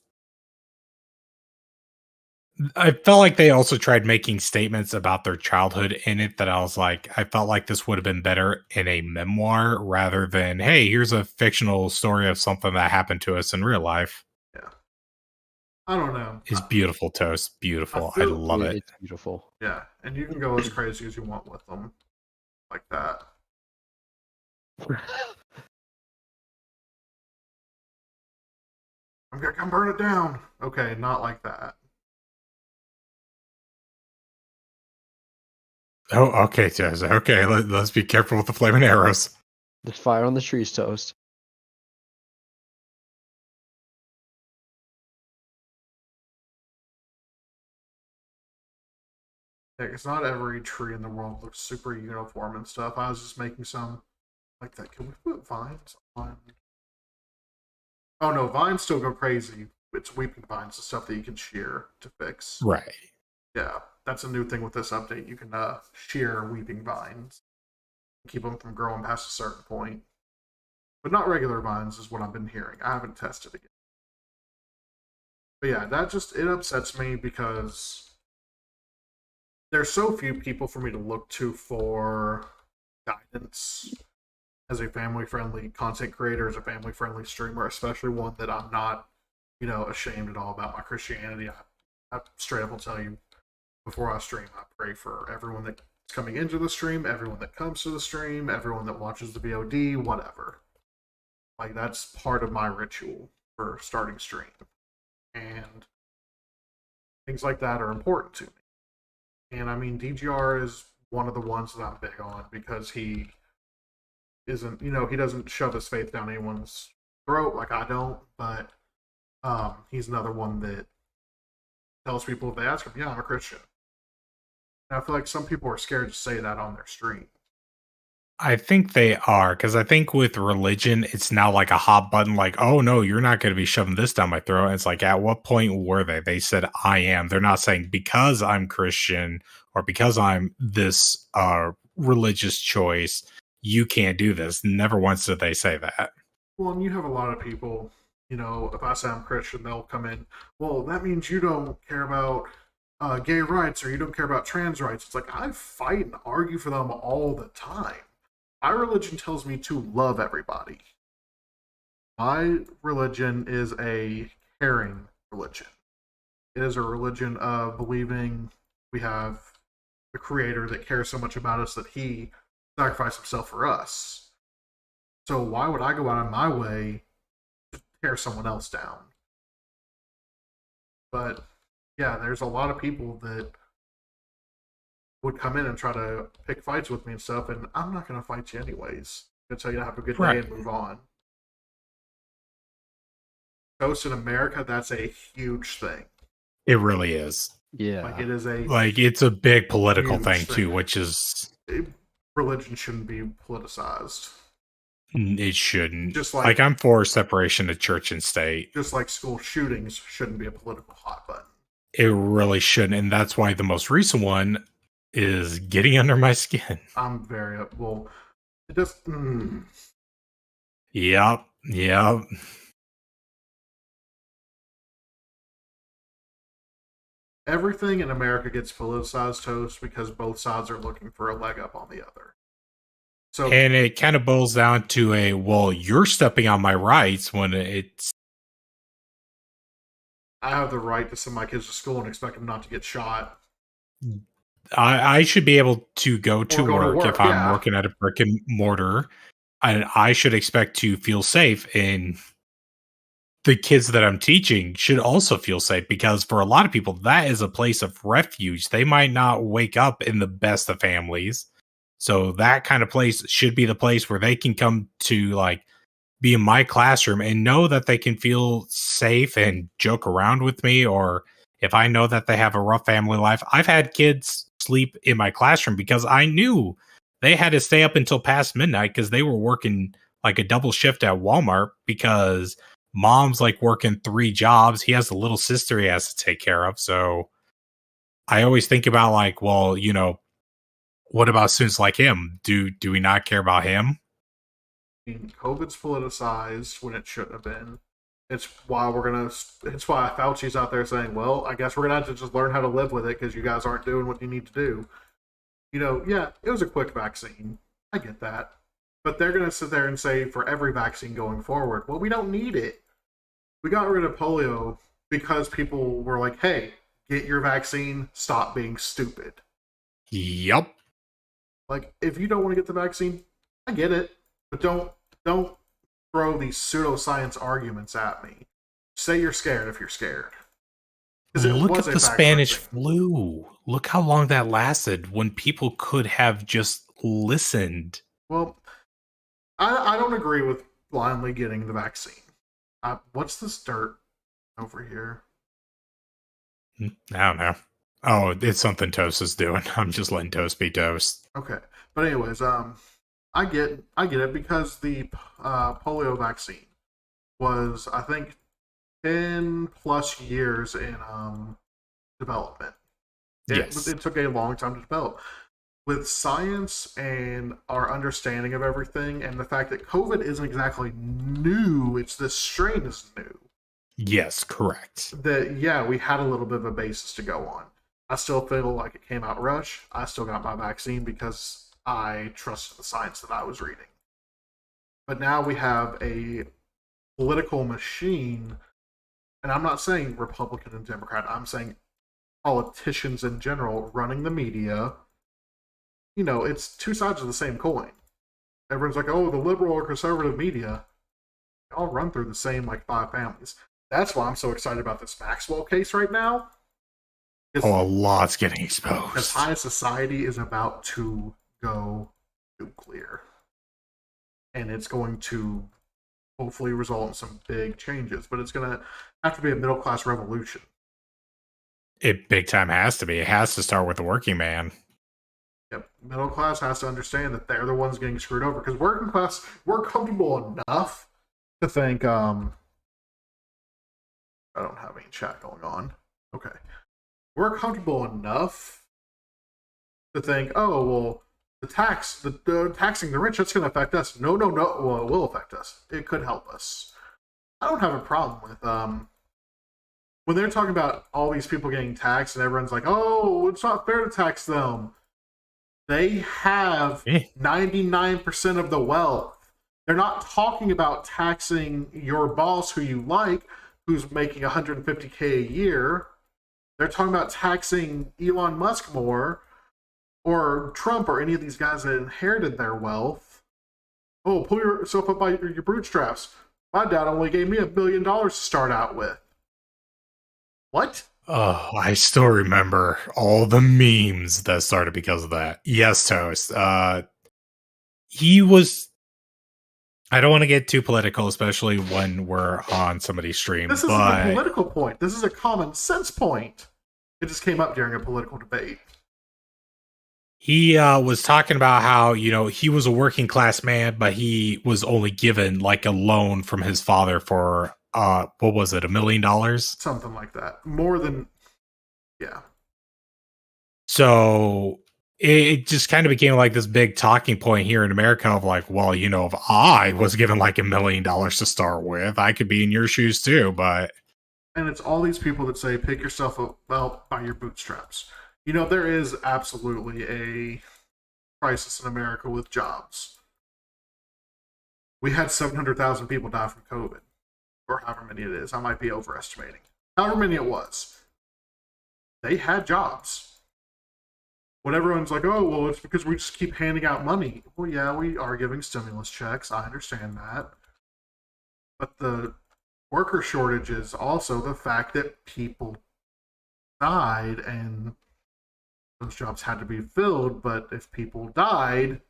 I felt like they also tried making statements about their childhood in it that I was like, I felt like this would have been better in a memoir rather than, hey, here's a fictional story of something that happened to us in real life. Yeah. I don't know. It's beautiful, Toast. Beautiful. I love it. It's beautiful. Yeah. And you can go as crazy as you want with them. Like that. I'm gonna come burn it down. Okay, not like that. Oh, okay, Jez. Okay, let's be careful with the flaming arrows. There's fire on the trees, Toast. Like, it's not every tree in the world looks super uniform and stuff. I was just making some like that. Can we put vines on? Oh no, vines still go crazy. It's weeping vines, the stuff that you can shear to fix. Right. Yeah, that's a new thing with this update. You can shear weeping vines, keep them from growing past a certain point, but not regular vines, is what I've been hearing. I haven't tested it yet. But yeah, that just, it upsets me because there's so few people for me to look to for guidance as a family-friendly content creator, as a family-friendly streamer, especially one that I'm not, ashamed at all about my Christianity. I straight up will tell you, before I stream, I pray for everyone that's coming into the stream, everyone that comes to the stream, everyone that watches the VOD, whatever. Like, that's part of my ritual for starting stream. And things like that are important to me. And I mean, DGR is one of the ones that I'm big on because he isn't, he doesn't shove his faith down anyone's throat like I don't, but he's another one that tells people if they ask him, yeah, I'm a Christian. And I feel like some people are scared to say that on their stream. I think they are, because I think with religion, it's now like a hot button, like, oh no, you're not going to be shoving this down my throat. And it's like, at what point were they? They said, I am. They're not saying because I'm Christian or because I'm this religious choice, you can't do this. Never once did they say that. Well, and you have a lot of people, if I say I'm Christian, they'll come in, well, that means you don't care about gay rights or you don't care about trans rights. It's like, I fight and argue for them all the time. My religion tells me to love everybody. My religion is a caring religion. It is a religion of believing we have a creator that cares so much about us that he sacrificed himself for us. So why would I go out of my way to tear someone else down? But yeah, there's a lot of people that would come in and try to pick fights with me and stuff, and I'm not going to fight you anyways. I'm going to tell you to have a good day Right. and move on. Toast in America, that's a huge thing. It really is. Yeah. Like, it is a Like, it's a big political Huge thing thing. too, which is religion shouldn't be politicized. it shouldn't. Just like, like- I'm for separation of church and state. Just like school shootings shouldn't be a political hot button. It really shouldn't, and that's why the most recent one is getting under my skin. I'm very well. It just Yep. everything in America gets politicized, Toast, because both sides are looking for a leg up on the other. So And it kind of boils down to a, well, you're stepping on my rights when it's I have the right to send my kids to school and expect them not to get shot. I should be able to go to go to work work, if I'm yeah. working at a brick and mortar, and I should expect to feel safe, and the kids that I'm teaching should also feel safe, because for a lot of people that is a place of refuge. They might not wake up in the best of families, so that kind of place should be the place where they can come to, like, be in my classroom and know that they can feel safe and joke around with me. Or if I know that they have a rough family life, I've had kids sleep in my classroom because I knew they had to stay up until past midnight because they were working like a double shift at Walmart, because mom's like working 3 jobs. He has a little sister he has to take care of. So I always think about, like, well, you know, what about students like him? Do we not care about him? I mean, COVID's politicized when it shouldn't have been. It's why Fauci's out there saying, well, I guess we're gonna have to just learn how to live with it because you guys aren't doing what you need to do. You know, yeah, it was a quick vaccine. I get that. But they're gonna sit there and say for every vaccine going forward, well, we don't need it. We got rid of polio because people were like, hey, get your vaccine, stop being stupid. Yep. Like, if you don't want to get the vaccine, I get it. But don't throw these pseudoscience arguments at me. Say you're scared if you're scared. 'Cause it Look was at a the fact Spanish checking. flu. Look how long that lasted when people could have just listened. Well, I don't agree with blindly getting the vaccine. What's this dirt over here? I don't know. Oh, it's something Toast is doing. I'm just letting Toast be Toast. Okay, but anyways, I get it because the polio vaccine was, I think, 10 plus years in development. Yes. It took a long time to develop. With science and our understanding of everything, and the fact that COVID isn't exactly new, it's this strain is new. Yes, correct. That, yeah, we had a little bit of a basis to go on. I still feel like it came out rush. I still got my vaccine because I trusted the science that I was reading. But now we have a political machine, and I'm not saying Republican and Democrat, I'm saying politicians in general running the media. You know, it's two sides of the same coin. Everyone's like, oh, the liberal or conservative media. They all run through the same, like, 5 families. That's why I'm so excited about this Maxwell case right now. Oh, a lot's getting Because exposed. high society is about to go nuclear. And it's going to hopefully result in some big changes. But it's going to have to be a middle-class revolution. It big time has to be. It has to start with the working man. Yep. Middle class has to understand that they're the ones getting screwed over. Because working class, we're comfortable enough to think, I don't have any chat going on. Okay. We're comfortable enough to think, oh, well, the taxing the rich, that's going to affect us. No. Well, it will affect us. It could help us. I don't have a problem with, when they're talking about all these people getting taxed and everyone's like, oh, it's not fair to tax them. They have 99% of the wealth. They're not talking about taxing your boss who you like, who's making $150K a year. They're talking about taxing Elon Musk more, or Trump, or any of these guys that inherited their wealth. Oh, pull yourself up by your bootstraps. My dad only gave me $1 billion to start out with. What? Oh, I still remember all the memes that started because of that. Yes, Toast. He was. I don't want to get too political, especially when we're on somebody's stream. This isn't a political point. This is a common sense point. It just came up during a political debate. He was talking about how, he was a working class man, but he was only given like a loan from his father for, what was it, $1 million? Something like that. More than, yeah. So it just kind of became like this big talking point here in America of like, well, if I was given like $1 million to start with, I could be in your shoes too, but. And it's all these people that say, pick yourself up by your bootstraps. There is absolutely a crisis in America with jobs. We had 700,000 people die from COVID, or however many it is. I might be overestimating. However many it was. They had jobs. When everyone's like, oh, well, it's because we just keep handing out money. Well, yeah, we are giving stimulus checks. I understand that. But the worker shortage is also the fact that people died and those jobs had to be filled, but if people died,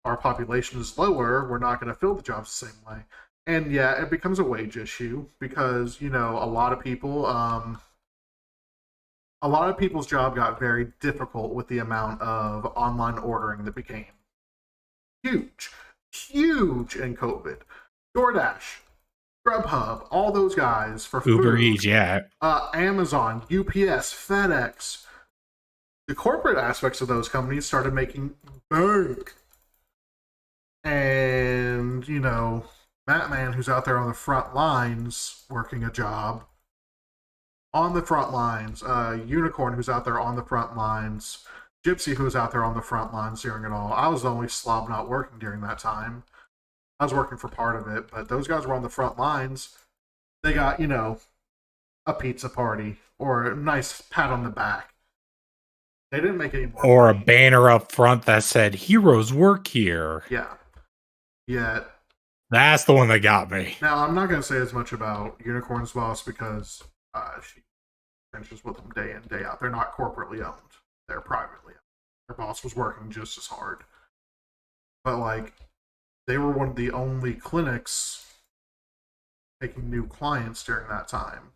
our population is lower, we're not going to fill the jobs the same way. And yeah, it becomes a wage issue because, a lot of people's job got very difficult with the amount of online ordering that became huge in COVID. DoorDash, Grubhub, all those guys for food. Uber Eats, yeah. Amazon, UPS, FedEx. The corporate aspects of those companies started making bank. And, Batman, who's out there on the front lines working a job, on the front lines, Unicorn, who's out there on the front lines, Gypsy, who's out there on the front lines during it all. I was the only slob not working during that time. I was working for part of it, but those guys were on the front lines. They got, a pizza party or a nice pat on the back. They didn't make any more or money. A banner up front that said "Heroes work here." Yeah. Yeah. That's the one that got me. Now, I'm not going to say as much about Unicorn's boss because she trenches with them day in, day out. They're not corporately owned. They're privately owned. Their boss was working just as hard. But, they were one of the only clinics taking new clients during that time.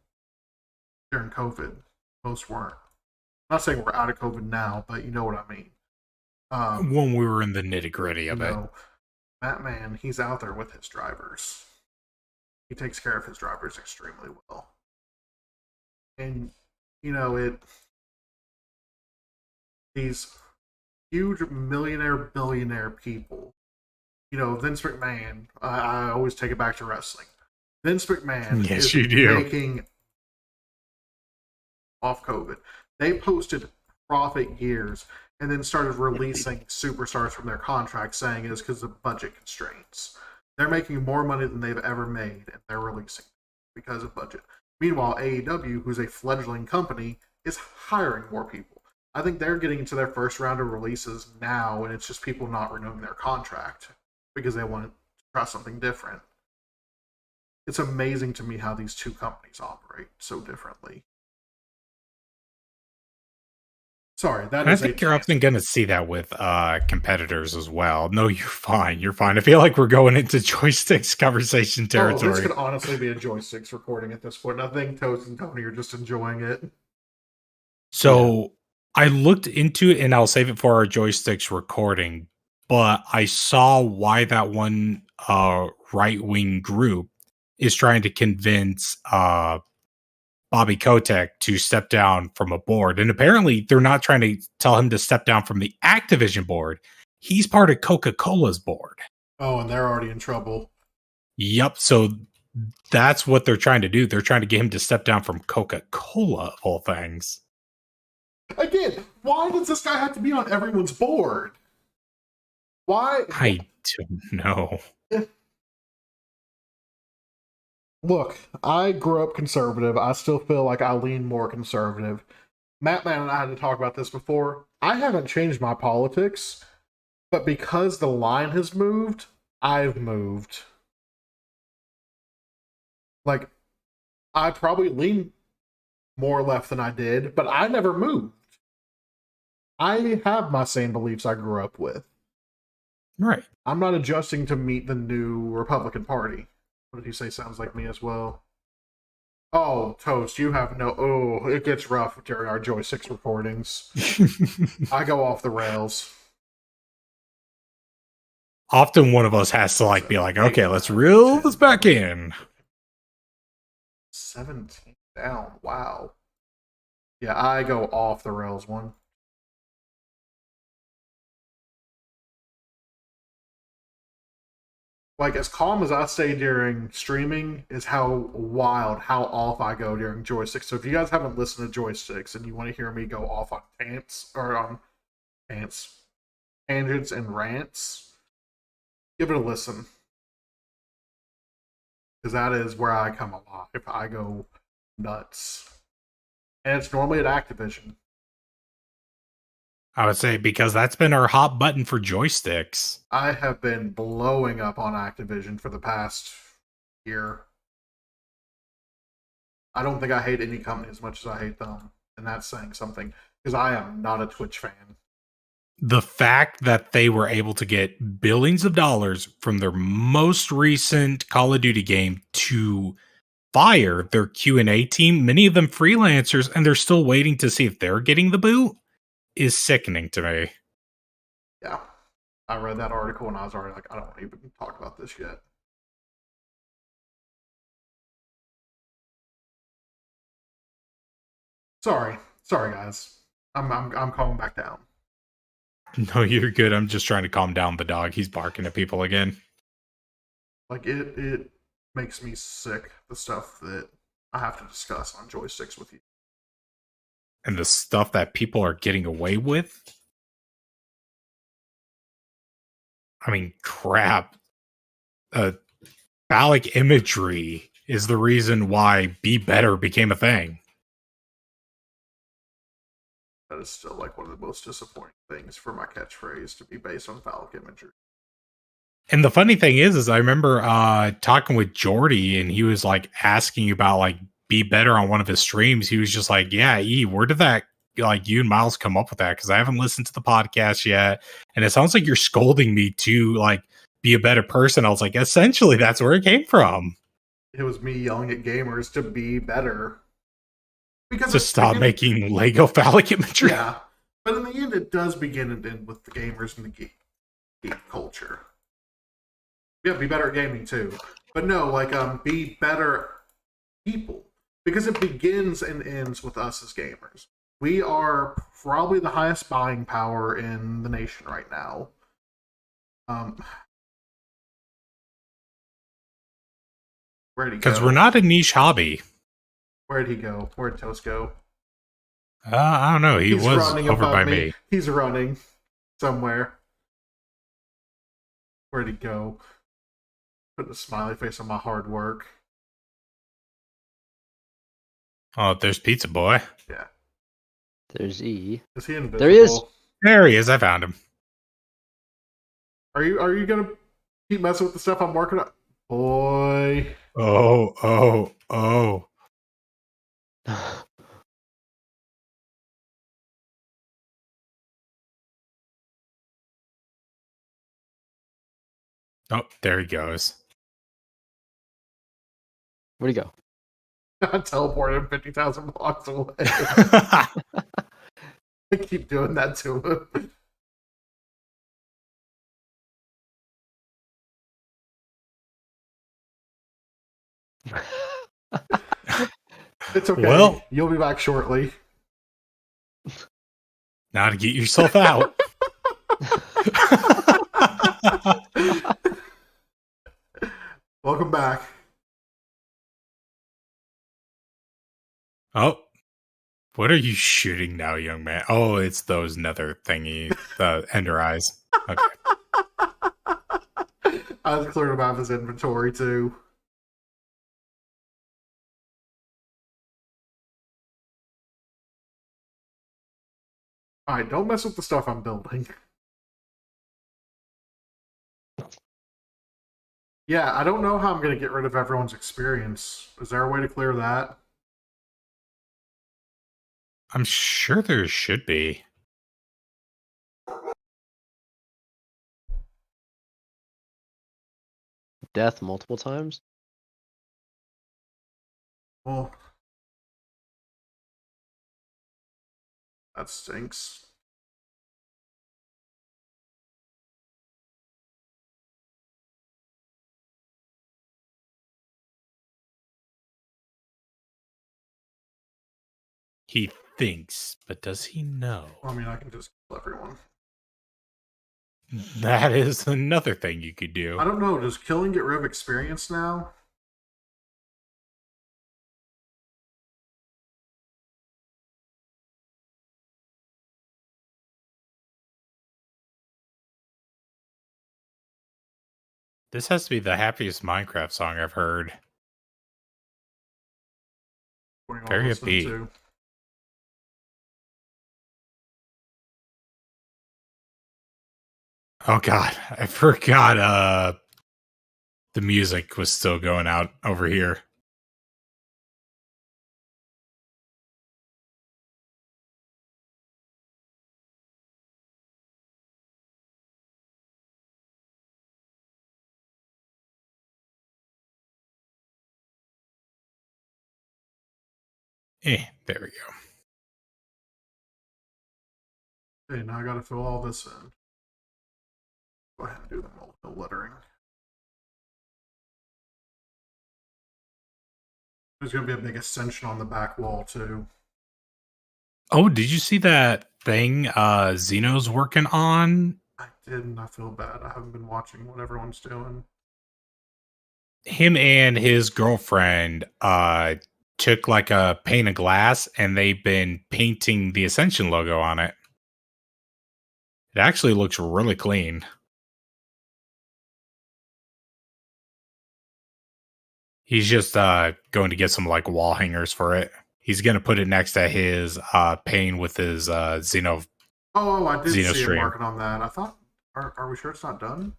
During COVID. Most weren't. I'm not saying we're out of COVID now, but you know what I mean. When we were in the nitty-gritty of it. Batman, he's out there with his drivers. He takes care of his drivers extremely well. And, these huge billionaire people, Vince McMahon, I always take it back to wrestling. Vince McMahon yes, is making off COVID. They posted profit years and then started releasing superstars from their contracts, saying it is because of budget constraints. They're making more money than they've ever made, and they're releasing because of budget. Meanwhile, AEW, who's a fledgling company, is hiring more people. I think they're getting into their first round of releases now, and it's just people not renewing their contract because they want to try something different. It's amazing to me how these two companies operate so differently. Sorry, I think you're often going to see that with competitors as well. No, you're fine. You're fine. I feel like we're going into joysticks conversation territory. This could honestly be a joysticks recording at this point. I think Toast and Tony are just enjoying it. So I looked into it, and I'll save it for our joysticks recording, but I saw why that one right-wing group is trying to convince Bobby Kotick to step down from a board. And apparently they're not trying to tell him to step down from the Activision board. He's part of Coca-Cola's board. Oh, and they're already in trouble. Yep. So that's what they're trying to do. They're trying to get him to step down from Coca-Cola, of all things. Again, why does this guy have to be on everyone's board? Why? I don't know. Look, I grew up conservative. I still feel like I lean more conservative. Mattman and I had to talk about this before. I haven't changed my politics, but because the line has moved, I've moved. Like, I probably lean more left than I did, but I never moved. I have my same beliefs I grew up with. Right. I'm not adjusting to meet the new Republican Party. What did you say? Sounds like me as well. Oh, Toast, you have no... Oh, it gets rough during our Joy 6 recordings. I go off the rails. Often one of us has to be like, okay, let's reel this back in. 17 down. Wow. Yeah, I go off the rails one. Like, as calm as I stay during streaming is how wild, how off I go during joysticks. So if you guys haven't listened to joysticks and you want to hear me go off on tangents and rants, give it a listen. Because that is where I come alive. I go nuts. And it's normally at Activision. I would say because that's been our hot button for joysticks. I have been blowing up on Activision for the past year. I don't think I hate any company as much as I hate them. And that's saying something. Because I am not a Twitch fan. The fact that they were able to get billions of dollars from their most recent Call of Duty game to fire their Q&A team, many of them freelancers, and they're still waiting to see if they're getting the boot, is sickening to me. Yeah. I read that article and I was already like, I don't want to even talk about this yet. Sorry, guys. I'm calming back down. No, you're good. I'm just trying to calm down the dog. He's barking at people again. Like it makes me sick, the stuff that I have to discuss on joysticks with you. And the stuff that people are getting away with. I mean, crap. Phallic imagery is the reason why Be Better became a thing. That is still like one of the most disappointing things for my catchphrase to be based on phallic imagery. And the funny thing is I remember talking with Jordy, and he was like asking about Be Better on one of his streams. He was just like, yeah, where did that you and Miles come up with that? Because I haven't listened to the podcast yet. And it sounds like you're scolding me to be a better person. I was like, essentially that's where it came from. It was me yelling at gamers to be better. Because to stop making Lego phallic imagery. Yeah. But in the end it does begin and end with the gamers and the geek culture. Yeah, be better at gaming too. But no, be better people. Because it begins and ends with us as gamers. We are probably the highest buying power in the nation right now. Where'd he go? Because we're not a niche hobby. Where'd he go? Where'd Toast go? I don't know. He's was over by me. He's running somewhere. Where'd he go? Put a smiley face on my hard work. Oh, there's Pizza Boy. Yeah. There's E. Is he invisible? There he is. There he is. I found him. Are you gonna keep messing with the stuff I'm working on? Boy. Oh. Oh, there he goes. Where'd he go? I teleported him 50,000 blocks away. I keep doing that to him. It's okay. Well, you'll be back shortly. Now to get yourself out. Welcome back. Oh, what are you shooting now, young man? Oh, it's those nether thingy, the ender eyes. Okay. I was clearing him out of his inventory too. Alright, don't mess with the stuff I'm building. Yeah, I don't know how I'm going to get rid of everyone's experience. Is there a way to clear that? I'm sure there should be. Death multiple times? Well, that stinks. He thinks, but does he know? I mean, I can just kill everyone. That is another thing you could do. I don't know. Does killing get rid of experience now? This has to be the happiest Minecraft song I've heard. What are you all Very listening upbeat. to? Oh god, I forgot the music was still going out over here. There we go. Okay, now I gotta fill all this in. Go ahead and do the Mole Hill lettering. There's gonna be a big ascension on the back wall too. Oh, did you see that thing Xeno's working on? I didn't. I feel bad. I haven't been watching what everyone's doing. Him and his girlfriend took like a pane of glass and they've been painting the Ascension logo on it. It actually looks really clean. He's just going to get some like wall hangers for it. He's going to put it next to his pane with his Xeno. Oh, I did see him Xenostream. working on that. I thought. Are we sure it's not done?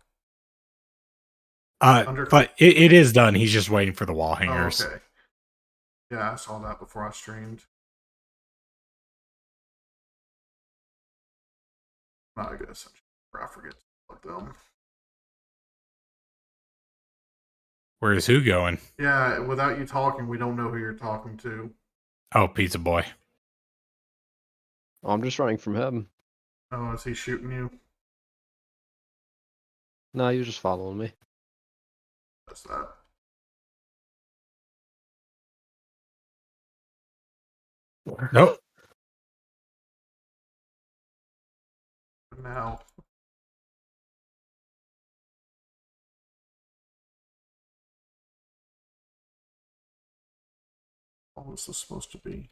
But it is done. He's just waiting for the wall Oh, hangers. okay. Yeah, I saw that before I streamed. Not a good ascension. I forget about them. Where's who going? Yeah, without you talking, we don't know who you're talking to. Oh, Pizza Boy. Oh, I'm just running from him. Oh, is he shooting you? No, you're just following me. That's that. Nope. Now. What was this supposed to be?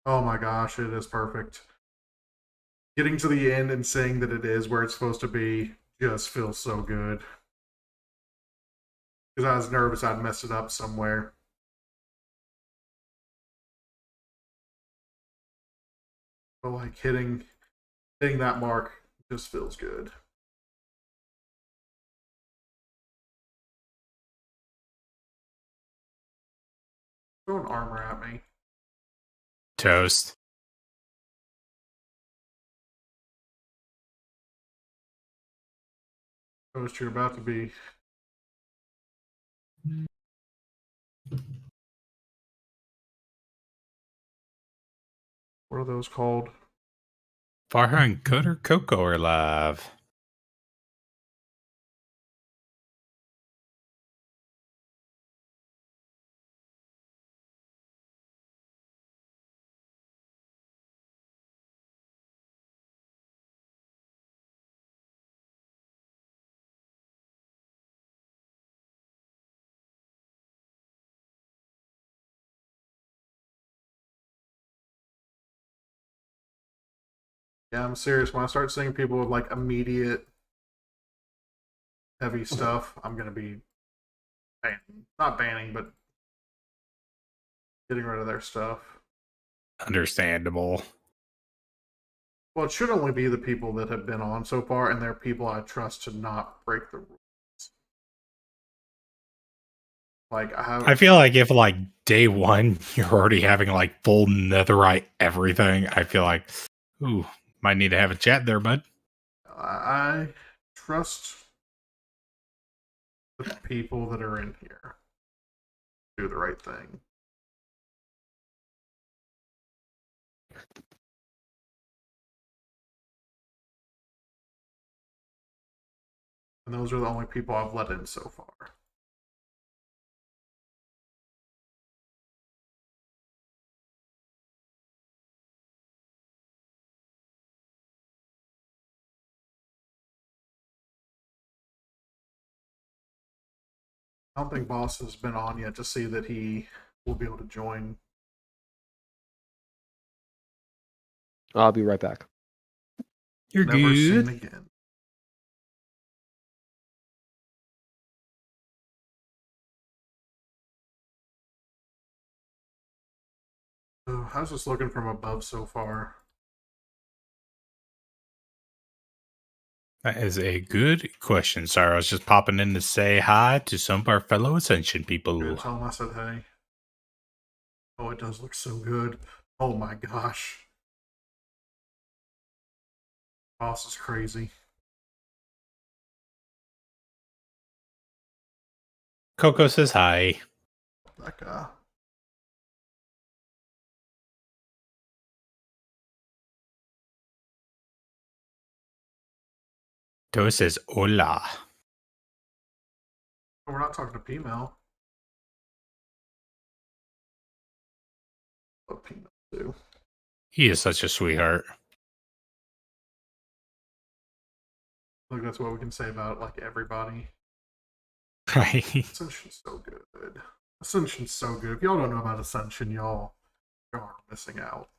Oh my gosh, it is perfect. Getting to the end and saying that it is where it's supposed to be just feels so good. Because I was nervous I'd messed it up somewhere. But like hitting that mark just feels good. Throw an armor at me. Toast. Toast, you're about to be. What are those called? Farhan Cutter Coco are live. Yeah, I'm serious. When I start seeing people with like immediate heavy stuff, I'm gonna be not banning, but getting rid of their stuff. Understandable. Well, it should only be the people that have been on so far, and they're people I trust to not break the rules. Like I feel like if like day one you're already having like full netherite everything, I feel like, ooh, might need to have a chat there, bud. I trust the people that are in here do the right thing. And those are the only people I've let in so far. I don't think Boss has been on yet to see that he will be able to join. I'll be right back. You're Never good. seen again. Oh, how's this looking from above so far? That is a good question. Sorry, I was just popping in to say hi to some of our fellow Ascension people. Good, tell him I said hey. Oh, it does look so good. Oh my gosh. Boss is crazy. Coco says hi. That guy. Toe says hola. Oh, we're not talking to P-Mel. What P-Mel do? He is such a sweetheart. Look, that's what we can say about like everybody. Right. Ascension's so good. Ascension's so good. If y'all don't know about Ascension, y'all are missing out.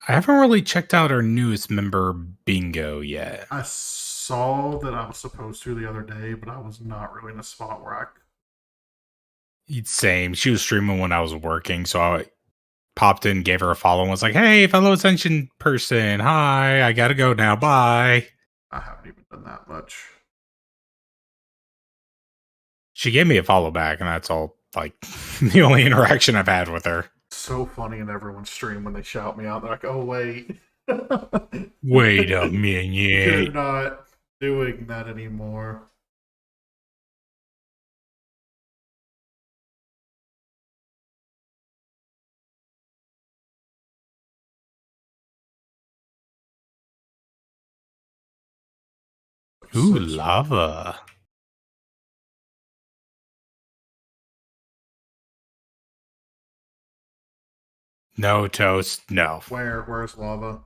I haven't really checked out our newest member, Bingo, yet. I saw that I was supposed to the other day, but I was not really in a spot where I. Same. She was streaming when I was working, so I popped in, gave her a follow, and was like, hey, fellow Ascension person, hi, I gotta go now, bye. I haven't even done that much. She gave me a follow back, and that's all, like, the only interaction I've had with her. So funny in everyone's stream when they shout me out. They're like, oh, wait. Wait a You're minute. not doing that anymore. Ooh, lava. No toast, no. Where's lava?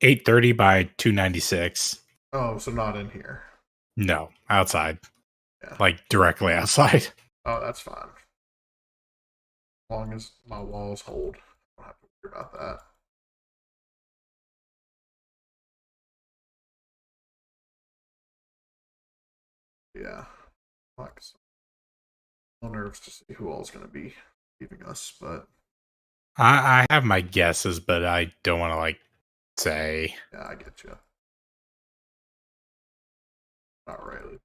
830 by 296. Oh, so not in here. No, outside. Yeah. Like directly outside. Oh, that's fine. As long as my walls hold, I don't have to worry about that. Yeah. Like, no nerves to see who all's going to be leaving us, but I have my guesses, but I don't want to like say. yeah, I get you. Not really.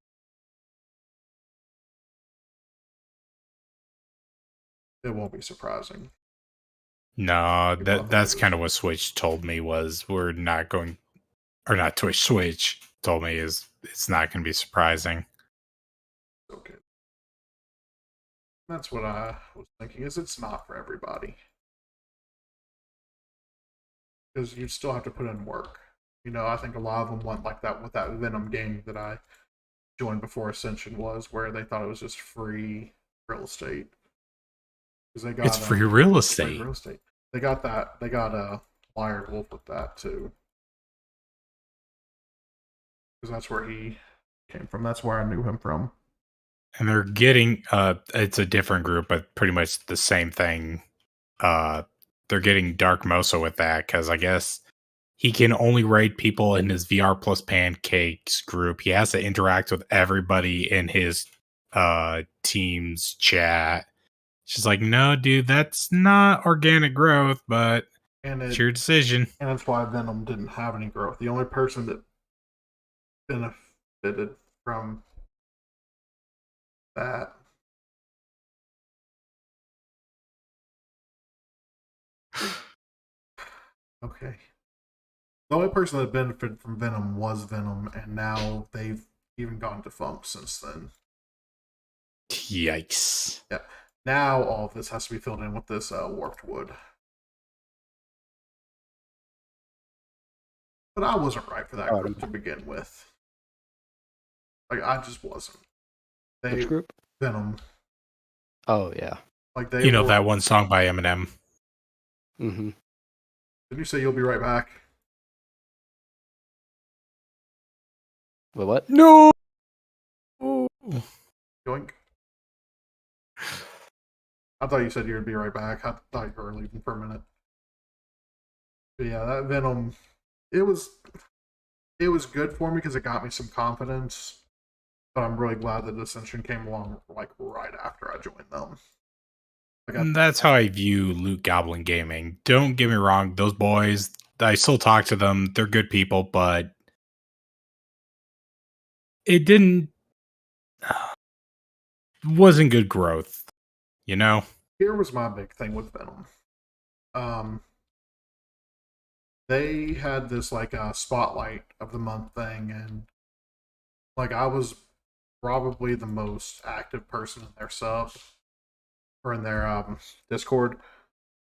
It won't be surprising. No, People have that's to kind of what Switch told me was we're not going, or not Twitch. Switch told me is it's not going to be surprising. Okay. That's what I was thinking. Is it's not for everybody because you still have to put in work. You know, I think a lot of them want like that with that Venom game that I joined before Ascension was, where they thought it was just free real estate. Because they got It's free real estate. Free real estate. They got that. They got a Wired Wolf with that too. Because that's where he came from. That's where I knew him from. And they're getting it's a different group, but pretty much the same thing they're getting Dark Mosa with that because I guess he can only raid people in his VR plus pancakes group. He has to interact with everybody in his team's chat. She's like, no, dude, that's not organic growth, but And it's your decision. And that's why Venom didn't have any growth. The only person that benefited from that. Okay. The only person that benefited from Venom was Venom, and now they've even gone defunct since then. Yikes. Yeah. Now all of this has to be filled in with this warped wood. But I wasn't right for that group to begin with. Like, I just wasn't. Which group? Venom. Oh, yeah. Like they You know were, that one song by Eminem. Mm-hmm. Did you say you'll be right back? Wait, what? No. Yoink. I thought you said you would be right back. I thought you were leaving for a minute. But yeah, that Venom, it was good for me because it got me some confidence. But I'm really glad that Ascension came along like right after I joined them. That's how I view Loot Goblin Gaming. Don't get me wrong, those boys, I still talk to them. They're good people, but it wasn't good growth, you know? Here was my big thing with Venom. They had this like spotlight of the month thing, and like I was probably the most active person in their sub or in their Discord,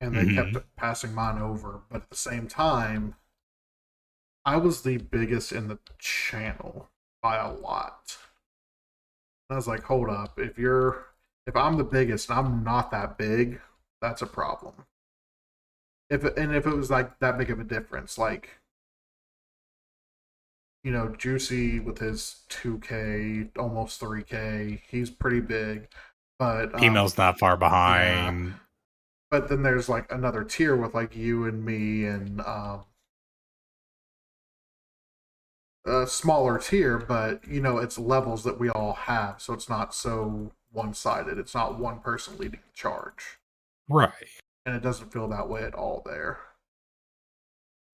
and they kept passing mine over. But at the same time, I was the biggest in the channel by a lot. And I was like, hold up, if I'm the biggest and I'm not that big, that's a problem. If it was like that big of a difference, like, you know, Juicy with his 2K, almost 3K, he's pretty big, but Email's not far behind. Yeah. But then there's like another tier with like you and me and a smaller tier, but you know, it's levels that we all have, so it's not so one-sided. It's not one person leading the charge. Right. And it doesn't feel that way at all there.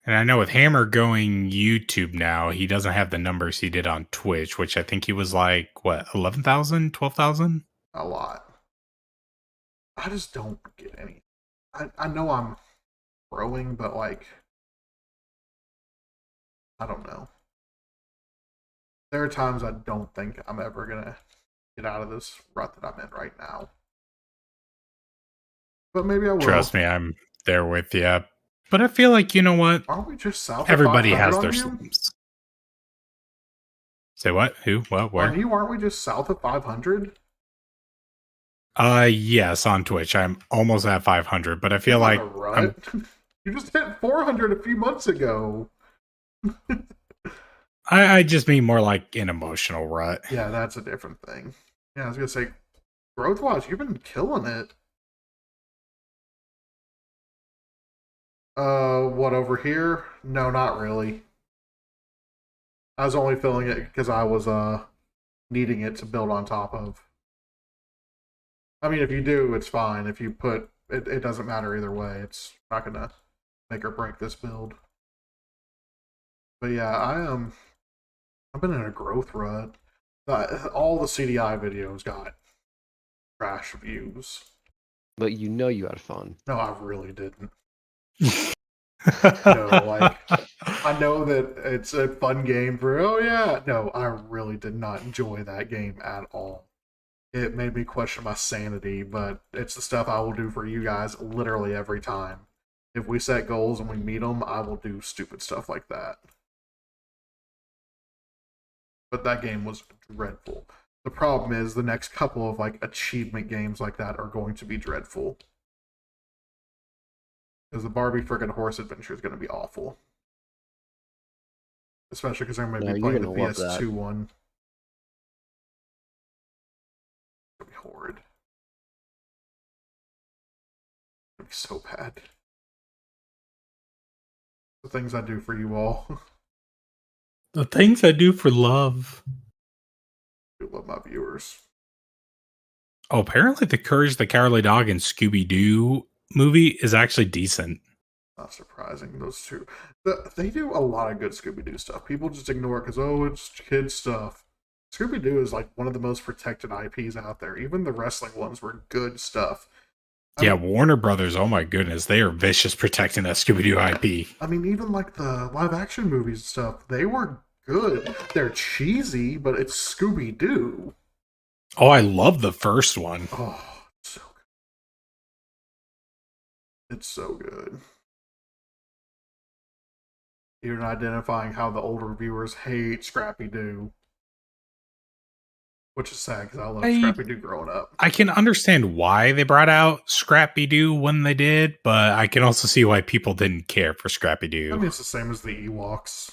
And I know with Hammer going YouTube now, he doesn't have the numbers he did on Twitch, which I think he was like, what, 11,000, 12,000? A lot. I just don't get any. I know I'm growing, but like, I don't know. There are times I don't think I'm ever going to get out of this rut that I'm in right now. But maybe I will. Trust me, I'm there with you. But I feel like, you know what? Aren't we just south Everybody of 500 has on their you? slumps. Say what? Who? What? Where? On you, aren't we just south of 500? Yes, on Twitch. I'm almost at 500, but I feel like a rut. You just hit 400 a few months ago. I just mean more like an emotional rut. Yeah, that's a different thing. Yeah, I was gonna say, growth-wise, you've been killing it. What over here? No, not really. I was only filling it because I was needing it to build on top of. I mean, if you do, it's fine. If you put it, it doesn't matter either way. It's not gonna make or break this build. But yeah, I've been in a growth rut. All the CDI videos got trash views. But you know you had fun. No, I really didn't. No, like, I know that it's a fun game for, oh yeah. No, I really did not enjoy that game at all. It made me question my sanity, but it's the stuff I will do for you guys literally every time. If we set goals and we meet them, I will do stupid stuff like that. But that game was dreadful. The problem is the next couple of like achievement games like that are going to be dreadful. Because the Barbie friggin' Horse Adventure is going to be awful. Especially because I'm going to be playing the PS2 one. It's going to be horrid. be so bad. The things I do for you all. The things I do for love. I love my viewers. Oh, apparently the Courage the Cowardly Dog and Scooby-Doo movie is actually decent. Not surprising, those two. They do a lot of good Scooby-Doo stuff. People just ignore it because, oh, it's kid stuff. Scooby-Doo is like one of the most protected IPs out there. Even the wrestling ones were good stuff. Yeah, Warner Brothers, oh my goodness, they are vicious protecting that Scooby-Doo IP. I mean, even like the live-action movies and stuff, they were good. They're cheesy, but it's Scooby-Doo. Oh, I love the first one. Oh, it's so good. It's so good. Even identifying how the older viewers hate Scrappy-Doo. Which is sad, because I love Scrappy-Doo growing up. I can understand why they brought out Scrappy-Doo when they did, but I can also see why people didn't care for Scrappy-Doo. I mean, it's the same as the Ewoks.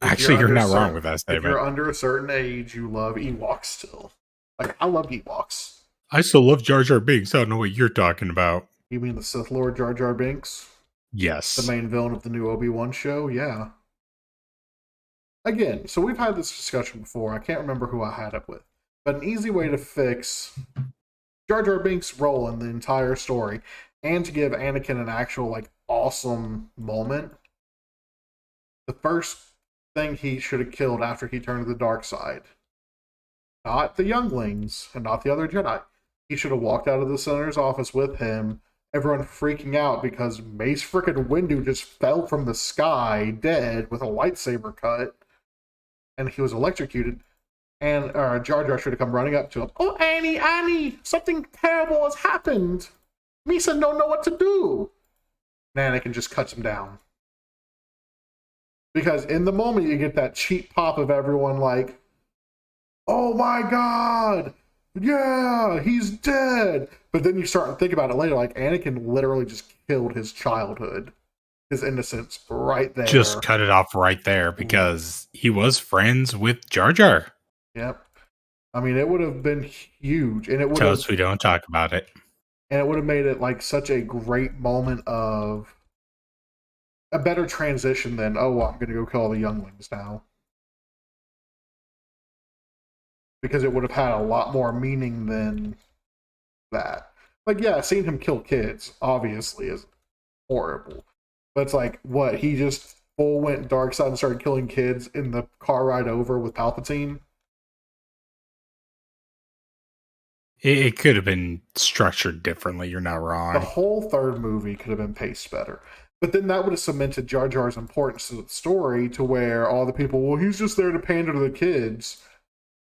Actually, you're not wrong with that If statement. you're under a certain age, you love Ewoks still. Like, I love Ewoks. I still love Jar Jar Binks. I don't know what you're talking about. You mean the Sith Lord Jar Jar Binks? Yes. The main villain of the new Obi-Wan show? Yeah. Again, so we've had this discussion before. I can't remember who I had it with. But an easy way to fix Jar Jar Binks' role in the entire story and to give Anakin an actual, like, awesome moment, the first thing he should have killed after he turned to the dark side, not the younglings and not the other Jedi. He should have walked out of the Senator's office with him, everyone freaking out because Mace frickin' Windu just fell from the sky dead with a lightsaber cut, and he was electrocuted. And Jar Jar should have come running up to him. Oh, Annie, something terrible has happened. Misa don't know what to do. And Anakin just cuts him down. Because in the moment, you get that cheap pop of everyone like, oh my god, yeah, he's dead. But then you start to think about it later, like Anakin literally just killed his childhood, his innocence right there. Just cut it off right there because he was friends with Jar Jar. Yep. I mean, it would have been huge, and it would Toast, we don't talk about it. And it would have made it like such a great moment of a better transition than, oh, well, I'm going to go kill all the younglings now. Because it would have had a lot more meaning than that. Like, yeah, seeing him kill kids, obviously, is horrible. But it's like, what, he just full went dark side and started killing kids in the car ride over with Palpatine? It could have been structured differently. You're not wrong. The whole third movie could have been paced better. But then that would have cemented Jar Jar's importance to the story to where all the people, well, he's just there to pander to the kids.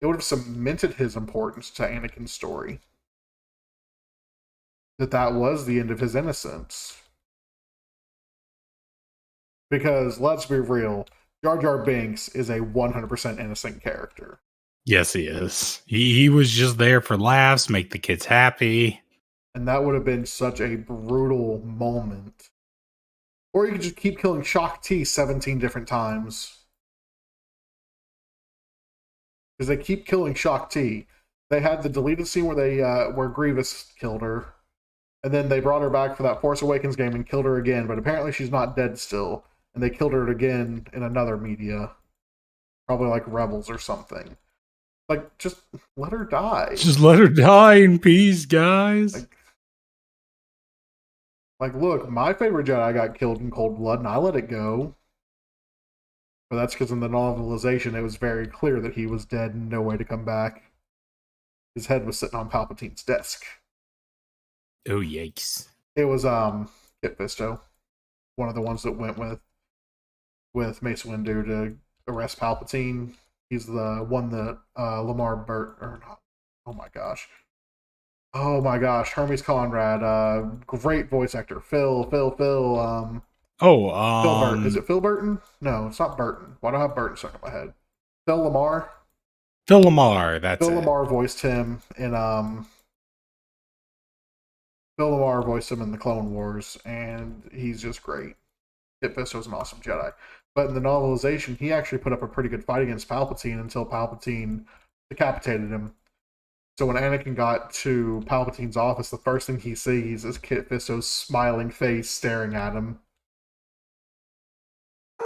It would have cemented his importance to Anakin's story. That was the end of his innocence. Because, let's be real, Jar Jar Binks is a 100% innocent character. Yes, he is. He was just there for laughs, make the kids happy. And that would have been such a brutal moment. Or you could just keep killing Shock T 17 different times. Because they keep killing Shock T. They had the deleted scene where Grievous killed her. And then they brought her back for that Force Awakens game and killed her again. But apparently she's not dead still. And they killed her again in another media. Probably like Rebels or something. Like, just let her die. Just let her die in peace, guys. Like, look, my favorite Jedi got killed in cold blood, and I let it go. But that's because in the novelization, it was very clear that he was dead and no way to come back. His head was sitting on Palpatine's desk. Oh, yikes. It was, Kit Fisto. One of the ones that went with Mace Windu to arrest Palpatine. He's the one that Lamar Burt, or not. Oh my gosh, Hermes Conrad, great voice actor. Phil. Phil Burton. Is it Phil Burton? No, it's not Burton. Why do I have Burton stuck in my head? Phil Lamar. Phil Lamar. That's Phil it. Lamar voiced him in Phil Lamar voiced him in the Clone Wars, and he's just great. Kit Fisto's an awesome Jedi. But in the novelization, he actually put up a pretty good fight against Palpatine until Palpatine decapitated him. So when Anakin got to Palpatine's office, the first thing he sees is Kit Fisto's smiling face staring at him.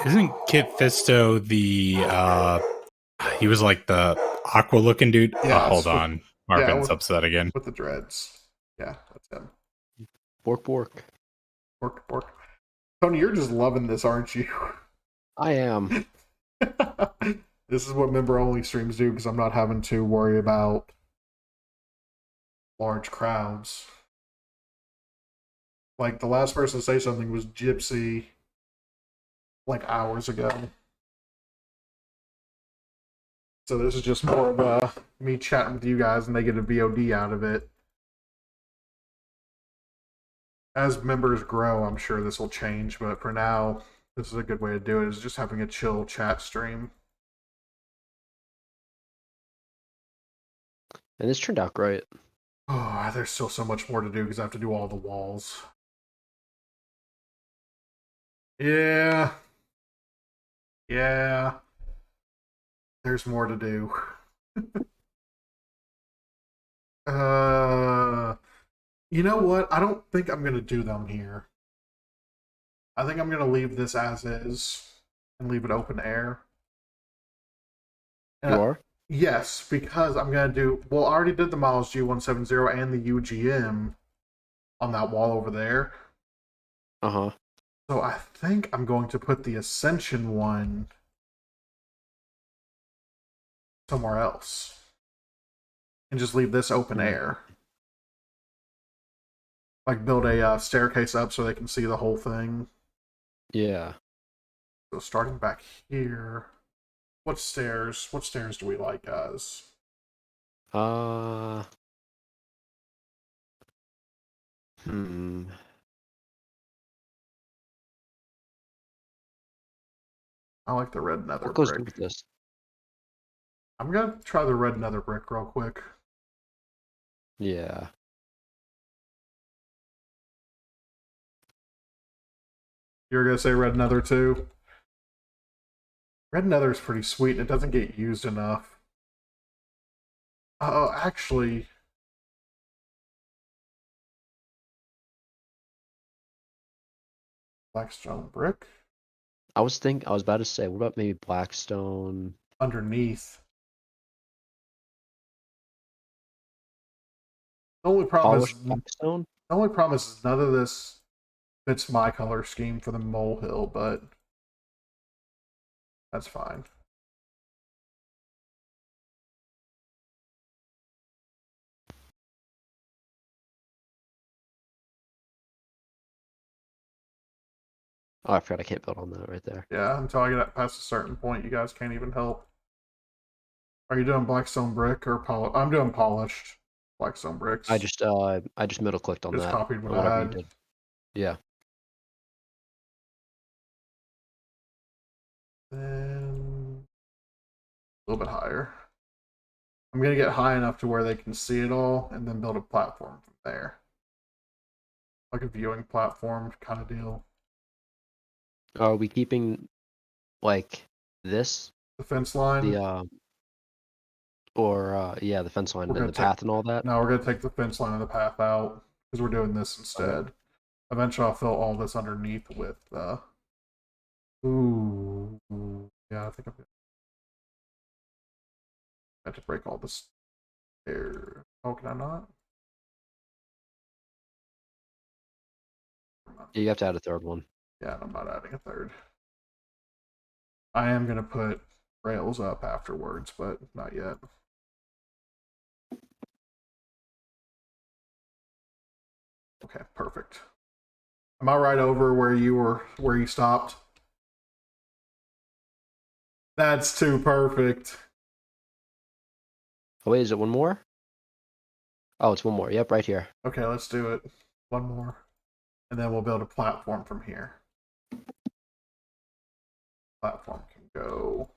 Isn't Kit Fisto the he was like the aqua looking dude? Yeah, Hold with- on. Marvin's with- upset again. With the dreads. Yeah, that's him. Bork bork. Bork, bork. Tony, you're just loving this, aren't you? I am. This is what member-only streams do, because I'm not having to worry about large crowds. Like, the last person to say something was Gypsy, like, hours ago. So this is just more of me chatting with you guys, and they get a VOD out of it. As members grow, I'm sure this will change, but for now, this is a good way to do it, is just having a chill chat stream. And this turned out great. Oh, there's still so much more to do because I have to do all the walls. Yeah. Yeah. There's more to do. You know what? I don't think I'm going to do them here. I think I'm going to leave this as is and leave it open air. You are? Yes, because I'm going to do... Well, I already did the Miles G170 and the UGM on that wall over there. Uh-huh. So I think I'm going to put the Ascension one somewhere else. And just leave this open air. Like build a staircase up so they can see the whole thing. Yeah. So starting back here... What stairs do we like, guys? Hmm. I like the red nether What goes brick. good with this? I'm gonna try the red nether brick real quick. Yeah. You're gonna say red nether too? Red nether is pretty sweet and it doesn't get used enough. Actually... Blackstone brick? I was about to say, what about maybe Blackstone? Underneath. The only problem Polished Blackstone? is none of this fits my color scheme for the Mole Hill, but that's fine. Oh, I forgot I can't build on that right there. Yeah, until I get past a certain point, you guys can't even help. Are you doing Blackstone brick or polished? I'm doing polished Blackstone bricks. I just middle clicked on Just that. copied or what I whatever you had. did. Yeah. Then a little bit higher. I'm gonna get high enough to where they can see it all, and then build a platform from there, like a viewing platform kind of deal. Are we keeping like this? The fence line. The yeah, the fence line We're and gonna the path and all that? No, we're gonna take the fence line and the path out because we're doing this instead. Okay. Eventually, I'll fill all this underneath with. Ooh, yeah, I think I'm gonna have to break all this there. Oh, can I not? Yeah, you have to add a third one. Yeah, and I'm not adding a third. I am gonna put rails up afterwards, but not yet. Okay, perfect. Am I right over where you stopped? That's too perfect. Oh wait, is it one more? Oh, it's one more. Yep, right here. Okay, let's do it. One more. And then we'll build a platform from here. Platform can go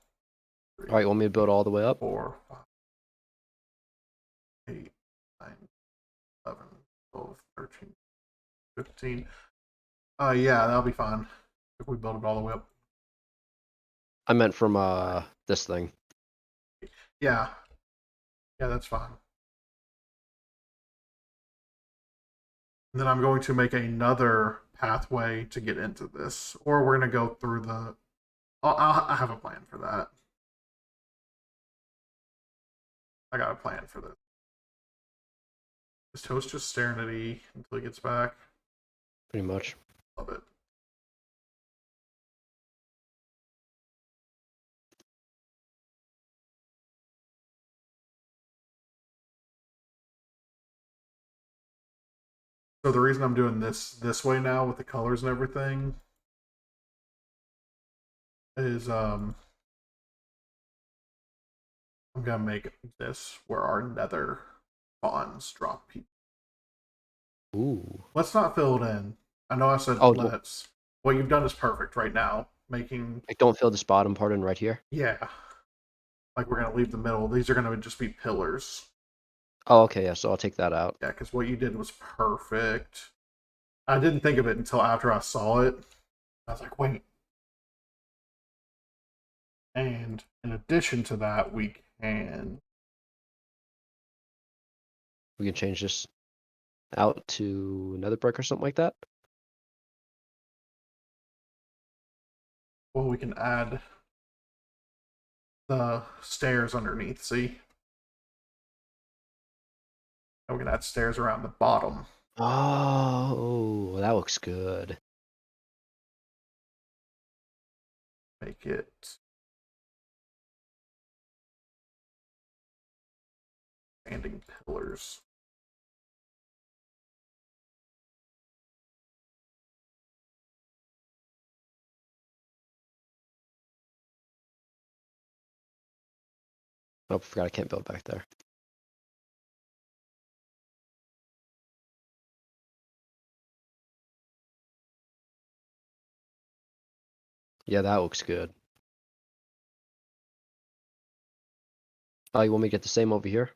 3, All right, you want me to build all the way up? 4, 5, 8, 9, 11, 12, 13, 15. Yeah, that'll be fine. If we build it all the way up. I meant from this thing. Yeah. Yeah, that's fine. And then I'm going to make another pathway to get into this, or we're going to go through the. I have a plan for that. I got a plan for this. Is Toast just staring at E until he gets back? Pretty much. Love it. So the reason I'm doing this way now with the colors and everything is I'm gonna make this where our nether spawns drop people. Ooh. Let's not fill it in. I know I said Oh, let's. What you've done is perfect right now. Making Like, don't fill this bottom part in right here. yeah. Like we're gonna leave the middle. These are gonna just be pillars. Oh, okay, yeah. So I'll take that out. Yeah, because what you did was perfect. I didn't think of it until after I saw it. I was like, wait. And in addition to that, we can. We can change this out to another brick or something like that. Well, we can add the stairs underneath, see? And we can add stairs around the bottom. Oh, that looks good. Make it standing pillars. Oh, I forgot I can't build back there. Yeah, that looks good. Oh, you want me to get the same over here?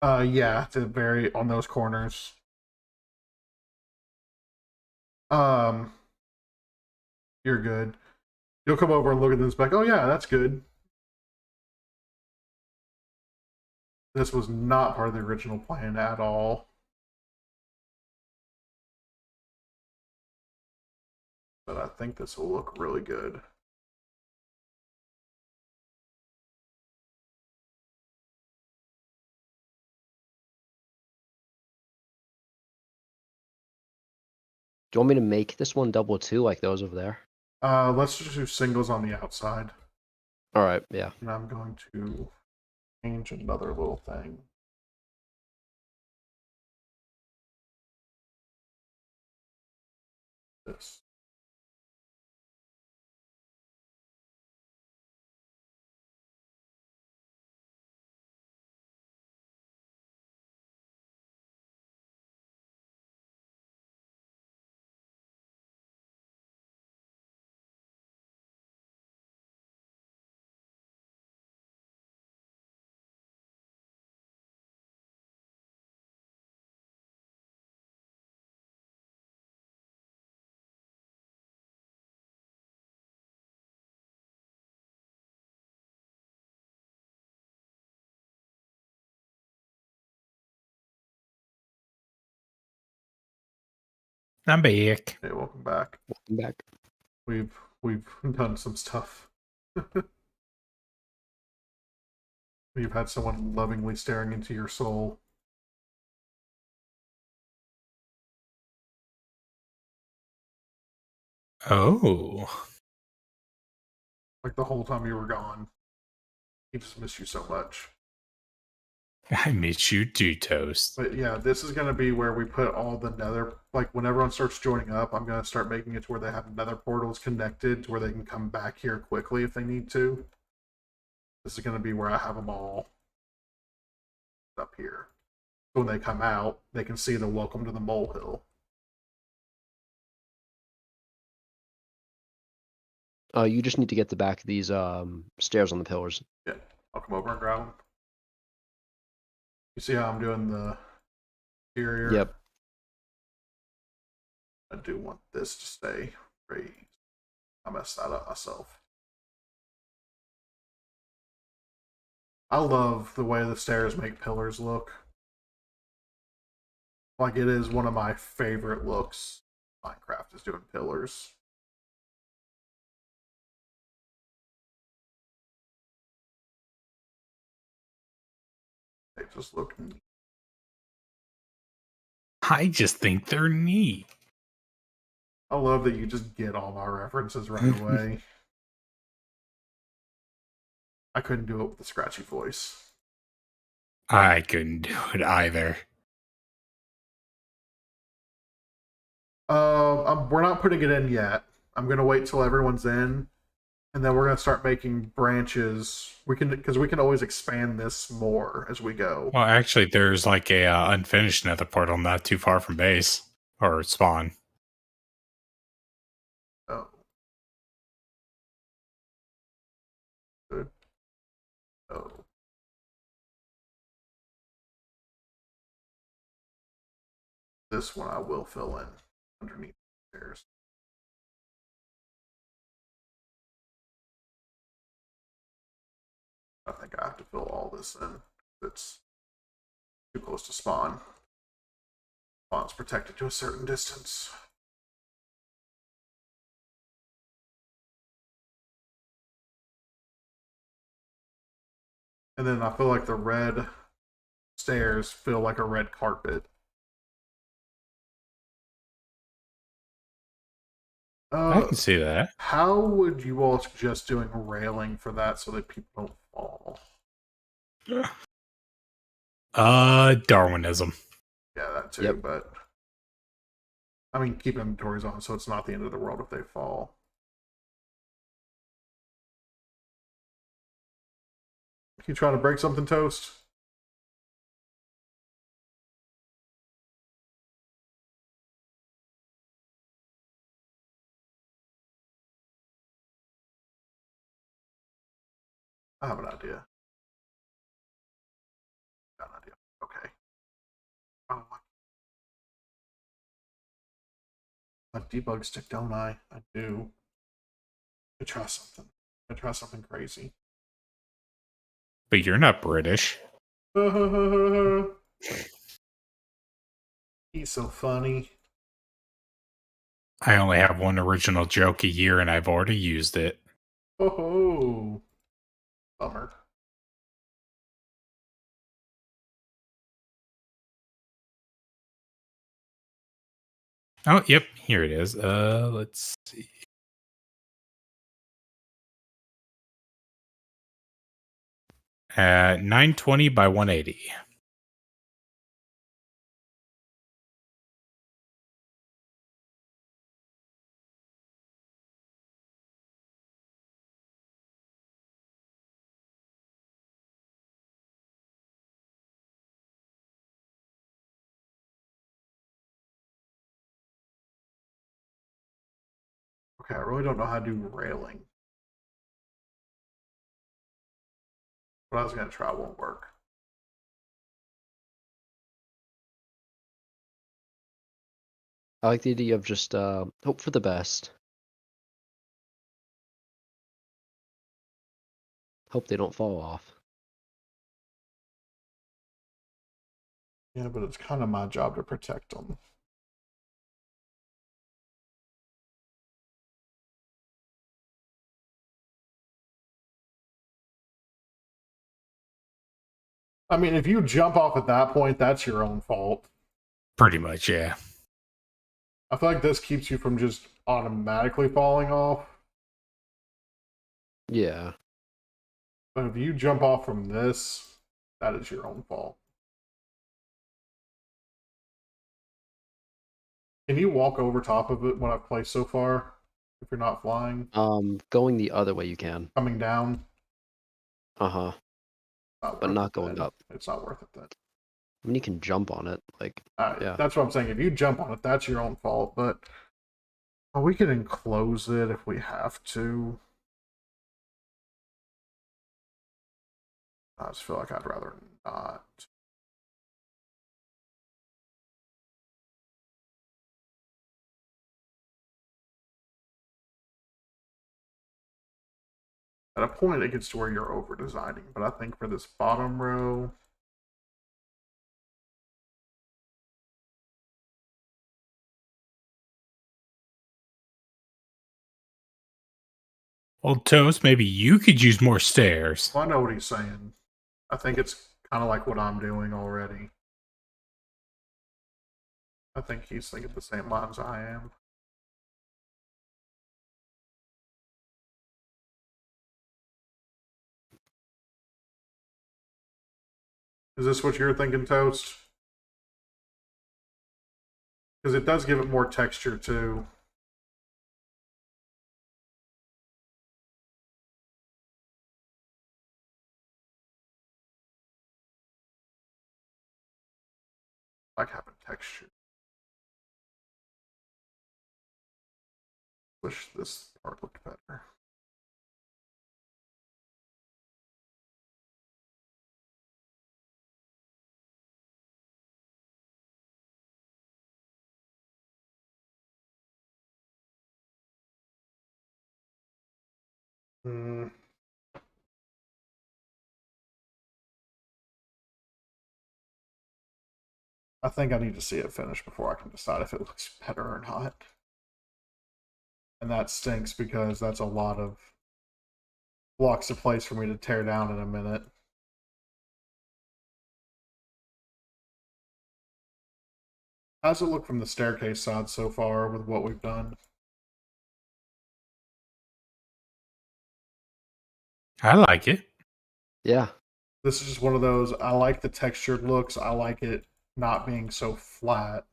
Yeah, to vary on those corners. Um, you're good. You'll come over and look at this back. Oh yeah, that's good. This was not part of the original plan at all. But I think this will look really good. Do you want me to make this one double too, like those over there? Let's just do singles on the outside. All right, yeah. And I'm going to change another little thing. This. I'm back. Hey, welcome back. Welcome back. We've done some stuff. You've had someone lovingly staring into your soul. Oh, Like the whole time you were gone. He just missed you so much. I miss you too, Toast. But yeah, this is going to be where we put all the nether. Like when everyone starts joining up, I'm going to start making it to where they have nether portals connected to where they can come back here quickly if they need to. This is going to be where I have them all up here. So when they come out, they can see the welcome to the Mole Hill. You just need to get the back of these stairs on the pillars. Yeah, I'll come over and grab them. You see how I'm doing the exterior? Yep. I do want this to stay raised. I messed that up myself. I love the way the stairs make pillars look. Like, it is one of my favorite looks. Minecraft is doing pillars. They just look neat. I just think they're neat. I love that you just get all my references right away. I couldn't do it with a scratchy voice. I couldn't do it either. We're not putting it in yet. I'm gonna wait till everyone's in, and then we're gonna start making branches. Because we can always expand this more as we go. Well, actually, there's like a unfinished nether portal not too far from base or spawn. Oh. Good. Oh. This one I will fill in underneath the stairs. I think I have to fill all this in. It's too close to spawn. Spawn's protected to a certain distance. And then I feel like the red stairs feel like a red carpet. I can see that. How would you all suggest doing railing for that so that people don't fall? Darwinism. Yeah, that too, Yep. but I mean, keep inventories on so it's not the end of the world if they fall. You trying to break something, Toast? I have an idea. Got an idea. Okay. Oh, I debug stick, don't I? I do. I try something. I try something crazy. But you're not British. He's so funny. I only have one original joke a year and I've already used it. Oh, bummer. Oh, yep, here it is. Let's see. At 920 by 180. Okay, I really don't know how to do railing. But I was going to try, it won't work. I like the idea of just hope for the best. Hope they don't fall off. Yeah, but it's kind of my job to protect them. I mean, if you jump off at that point, that's your own fault. Pretty much, yeah. I feel like this keeps you from just automatically falling off. Yeah. But if you jump off from this, that is your own fault. Can you walk over top of it, what I've placed so far? If you're not flying? Going the other way you can. Coming down? Uh-huh. But not going up. It's not worth it then. I mean, you can jump on it. Like, yeah. That's what I'm saying. If you jump on it, that's your own fault. But we can enclose it if we have to. I just feel like I'd rather not. At a point, it gets to where you're over designing. But I think for this bottom row, Well, Toast, maybe you could use more stairs. Well, I know what he's saying. I think it's kind of like what I'm doing already. I think he's thinking the same lines I am. Is this what you're thinking, Toast? Because it does give it more texture, too. Like having texture. Wish this part looked better. Hmm. I think I need to see it finished before I can decide if it looks better or not. And that stinks because that's a lot of blocks of place for me to tear down in a minute. How's it look from the staircase side so far with what we've done? I like it. Yeah. This is just one of those, I like the textured looks. I like it not being so flat.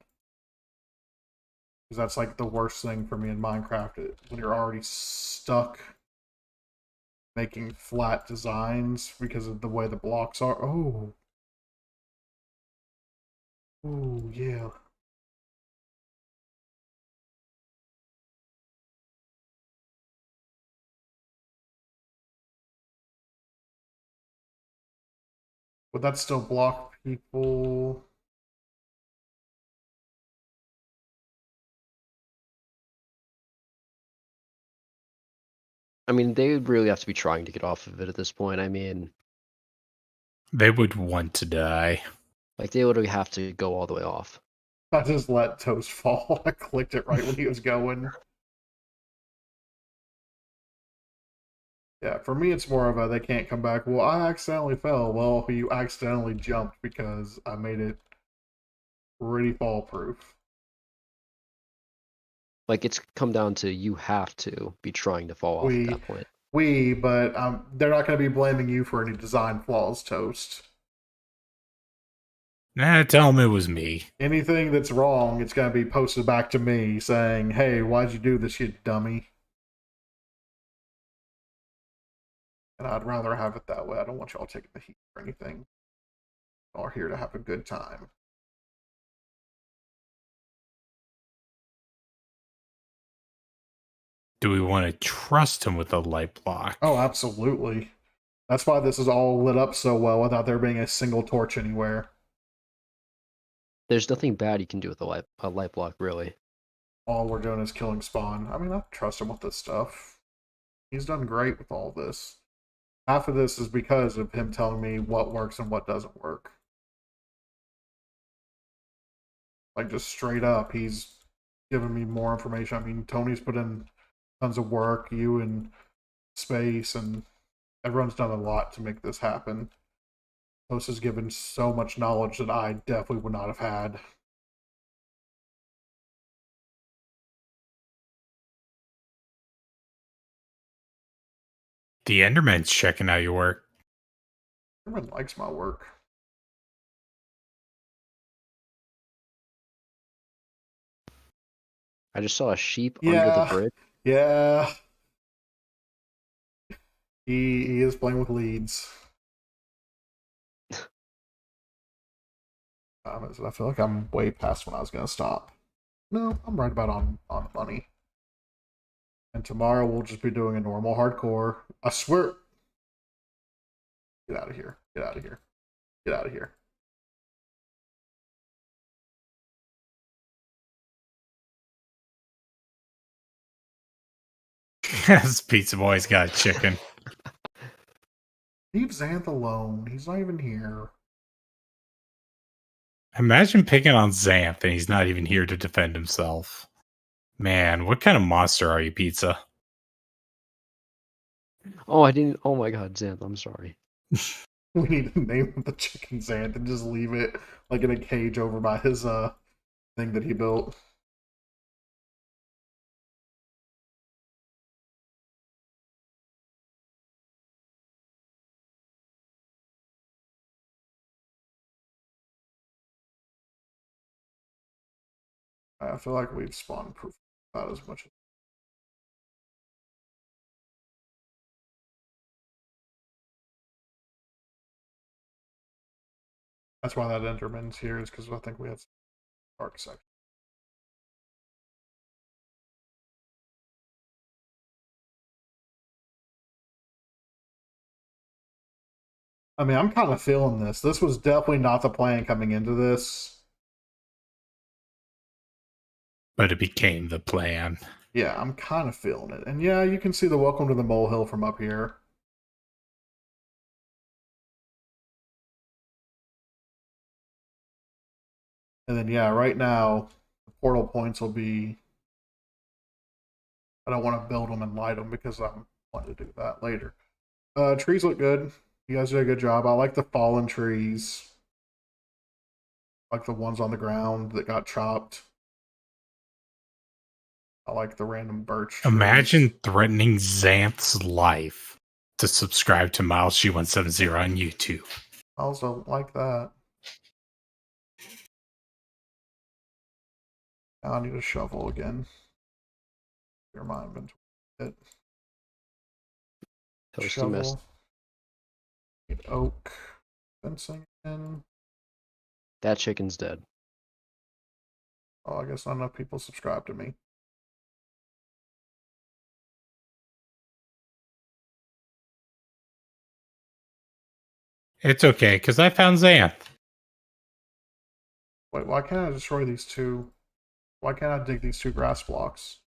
Because that's like the worst thing for me in Minecraft. When you're already stuck making flat designs because of the way the blocks are. Oh. Oh, yeah. Would that still block people? I mean, they would really have to be trying to get off of it at this point. I mean, They would want to die. like they would have to go all the way off. I just let Toast fall. I clicked it right when he was going. Yeah, for me, it's more of a they can't come back. Well, I accidentally fell. Well, you accidentally jumped because I made it pretty fall proof. Like it's come down to you have to be trying to fall off at that point. But they're not going to be blaming you for any design flaws, Toast. Nah, tell him it was me. Anything that's wrong, it's going to be posted back to me saying, hey, why'd you do this, you dummy? And I'd rather have it that way. I don't want y'all taking the heat for anything. Y'all are here to have a good time. Do we want to trust him with a light block? Oh, absolutely. That's why this is all lit up so well without there being a single torch anywhere. There's nothing bad you can do with a light block, really. All we're doing is killing Spawn. I mean, I trust him with this stuff. He's done great with all this. Half of this is because of him telling me what works and what doesn't work. Like, just straight up, he's given me more information. I mean, Tony's put in tons of work, you and Space, and everyone's done a lot to make this happen. Post has given so much knowledge that I definitely would not have had. The Enderman's checking out your work. Everyone likes my work. I just saw a sheep under the bridge. Yeah. He is playing with leads. I feel like I'm way past when I was going to stop. No, I'm right about on money. And tomorrow we'll just be doing a normal hardcore. I swear. Get out of here. Get out of here. Get out of here. Yes, Pizza Boy's got chicken. Leave Xanth alone. He's not even here. Imagine picking on Xanth and he's not even here to defend himself. Man, what kind of monster are you, Pizza? Oh, I didn't. Oh my God, Xanth, I'm sorry. We need to name the chicken Xanth and just leave it like in a cage over by his thing that he built. I feel like we've spawn proof about as much. That's why that Enderman's here, is because I think we have dark section. I mean, I'm kind of feeling this. This was definitely not the plan coming into this. But it became the plan. Yeah, I'm kind of feeling it. And yeah, you can see the welcome to the Mole Hill from up here. And then, yeah, right now, the portal points will be... I don't want to build them and light them because I want to do that later. Trees look good. You guys did a good job. I like the fallen trees. I like the ones on the ground that got chopped. I like the random birch trees. Imagine threatening Xanth's life to subscribe to Miles G170 on YouTube. I also like that. I need a shovel again. Clear my inventory. Toasty mess. Shovel. Need oak. Fencing in. That chicken's dead. Oh, I guess not enough people subscribe to me. It's okay, because I found Xanth. Wait, why can't I destroy these two? Why can't I dig these two grass blocks?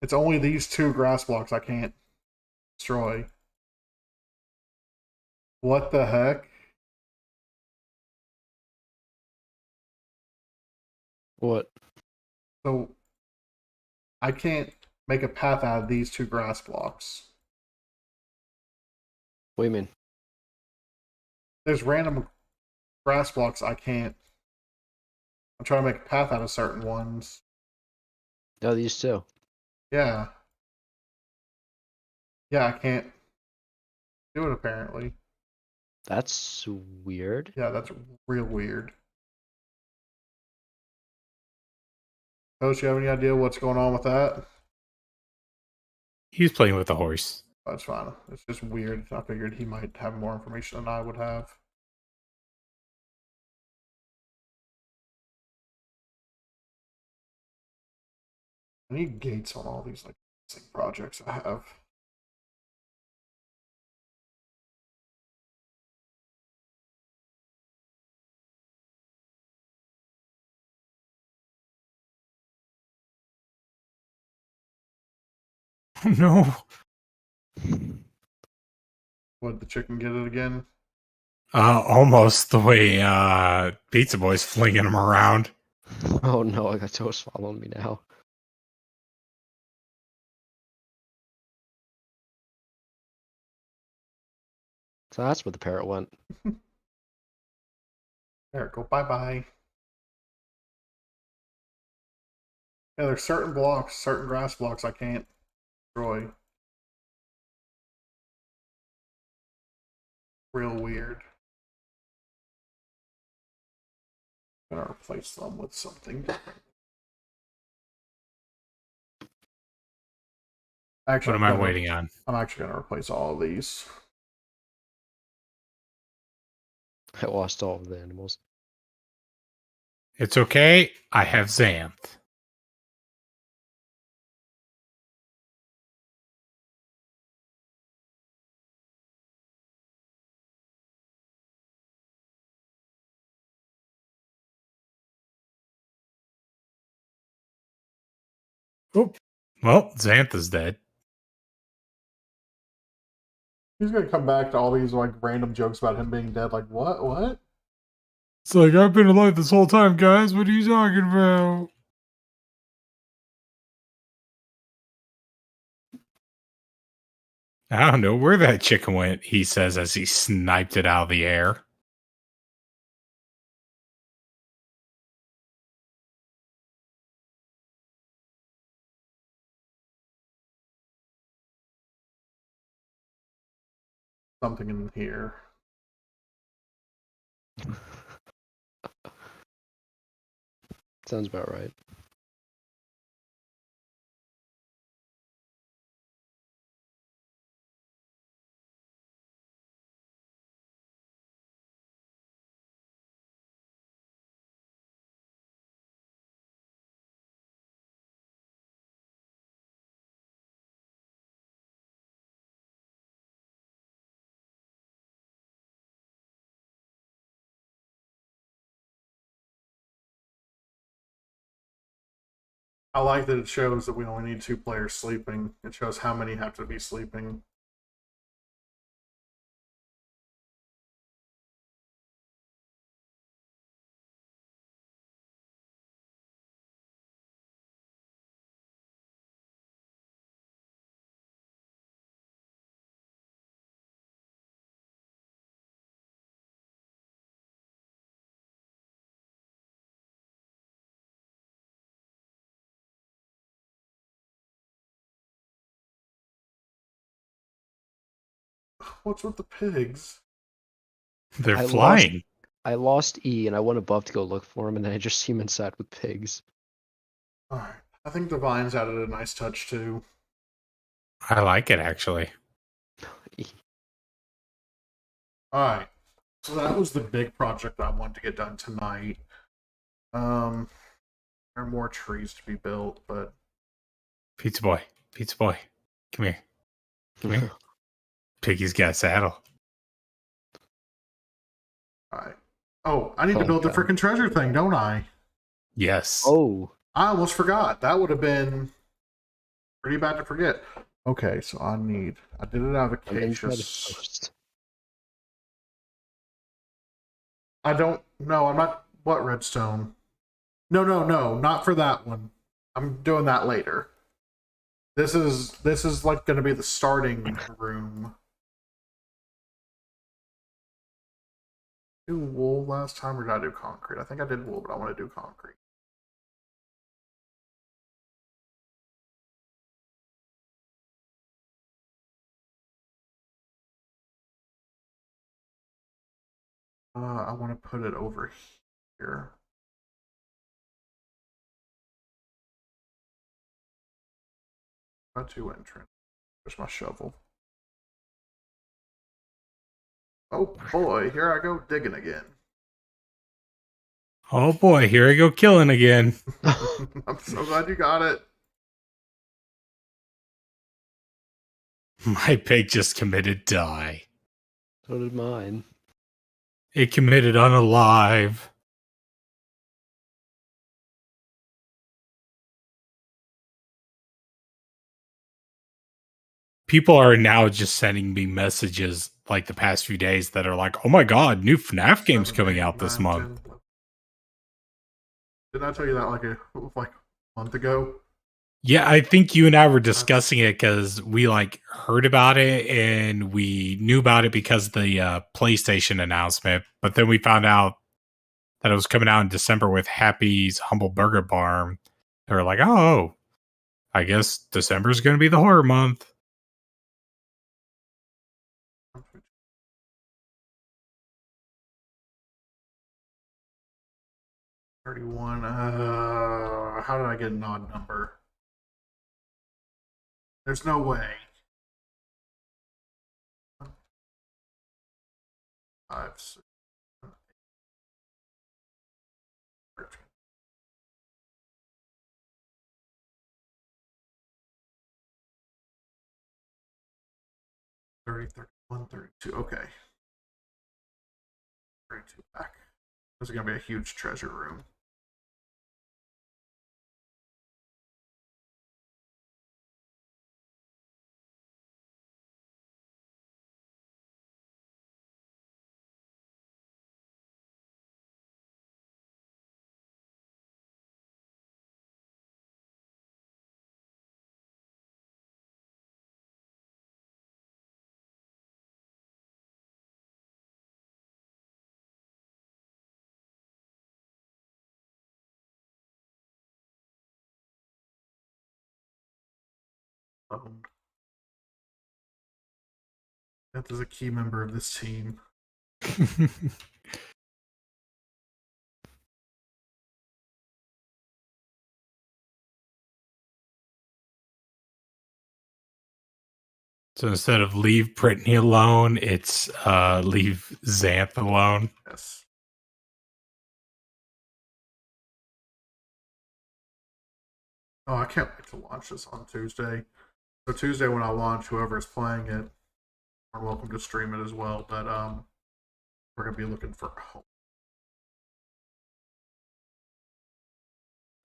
It's only these two grass blocks I can't destroy. What the heck? What? So I can't make a path out of these two grass blocks. What do you mean? There's random grass blocks I can't. I'm trying to make a path out of certain ones. No, these two. Yeah. Yeah, I can't do it apparently. That's weird. Yeah, that's real weird. Coach, you have any idea what's going on with that? He's playing with the horse. That's fine. It's just weird. I figured he might have more information than I would have. I need gates on all these like projects I have. No. Would the chicken get it again? Almost the way Pizza Boy's flinging him around. Oh no, I got Toast following me now. So that's where the parrot went. There, go bye-bye. Yeah, there's certain blocks, certain grass blocks I can't destroy. Real weird. I'm gonna replace them with something different. Actually, What am I waiting on? I'm actually gonna replace all of these. I lost all of the animals. It's okay. I have Xanth. Oh, well, Xanth is dead. He's gonna come back to all these like random jokes about him being dead. Like what? What? It's like, I've been alive this whole time, guys. What are you talking about? I don't know where that chicken went, he says as he sniped it out of the air. Something in here. Sounds about right. I like that it shows that we only need 2 players sleeping. It shows how many have to be sleeping. What's with the pigs? They're I flying. I lost E and I went above to go look for him, and then I just see him inside with pigs. Alright. I think the vines added a nice touch too. I like it, actually. Alright. So that was the big project I wanted to get done tonight. There are more trees to be built, but Pizza boy. Come here. Come here. Piggy's got a saddle. alright. Oh, I need to Oh, build the God. freaking treasure thing, don't I? Yes. Oh, I almost forgot. That would have been pretty bad to forget. Okay, so I did it out of I'm inside his acacias. post. I don't know. I'm not. What redstone? No, not for that one. I'm doing that later. This is like going to be the starting room. Do wool last time, or did I do concrete? I think I did wool, but I want to do concrete. I want to put it over here. Got 2 entrance. There's my shovel. Oh boy, here I go digging again. Oh boy, here I go killing again. I'm so glad you got it. My pig just committed die. So did mine. It committed unalive. People are now just sending me messages like the past few days that are like, oh my god, new FNAF game's 7, coming 8, out this 9, month. 10. Didn't I tell you that like a month ago? Yeah, I think you and I were discussing it because we like heard about it and we knew about it because of the PlayStation announcement. But then we found out that it was coming out in December with Happy's Humble Burger Barn. They were like, oh, I guess December's going to be the horror month. $31. How did I get an odd number? There's no way. 5, 6, 13. 30, 31, 32. Okay. 32 back. This is going to be a huge treasure room. alone. That is a key member of this team. So instead of leave Brittany alone, it's leave Xanth alone. Yes. Oh, I can't wait to launch this on Tuesday. So Tuesday when I launch, whoever is playing it are welcome to stream it as well. But we're gonna be looking for a home.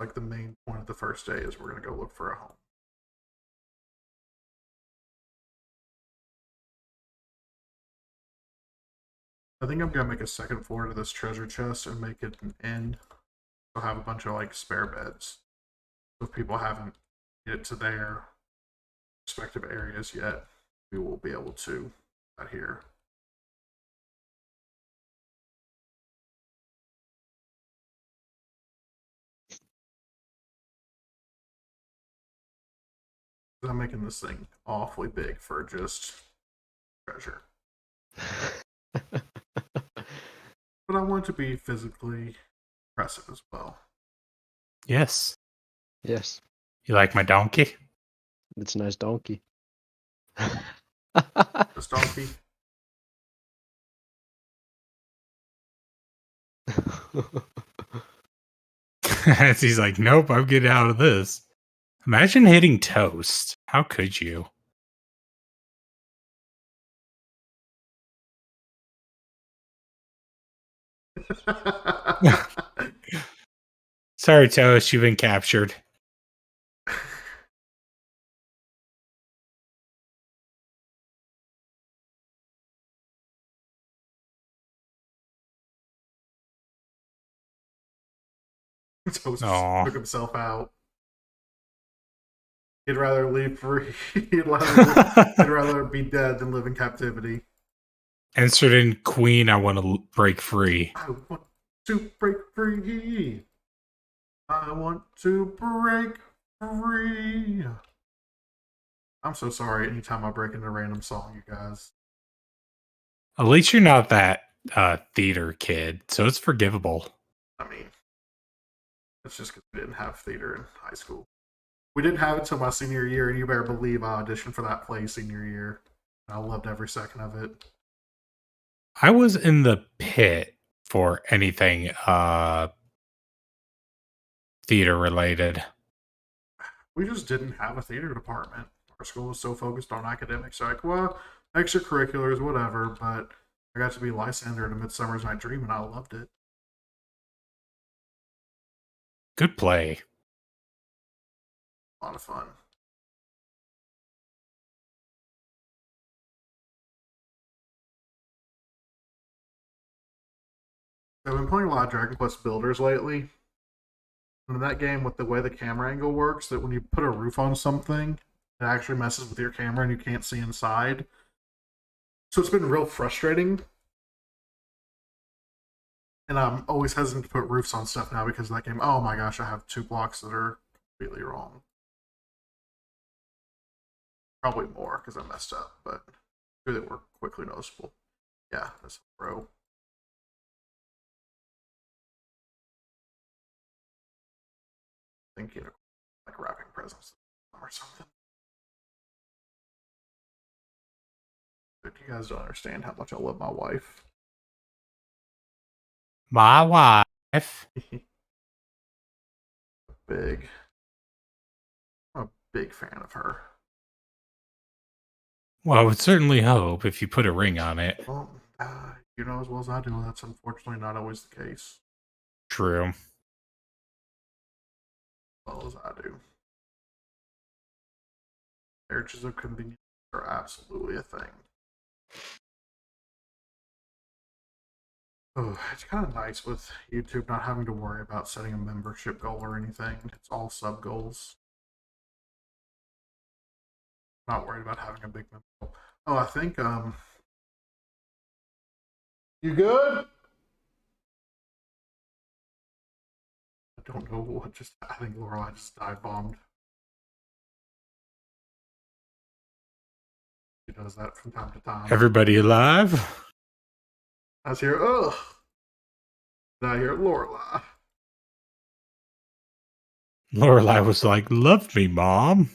Like the main point of the first day is we're gonna go look for a home. I think I'm gonna make a second floor to this treasure chest and make it an inn. I'll have a bunch of like spare beds. So if people haven't made it to their respective areas yet, we will be able to out here. I'm making this thing awfully big for just treasure. But I want it to be physically impressive as well. Yes. Yes, You like my donkey? it's a nice donkey. This donkey. He's like, nope, I'm getting out of this. Imagine hitting toast. How could you? Sorry, Toast, you've been captured. Toast Aw. took himself out. He'd rather leave free. He'd rather be dead than live in captivity. Answered in Queen, I want to break free. I want to break free. I want to break free. I'm so sorry anytime I break into a random song, you guys. At least you're not that theater kid, so it's forgivable. I mean, it's just because we didn't have theater in high school. We didn't have it until my senior year, and you better believe I auditioned for that play senior year. I loved every second of it. I was in the pit for anything theater related. We just didn't have a theater department. Our school was so focused on academics. Like, well, extracurriculars, whatever. But I got to be Lysander in A Midsummer's Night Dream, and I loved it. Good play. A lot of fun. I've been playing a lot of Dragon Quest Builders lately. And in that game, with the way the camera angle works, that when you put a roof on something, it actually messes with your camera and you can't see inside. So it's been real frustrating. And I'm always hesitant to put roofs on stuff now because of that game. Oh my gosh, I have 2 blocks that are completely wrong. Probably more because I messed up, but 2 that were quickly noticeable. Yeah, that's a row. Thinking of like wrapping presents or something. But you guys don't understand how much I love my wife. My wife. Big. I'm a big fan of her. Well, I would certainly hope if you put a ring on it. Well, you know as well as I do, that's unfortunately not always the case. True. As well as I do. Marriages of convenience are absolutely a thing. Oh, it's kind of nice with YouTube not having to worry about setting a membership goal or anything. It's all sub goals. Not worried about having a big member goal. Oh, I think you good? I don't know what just. I think Lorelai just dive bombed. does that from time to time. Everybody alive? I was here, ugh. Now I hear Lorelai. Lorelai was like, "Love me, Mom."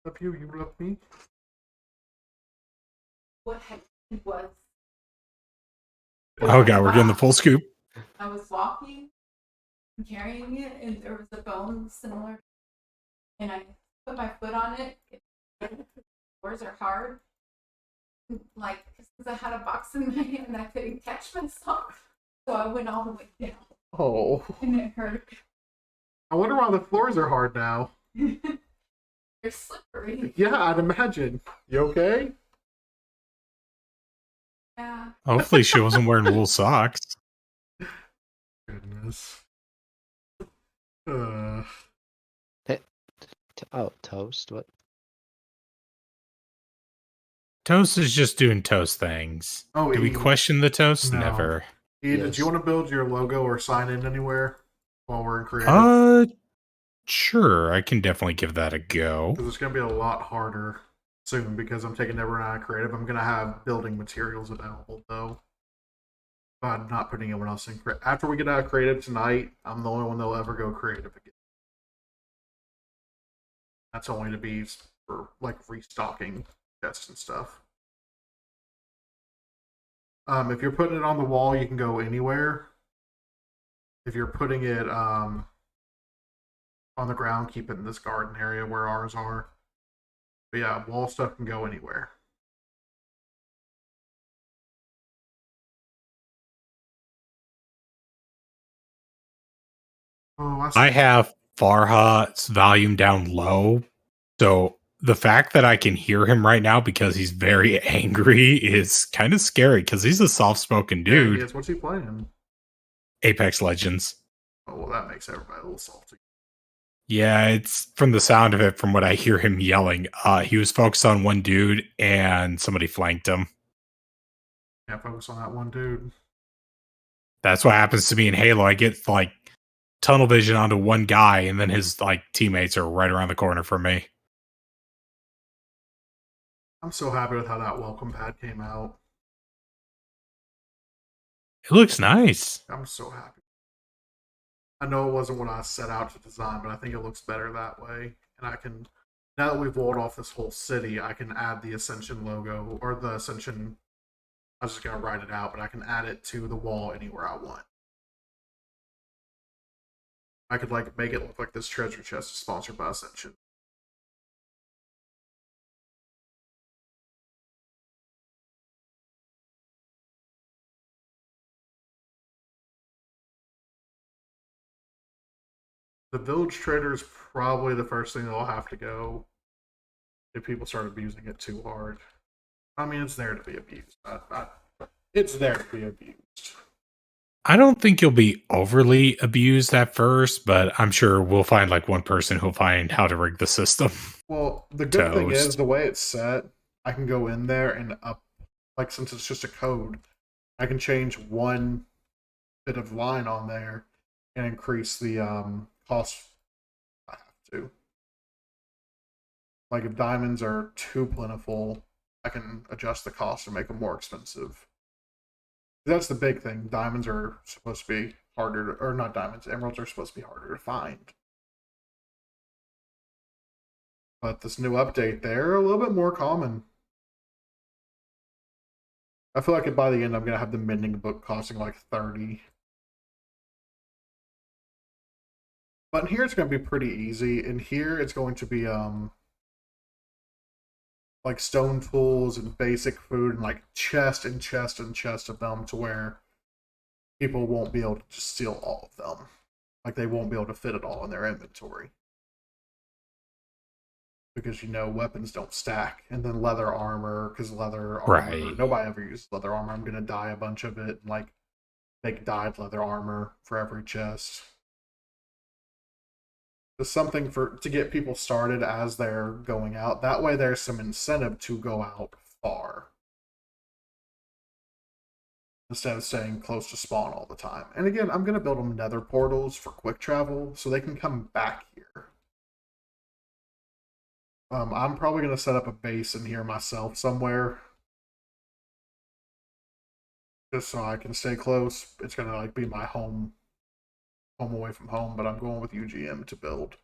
Love you, you love me. What happened was Oh god, we're getting the full scoop. I was walking and carrying it, and there was a bone similar, and I put my foot on it. The floors are hard, like because I had a box in my hand, I couldn't catch myself, so I went all the way down, Oh. and it hurt. I wonder why the floors are hard now. They're slippery. Yeah, I'd imagine. You okay? Yeah. Hopefully she wasn't wearing wool socks. Goodness. Oh, toast. What? Toast is just doing toast things. Oh, Do we Ian. question the toast? No. Never. Ian, Yes. did you want to build your logo or sign in anywhere while we're in creative? Sure. I can definitely give that a go. Because it's going to be a lot harder soon because I'm taking everyone out of creative. I'm going to have building materials available, though. But I'm not putting anyone else in creative. After we get out of creative tonight, I'm the only one that'll ever go creative again. That's only to be for, like, restocking chests and stuff. If you're putting it on the wall, you can go anywhere. If you're putting it on the ground, keep it in this garden area where ours are. But yeah, wall stuff can go anywhere. Oh, I have Farha's volume down low, so the fact that I can hear him right now because he's very angry is kind of scary because he's a soft-spoken yeah, he dude. is. What's he playing? Apex Legends. Oh, well, that makes everybody a little salty. Yeah, it's from the sound of it, from what I hear him yelling. He was focused on one dude and somebody flanked him. Can't focus on that one dude. That's what happens to me in Halo. I get like tunnel vision onto one guy and then his like teammates are right around the corner from me. I'm so happy with how that welcome pad came out. It looks nice. I'm so happy. I know it wasn't what I set out to design, but I think it looks better that way. And I can, now that we've walled off this whole city, I can add the Ascension logo, or the Ascension, I was just going to write it out, but I can add it to the wall anywhere I want. I could like make it look like this treasure chest is sponsored by Ascension. The village trader is probably the first thing that'll have to go if people start abusing it too hard. I mean, it's there to be abused. It's there to be abused. I don't think you'll be overly abused at first, but I'm sure we'll find like one person who'll find how to rig the system. Well, the good thing is Toast. the way it's set, I can go in there and up, like since it's just a code, I can change one bit of line on there and increase the cost I have to. Like if diamonds are too plentiful, I can adjust the cost and make them more expensive. That's the big thing. Diamonds are supposed to be harder to, or not diamonds, emeralds are supposed to be harder to find. But this new update, they're a little bit more common. I feel like by the end I'm gonna have the mending book costing like 30. But in here it's gonna be pretty easy. In here it's going to be like stone tools and basic food and like chest and chest and chest of them to where people won't be able to just steal all of them. Like they won't be able to fit it all in their inventory. Because you know weapons don't stack. And then leather armor, because leather armor, Right. nobody ever uses leather armor. I'm gonna dye a bunch of it and like make dyed leather armor for every chest. Just something to get people started as they're going out. That way there's some incentive to go out far. Instead of staying close to spawn all the time. And again, I'm going to build them nether portals for quick travel so they can come back here. I'm probably gonna set up a base in here myself somewhere, just so I can stay close. It's gonna like be my home away from home, but I'm going with UGM to build.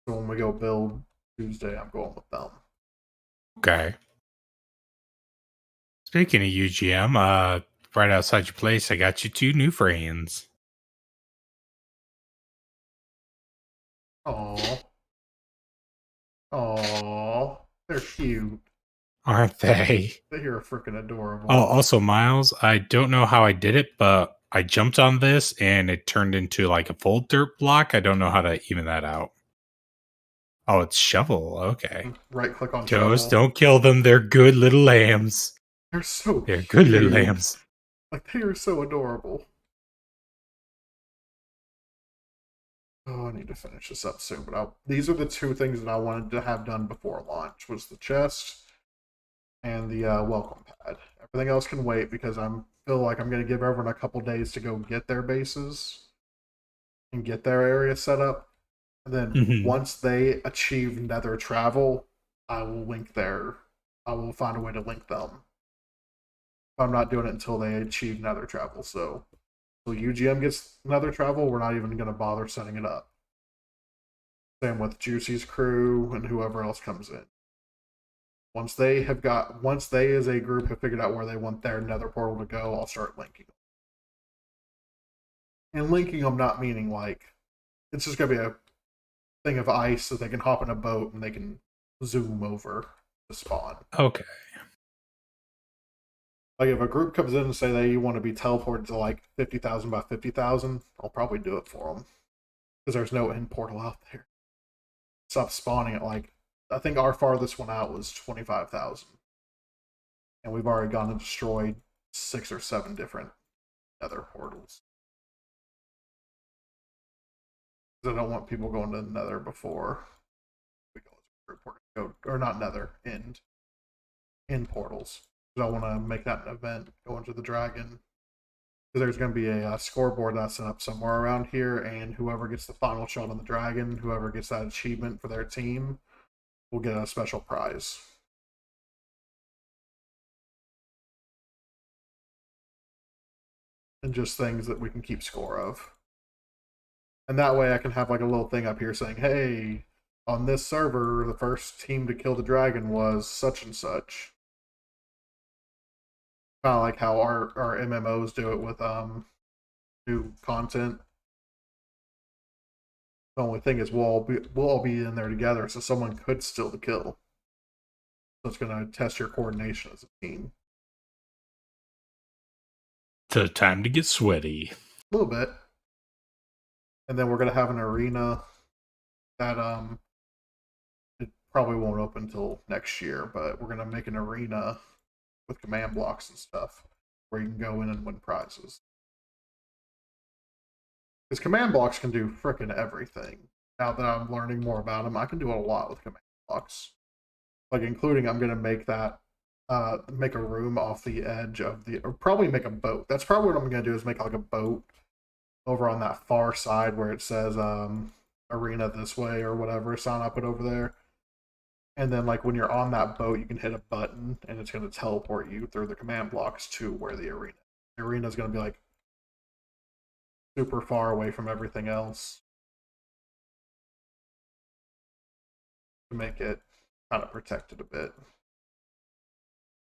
So when we go build Tuesday, I'm going with them. Okay. Speaking of UGM, right outside your place, I got you 2 new friends. Aww. Aww. They're cute. Aren't they? They're freaking adorable. Oh, also, Miles, I don't know how I did it, but I jumped on this and it turned into like a full dirt block. I don't know how to even that out. Oh, it's shovel. Okay. Right click on Toast, shovel. don't kill them. They're good little lambs. They're so They're good little cute. lambs. Like, they are so adorable. Oh, I need to finish this up soon. But these are the 2 things that I wanted to have done before launch: was the chest and the welcome pad. Everything else can wait because feel like I'm going to give everyone a couple days to go get their bases and get their area set up. And then once they achieve nether travel, I will find a way to link them. I'm not doing it until they achieve nether travel. So UGM gets nether travel, we're not even going to bother setting it up. Same with Juicy's crew and whoever else comes in. Once they as a group have figured out where they want their nether portal to go, I'll start linking them. And linking them not meaning like it's just going to be a thing of ice so they can hop in a boat and they can zoom over the spawn. Okay. Like if a group comes in and say they want to be teleported to like 50,000 by 50,000, I'll probably do it for them because there's no end portal out there. Stop spawning at like, I think our farthest one out was 25,000, and we've already gone and destroyed 6 or 7 different nether portals. I don't want people going to the nether before we go as a group, or not nether, end portals. I want to make that an event, go into the dragon. Because there's going to be a scoreboard that's set up somewhere around here, and whoever gets the final shot on the dragon, whoever gets that achievement for their team, will get a special prize. And just things that we can keep score of. And that way I can have like a little thing up here saying, hey, on this server, the first team to kill the dragon was such and such. Kind of like how our MMOs do it with new content. The only thing is we'll all be in there together, so someone could steal the kill. So it's going to test your coordination as a team. So time to get sweaty. A little bit. And then we're going to have an arena that it probably won't open until next year, but we're going to make an arena with command blocks and stuff where you can go in and win prizes. Because command blocks can do frickin' everything. Now that I'm learning more about them, I can do a lot with command blocks. Like, including, I'm going to make that, make a room off the edge of or probably make a boat. That's probably what I'm going to do, is make like a boat over on that far side where it says arena this way or whatever sign I put over there. And then, like, when you're on that boat, you can hit a button and it's going to teleport you through the command blocks to where the arena. The arena is going to be like super far away from everything else to make it kind of protected a bit.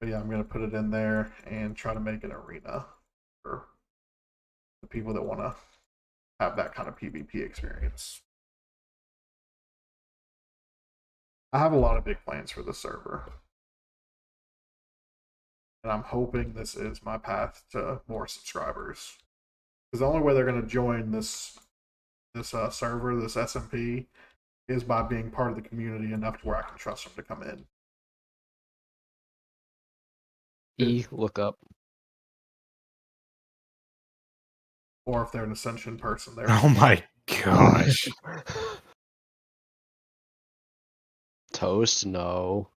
But yeah, I'm going to put it in there and try to make an arena for the people that want to have that kind of PvP experience. I have a lot of big plans for the server. And I'm hoping this is my path to more subscribers. Because the only way they're going to join this server, this SMP, is by being part of the community enough to where I can trust them to come in. Look up. Or if they're an Ascension person, they're Oh my gosh. Toast, no.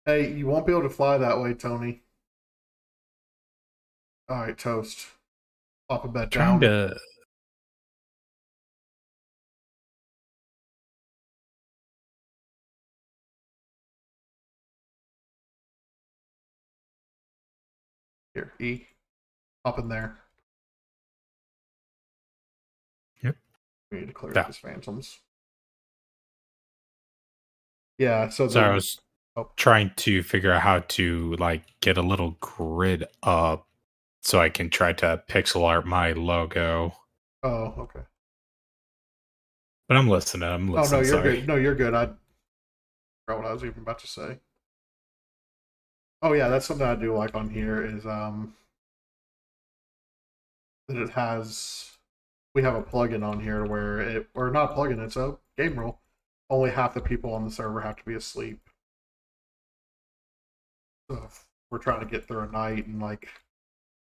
Hey, you won't be able to fly that way, Tony. Alright, Toast. Pop a bed Trying down. to Here, E. Up in there. Yep. We need to clear Yeah. these phantoms. Yeah, so So I the was trying to figure out how to like get a little grid up so I can try to pixel art my logo. oh, okay. But I'm listening. I'm Oh listening. no, you're Sorry. good. No, you're good. I forgot what I was even about to say. Oh yeah, that's something I do like on here is that it has we have a plugin on here where it or not a plugin, it's a game rule. Only half the people on the server have to be asleep. So if we're trying to get through a night and like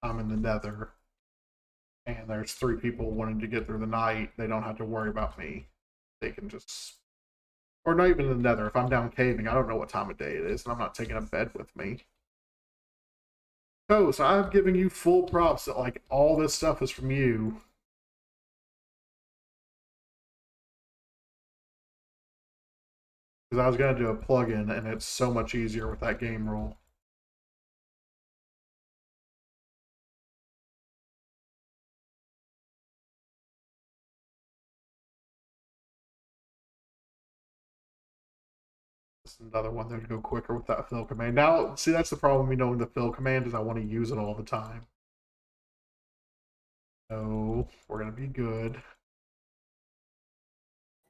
I'm in the nether and there's 3 people wanting to get through the night, they don't have to worry about me. They can just or not even in the nether. If I'm down caving, I don't know what time of day it is, and I'm not taking a bed with me. So I'm giving you full props that like all this stuff is from you. Because I was gonna do a plugin, and it's so much easier with that game rule. This is another one that would go quicker with that fill command. Now, see, that's the problem. Me knowing the fill command is I want to use it all the time. No, we're gonna be good.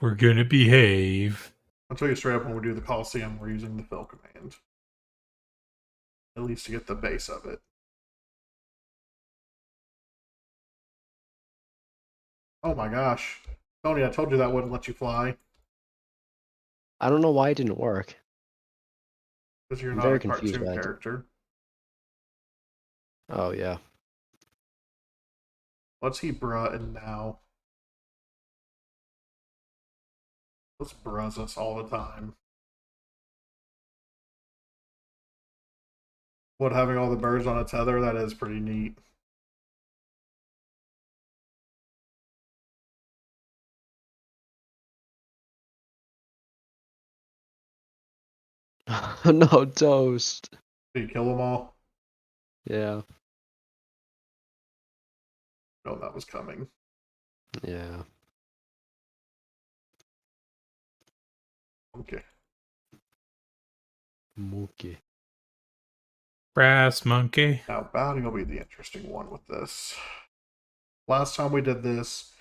We're gonna behave. I'll tell you straight up when we do the Coliseum, we're using the fill command. At least to get the base of it. Oh my gosh. Tony, I told you that wouldn't let you fly. I don't know why it didn't work. Because you're I'm not very a confused cartoon by it. character. Oh yeah. Let's he bruh and now. Let's bruzz us all the time. What, having all the birds on a tether? That is pretty neat. No, toast. Did you kill them all? Yeah. No, that was coming. Yeah. Okay. Mookie. Brass monkey. Now, Bounty will be the interesting one with this. Last time we did this,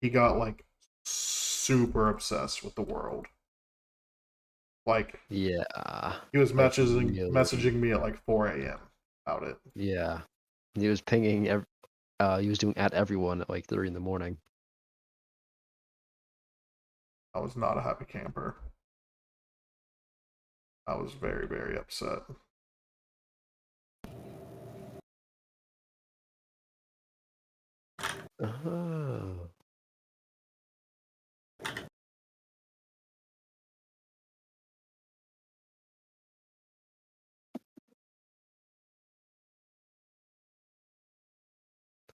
he got like super obsessed with the world. Like, Yeah. he was Like, messaging really. me at like 4 a.m. about it. Yeah. He was pinging he was doing at everyone at like 3 in the morning. I was not a happy camper. I was very, very upset. Oh.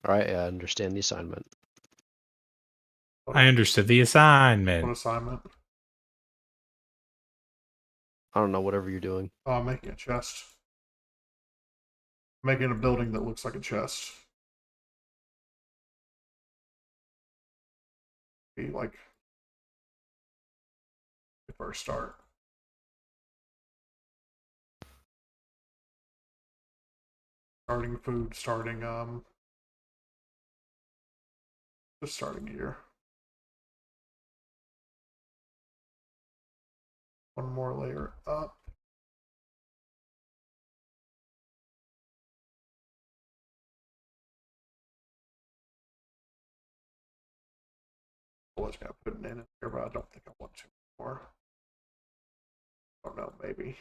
Alright, I understand the assignment. I understood the What assignment. assignment? I don't know, whatever you're doing. Oh, I'm making a chest. I'm making a building that looks like a chest. Be like the first start. Starting food, just starting here. One more layer up. I was gonna put an in here, but I don't think I want to anymore. I don't know, maybe.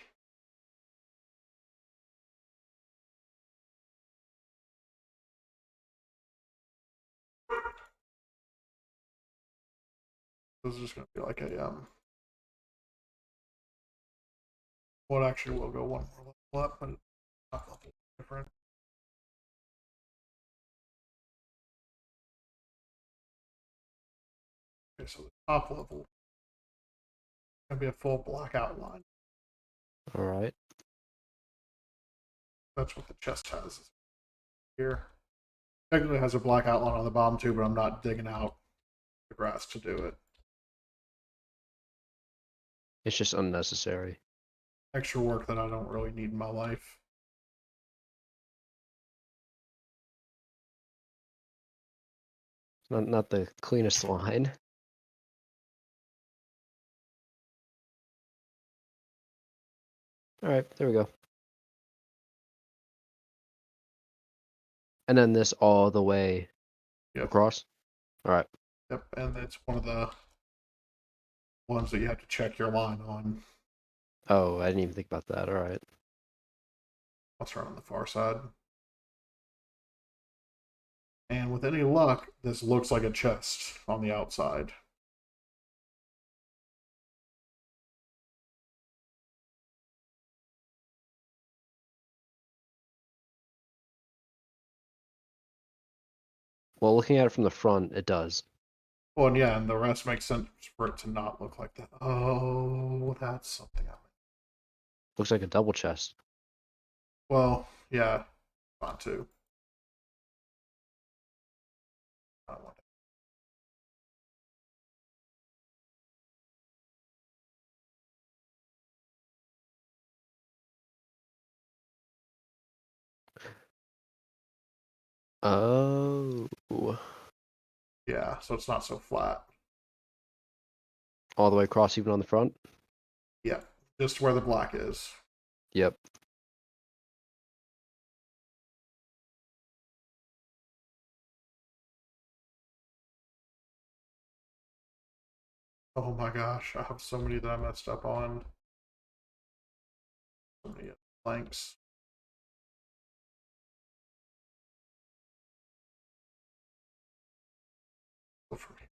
This is just gonna be like a well, actually, we'll go one more level up, but it's not level different. Okay, so the top level is gonna be a full black outline. Alright. That's what the chest has. here. Technically, it has a black outline on the bottom too, but I'm not digging out the grass to do it. It's just unnecessary. Extra work that I don't really need in my life. Not the cleanest line. All right, there we go. And then this all the way Yep. across. All right. Yep, and it's one of the ones that you have to check your line on. Oh, I didn't even think about that. All right. That's right on the far side. And with any luck, this looks like a chest on the outside. Well, looking at it from the front, it does. Well, and yeah, and the rest makes sense for it to not look like that. Oh, that's something I Looks like a double chest. Well, yeah, fine too. I don't want it. Oh. Yeah, so it's not so flat. All the way across, even on the front? Yeah, just where the black is. Yep. Oh my gosh, I have so many that I messed up on. So many blanks. Go for me.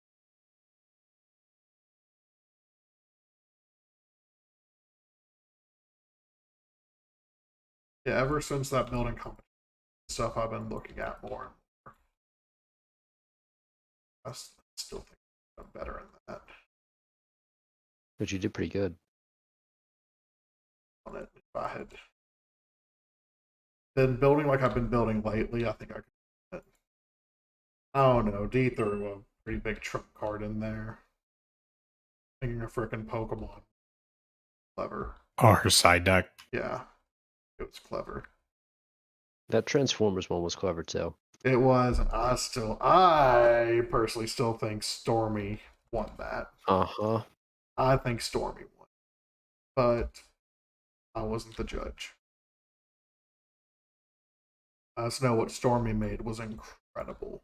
Yeah, ever since that building company stuff, I've been looking at more and more. I still think I'm better in that. But you did pretty good. On it, if I had been building like I've been building lately, I think I could. I don't know. D threw a pretty big trump card in there. Thinking a freaking Pokemon. Clever. Oh, her side deck. Yeah, it was clever. That Transformers one was clever too. It was, and I personally still think Stormy won that. Uh-huh. I think Stormy won, but I wasn't the judge. I just know what Stormy made was incredible.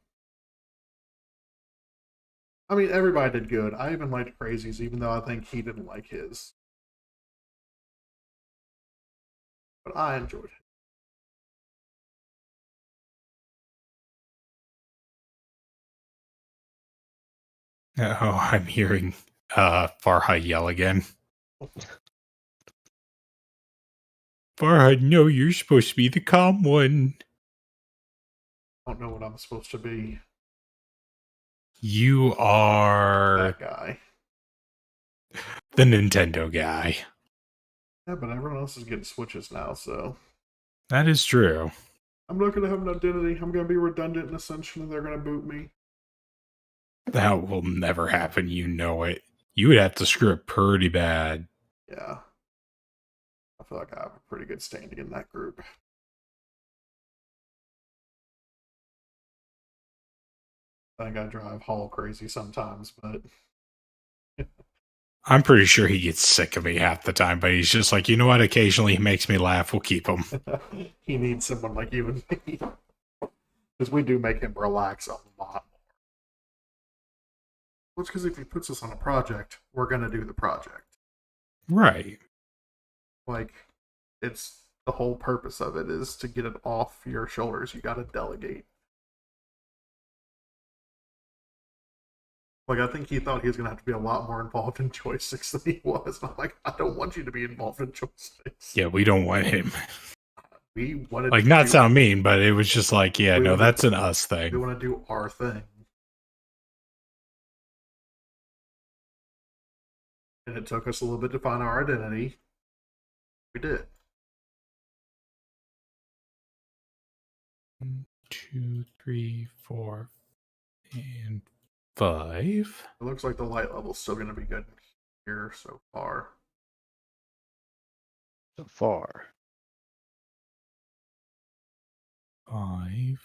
I mean, everybody did good. I even liked Crazy's, even though I think he didn't like his. But I enjoyed it. Oh, I'm hearing Farhad yell again. Farhad, no, you're supposed to be the calm one. I don't know what I'm supposed to be. You are That guy. the Nintendo guy. Yeah, but everyone else is getting Switches now, so That is true. I'm not going to have an identity. I'm going to be redundant in Ascension, and they're going to boot me. That will never happen. You know it. You would have to screw it pretty bad. Yeah. I feel like I have a pretty good standing in that group. I think I drive Hall crazy sometimes, but I'm pretty sure he gets sick of me half the time, but he's just like, you know what? Occasionally he makes me laugh. We'll keep him. he needs someone like you and me. Because we do make him relax a lot more. Well, it's because if he puts us on a project, we're going to do the project. Right. Like, it's the whole purpose of it is to get it off your shoulders. You got to delegate. Like, I think he thought he was going to have to be a lot more involved in joysticks than he was. And I'm like, I don't want you to be involved in joysticks. Yeah, we don't want him. We wanted Like, to not do, sound mean, but it was just like, yeah, We no, wanna- that's an us We thing. want to do our thing. And it took us a little bit to find our identity. We did. 2, 3, 4, and 5. It looks like the light level's still going to be good here so far. So far. 5.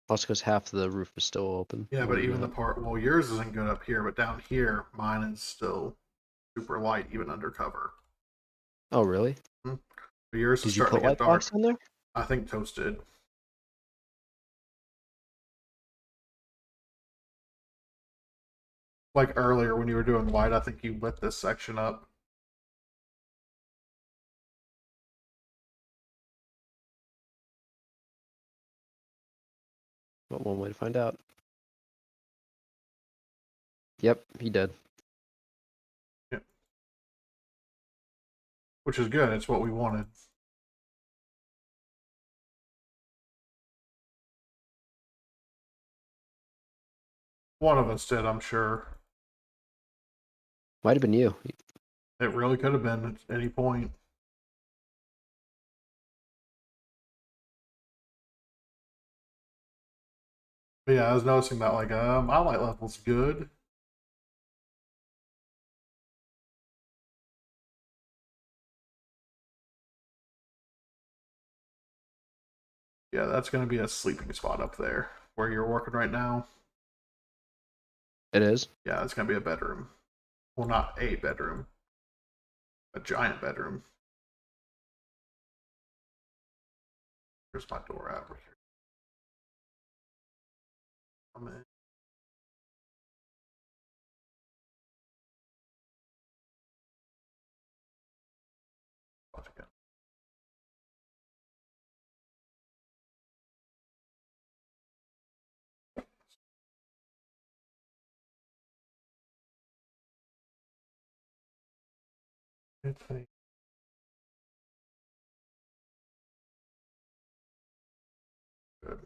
Plus, because half the roof is still open. Yeah, more but than even the that. part, well, yours isn't good up here, but down here, mine is still super light, even under cover. Oh, really? But yours is Did you starting put to get light dark. blocks on there? I think Toasted. Like earlier when you were doing white, I think you lit this section up. Well, one way to find out. Yep, he did. Which is good. It's what we wanted. One of us did, I'm sure. Might have been you. It really could have been at any point. But yeah, I was noticing that like my light level's good. Yeah, that's gonna be a sleeping spot up there where you're working right now. It is? Yeah, it's gonna be a bedroom. Well, not a bedroom. A giant bedroom. Here's my door out right here. Come in. Watch again. Okay. Good.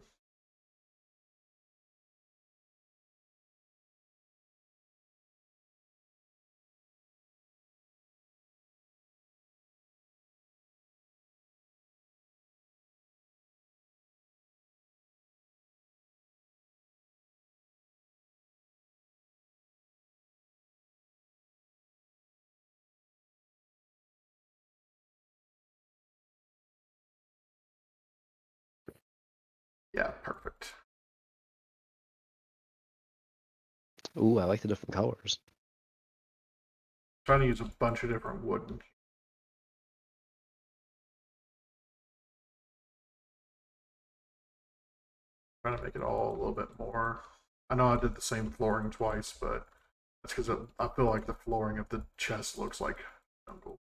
Yeah, perfect. Ooh, I like the different colors. Trying to use a bunch of different wood. Trying to make it all a little bit more. I know I did the same flooring twice, but that's because I feel like the flooring of the chest looks like jungle.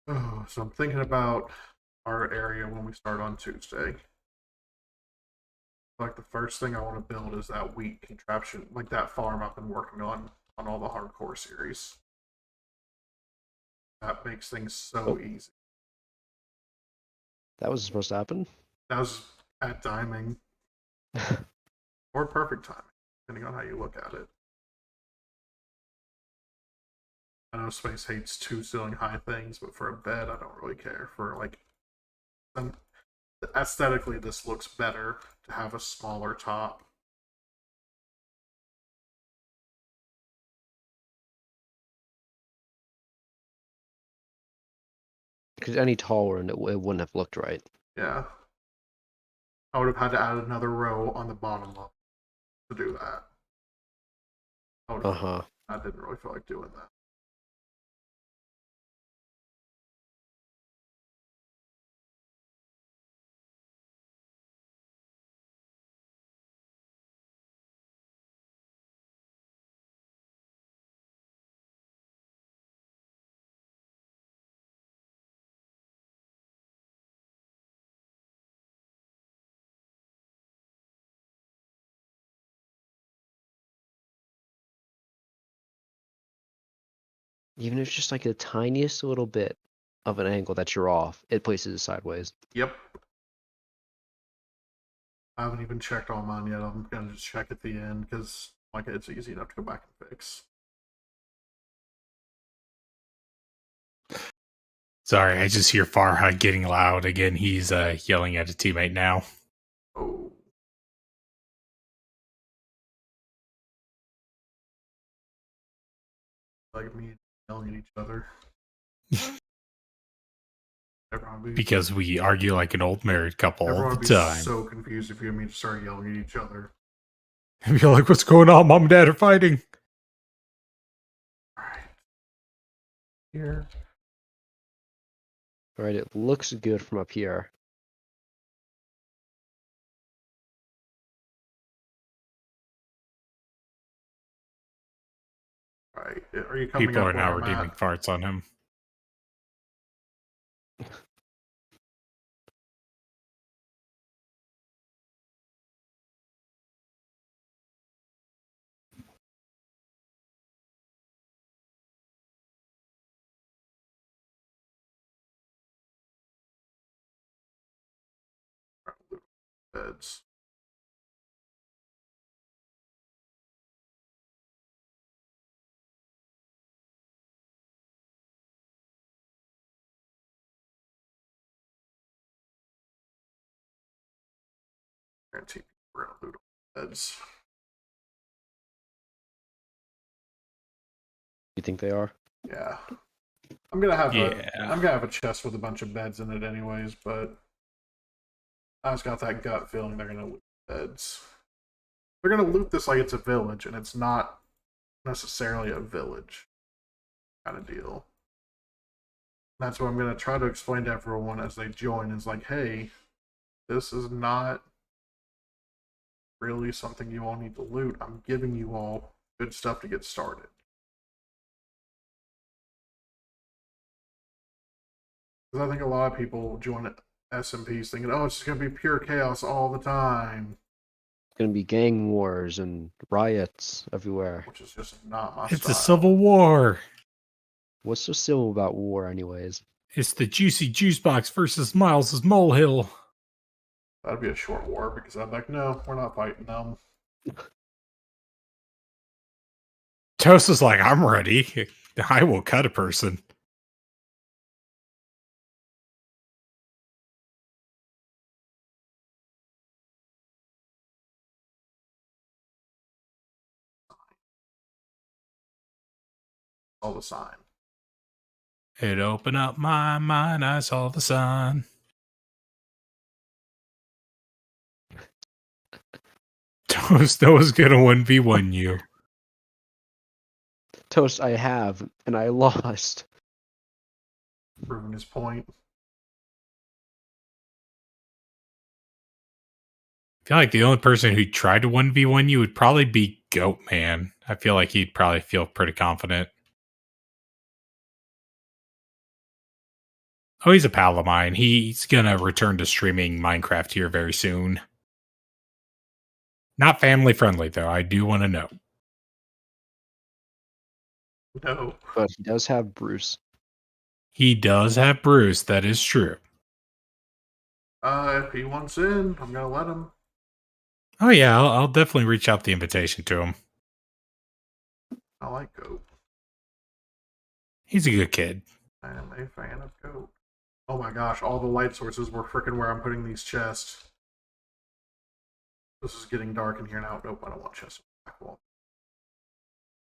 Oh, so I'm thinking about our area when we start on Tuesday. Like the first thing I want to build is that wheat contraption, like that farm I've been working on all the hardcore series. That makes things so easy. That was supposed to happen? That was bad timing or perfect timing, depending on how you look at it. I know Space hates two ceiling high things, but for a bed, I don't really care. For like, aesthetically, this looks better to have a smaller top. Because any taller and it wouldn't have looked right. Yeah. I would have had to add another row on the bottom level to do that. Uh-huh. I didn't really feel like doing that. Even if it's just like the tiniest little bit of an angle that you're off, it places it sideways. Yep. I haven't even checked all mine yet. I'm gonna just check at the end because like it's easy enough to go back and fix. Sorry, I just hear Farhad getting loud again. He's yelling at a teammate now. Oh. Like me yelling at each other. Everyone would be, Because we argue like an old married couple all everyone the would be time. so confused if you and me just started yelling at each other. And you're like, what's going on? Mom and Dad are fighting. Alright. Here. All right, it looks good from up here. Alright. Are you coming People up are now where I'm redeeming at? farts on him. Beds. Guarantee we're gonna loot beds. You think they are? Yeah. I'm gonna have Yeah. a chest with a bunch of beds in it anyways, but I just got that gut feeling they're gonna loot beds. They're gonna loot this like it's a village, and it's not necessarily a village kind of deal. That's what I'm gonna try to explain to everyone as they join is like, hey, this is not really something you all need to loot. I'm giving you all good stuff to get started. Because I think a lot of people join SMPs thinking, oh, it's just going to be pure chaos all the time. It's gonna be gang wars and riots everywhere. Which is just not my It's style. a civil war. What's so civil about war, anyways? It's the juicy juice box versus Miles's Mole Hill. That'd be a short war because I'm like, no, we're not fighting them. Toast is like, I'm ready. I will cut a person. All the sign. It opened up my mind. I saw the sign. Toast, that was gonna 1v1 you. Toast, I have, and I lost. Proving his point. I feel like the only person who tried to 1v1 you would probably be Goat Man. I feel like he'd probably feel pretty confident. Oh, he's a pal of mine. He's gonna return to streaming Minecraft here very soon. Not family friendly, though. I do want to know. No. But he does have Bruce. He does have Bruce. That is true. If he wants in, I'm gonna let him. Oh, yeah. I'll definitely reach out the invitation to him. I like Goat. He's a good kid. I am a fan of Goat. Oh my gosh, all the light sources were freaking where I'm putting these chests. This is getting dark in here now. Nope, I don't want chests. Well,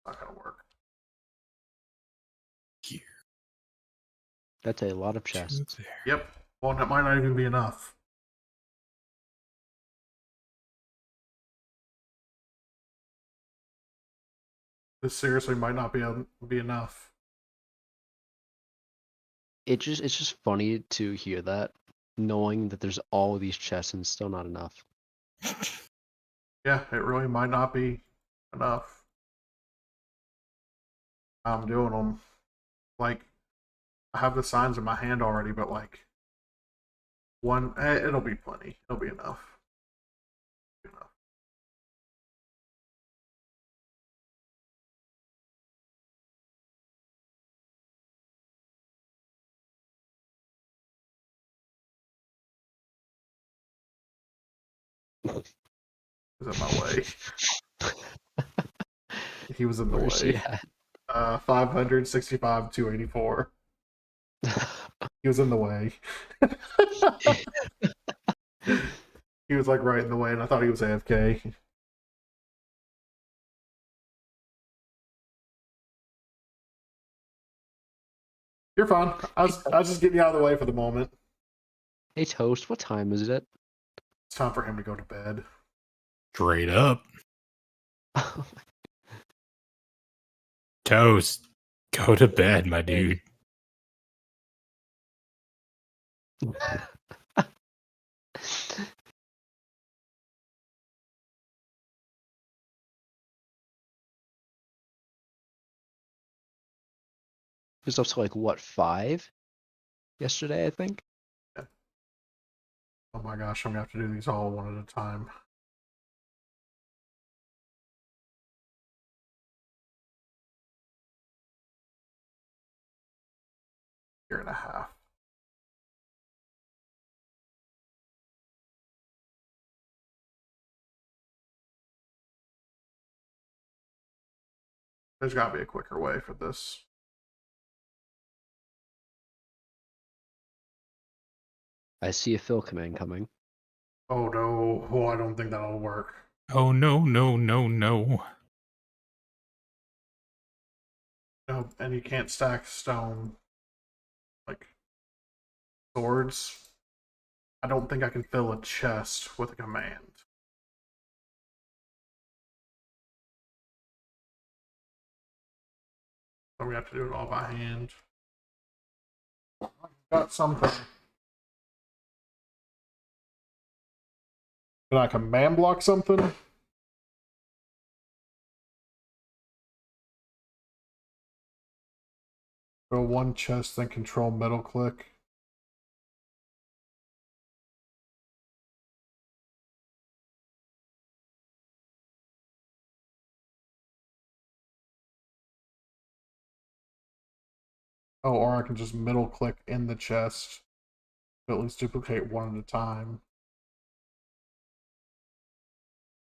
not gonna work. Here. That's a lot of chests. There. Yep. Well, that might not even be enough. This seriously might not be enough. It's just funny to hear that, knowing that there's all of these chests and still not enough. Yeah, it really might not be enough. I'm doing them. Like, I have the signs in my hand already, but like, it'll be plenty. It'll be enough. was in my way. He was in the Where's he way. at? 565, 284. He was in the way. He was like right in the way, and I thought he was AFK. You're fine. I was just getting you out of the way for the moment. Hey, Toast, what time is it? It's time for him to go to bed. Straight up. Toast. Go to bed, my dude. It was up to like what, 5 yesterday, I think. Oh my gosh, I'm gonna have to do these all one at a time. Year and a half. There's gotta be a quicker way for this. I see a fill command coming. Oh no. Oh, I don't think that'll work. Oh, no, no, no, no. No, and you can't stack stone like swords. I don't think I can fill a chest with a command. So we have to do it all by hand. Got something. Can I command block something? Go one chest, then control middle click. Oh, or I can just middle click in the chest to at least duplicate one at a time.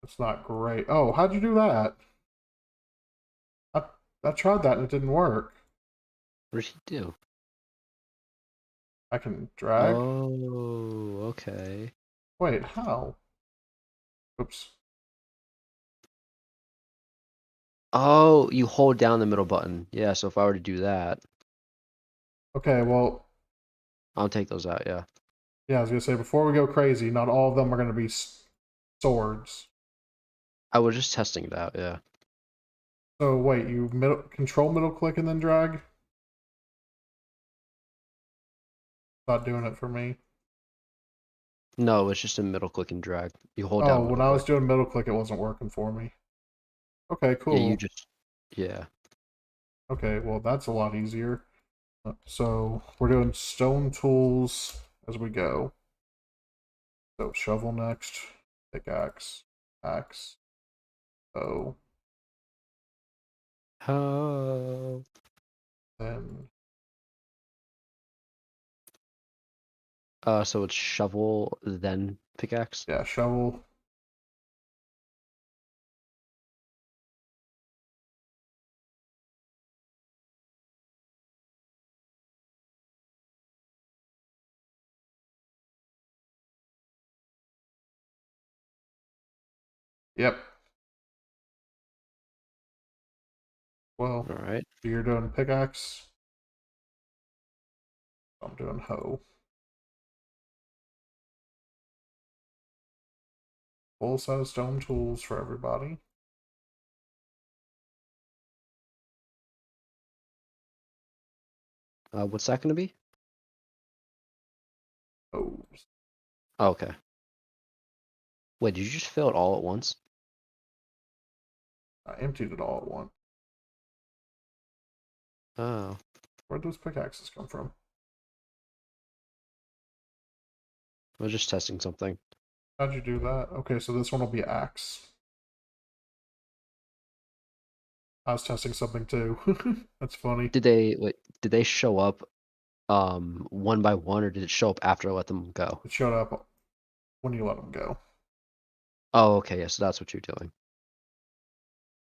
That's not great. Oh, how'd you do that? I tried that and it didn't work. What did he do? I can drag. Oh, okay. Wait, how? Oops. Oh, you hold down the middle button. Yeah, so if I were to do that, Okay, well, I'll take those out, yeah. yeah, I was gonna say before we go crazy, not all of them are gonna be swords. I was just testing it out, yeah. So wait, you control middle click and then drag? Not doing it for me. No, it's just a middle click and drag. You hold Oh, down when middle I was click. doing middle click, it wasn't working for me. Okay, cool. Yeah, you just, yeah. Okay, well, that's a lot easier. So we're doing stone tools as we go. So shovel next, pickaxe, axe, bow, Oh. then So it's shovel, then pickaxe? yeah, shovel. Yep. Well, Alright. you're doing pickaxe. I'm doing hoe. Full set of stone tools for everybody. What's that gonna be? Oh, Oh, okay. Wait, did you just fill it all at once? I emptied it all at once. Oh. Where'd those pickaxes come from? I was just testing something. How'd you do that? Okay, so this one will be axe. I was testing something too. That's funny. Did they show up one by one, or did it show up after I let them go? It showed up when you let them go. Oh, okay. Yeah, so that's what you're doing.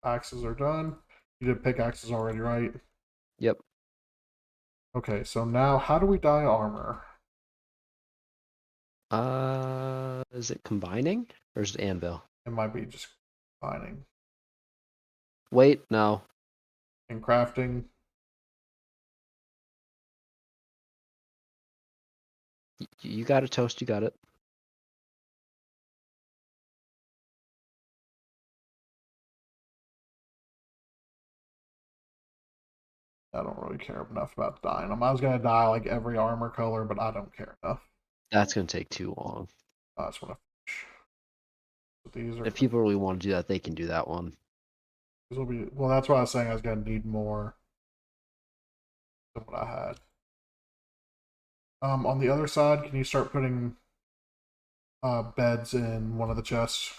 Axes are done. You did pickaxes already, right? Yep. Okay, so now how do we dye armor? Is it combining or is it anvil? It might be just combining Wait, no. and crafting. You got it, Toast. You got it. I don't really care enough about dyeing them. I was gonna dye like every armor color, but I don't care enough. That's gonna take too long. I just want to finish. But these are If people really want to do that, they can do that one. these will be well. That's why I was saying I was gonna need more than what I had. On the other side, can you start putting beds in one of the chests?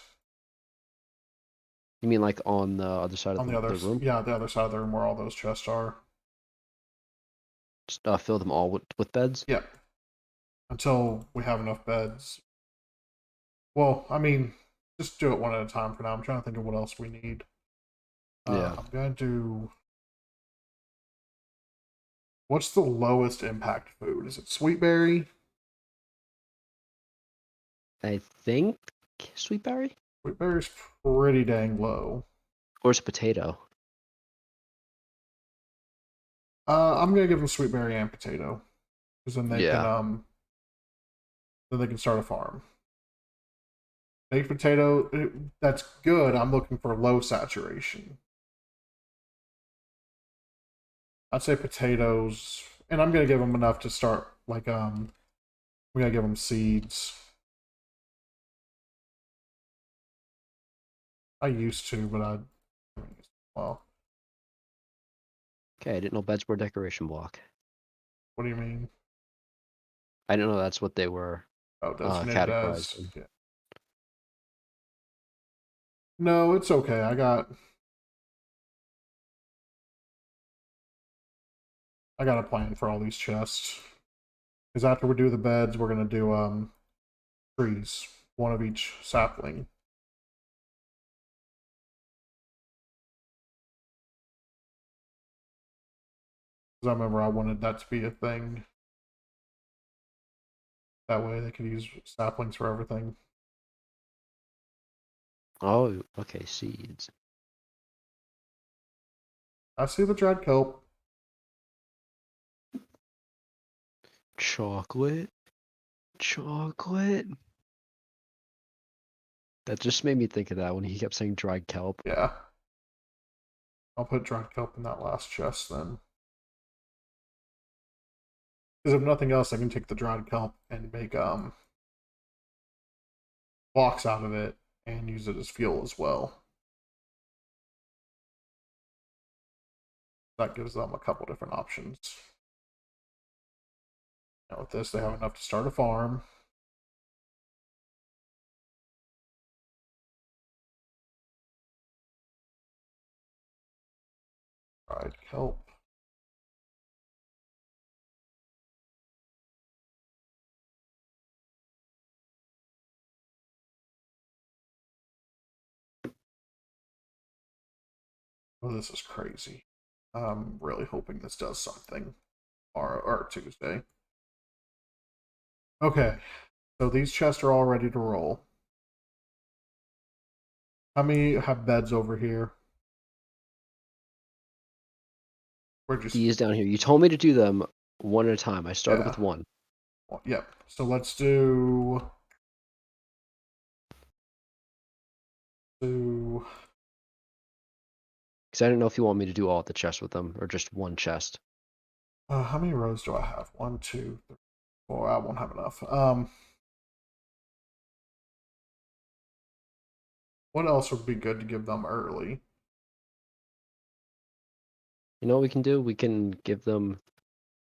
You mean like on the other side On of the other, the room? yeah, the other side of the room where all those chests are. Just fill them all with beds? Yeah. Until we have enough beds. Well, I mean, just do it one at a time for now. I'm trying to think of what else we need. Yeah. I'm gonna do. What's the lowest impact food? Is it sweetberry? I think sweetberry? Sweetberry's pretty dang low. Or it's potato. I'm gonna give them sweetberry and potato, because then they Yeah. can start a farm. Baked potato, that's good. I'm looking for low saturation. I'd say potatoes, and I'm gonna give them enough to start. Like we gotta give them seeds. I used to, but I well. Okay, I didn't know beds were a decoration block. What do you mean? I didn't know that's what they were Oh, designated as. categorized in. Yeah. No, it's okay. I got a plan for all these chests. Because after we do the beds, we're gonna do trees, one of each sapling. Because I remember I wanted that to be a thing. That way they could use saplings for everything. Oh, okay, seeds. I see the dried kelp. Chocolate. Chocolate. That just made me think of that when he kept saying dried kelp. Yeah. I'll put dried kelp in that last chest then. Because if nothing else, I can take the dried kelp and make blocks out of it and use it as fuel as well. That gives them a couple different options. Now with this, they have enough to start a farm. Dried kelp. Oh, this is crazy. I'm really hoping this does something. Or Tuesday. Okay, so these chests are all ready to roll. How many have beds over here? We're just These down here. You told me to do them one at a time. I started Yeah. with one. Yep. So let's do Because I didn't know if you want me to do all the chests with them or just one chest. how many rows do I have? 1, 2, 3, 4. I won't have enough. What else would be good to give them early? You know what we can do? We can give them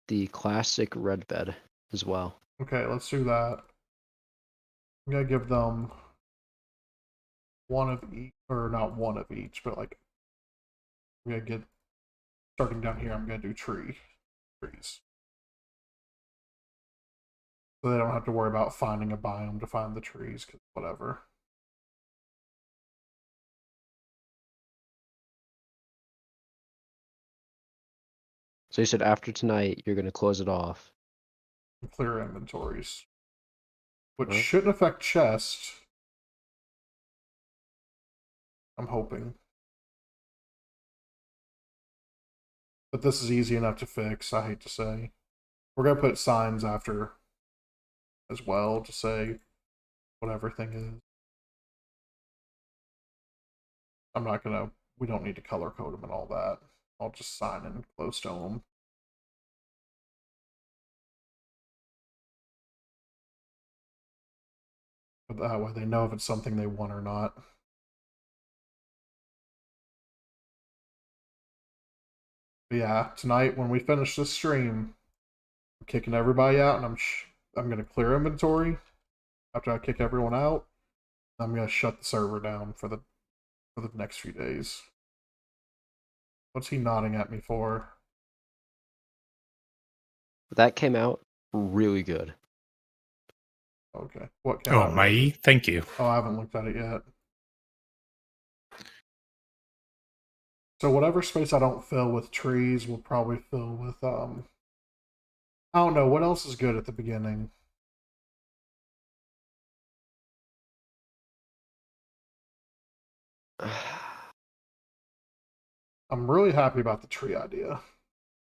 the classic red bed as well. Okay, let's do that. I'm gonna give them one of each, or not one of each, but like I'm gonna get starting down here. I'm gonna do trees, so they don't have to worry about finding a biome to find the trees. Cause whatever. So you said after tonight you're gonna close it off. Clear inventories. Which Huh? shouldn't affect chest. I'm hoping. But this is easy enough to fix, I hate to say. We're going to put signs after as well to say what everything is. I'm not going to, we don't need to color code them and all that. I'll just sign in glowstone them. But that way they know if it's something they want or not. But yeah, tonight when we finish this stream, I'm kicking everybody out, and I'm gonna clear inventory after I kick everyone out. I'm gonna shut the server down for the next few days. What's he nodding at me for? That came out really good. Okay, what came Oh, out really my, good? thank you. Oh, I haven't looked at it yet. So whatever space I don't fill with trees, we'll probably fill with I don't know what else is good at the beginning. I'm really happy about the tree idea.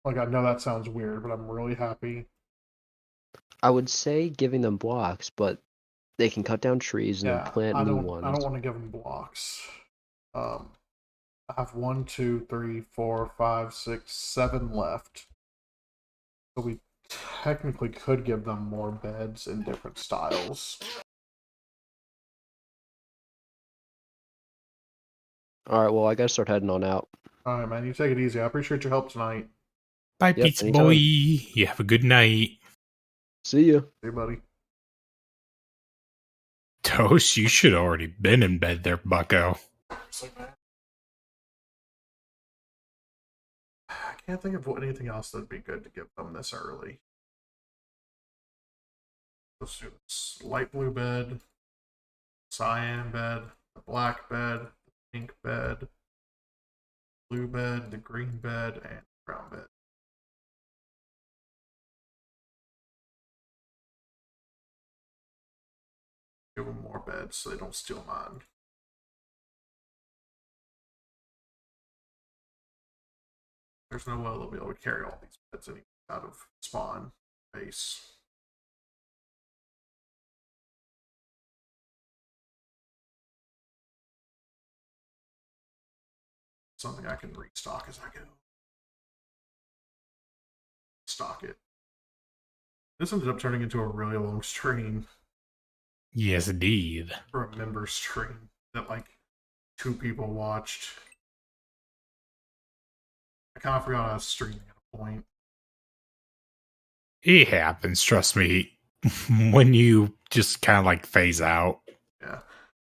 Like, I know that sounds weird, but I'm really happy. I would say giving them blocks, but they can cut down trees and then Yeah, plant I new don't ones. want to give them blocks. I have 1, 2, 3, 4, 5, 6, 7 left. So we technically could give them more beds in different styles. All right, well, I gotta start heading on out. All right, man. You take it easy. I appreciate your help tonight. Bye, Yep, pizza anytime. boy. You have a good night. See ya. Hey, buddy. Toast, you should have already been in bed there, bucko. I can't think of anything else that'd be good to give them this early. Let's do this. Light blue bed, cyan bed, the black bed, the pink bed, blue bed, the green bed, and brown bed. Give them more beds so they don't steal mine. There's no way they'll be able to carry all these beds out of spawn base. Something I can restock as I go. Stock it. This ended up turning into a really long stream Yes, indeed. for a member stream that like 2 people watched. I kind of forgot I was streaming at a point. It happens, trust me. When you just kind of like phase out. Yeah.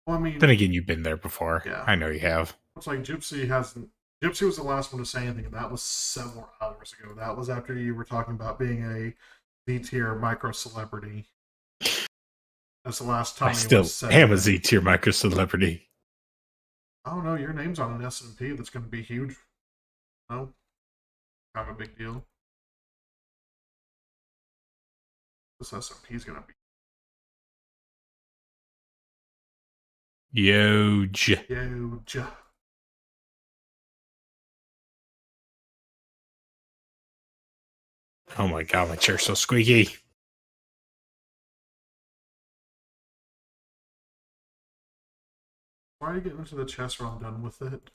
Well, I mean, Then again, you've been there before. Yeah. I know you have. it's like Gypsy hasn't. Gypsy was the last one to say anything, and that was several hours ago. That was after you were talking about being a Z tier micro celebrity. That's the last time I you still said am a that. Z tier micro celebrity. I don't know. Your name's on an SMP that's going to be huge. No, kind of a big deal. This SMP is going to be Huge. huge. Oh my god, my chair's so squeaky. Why are you getting into the chest when I'm done with it?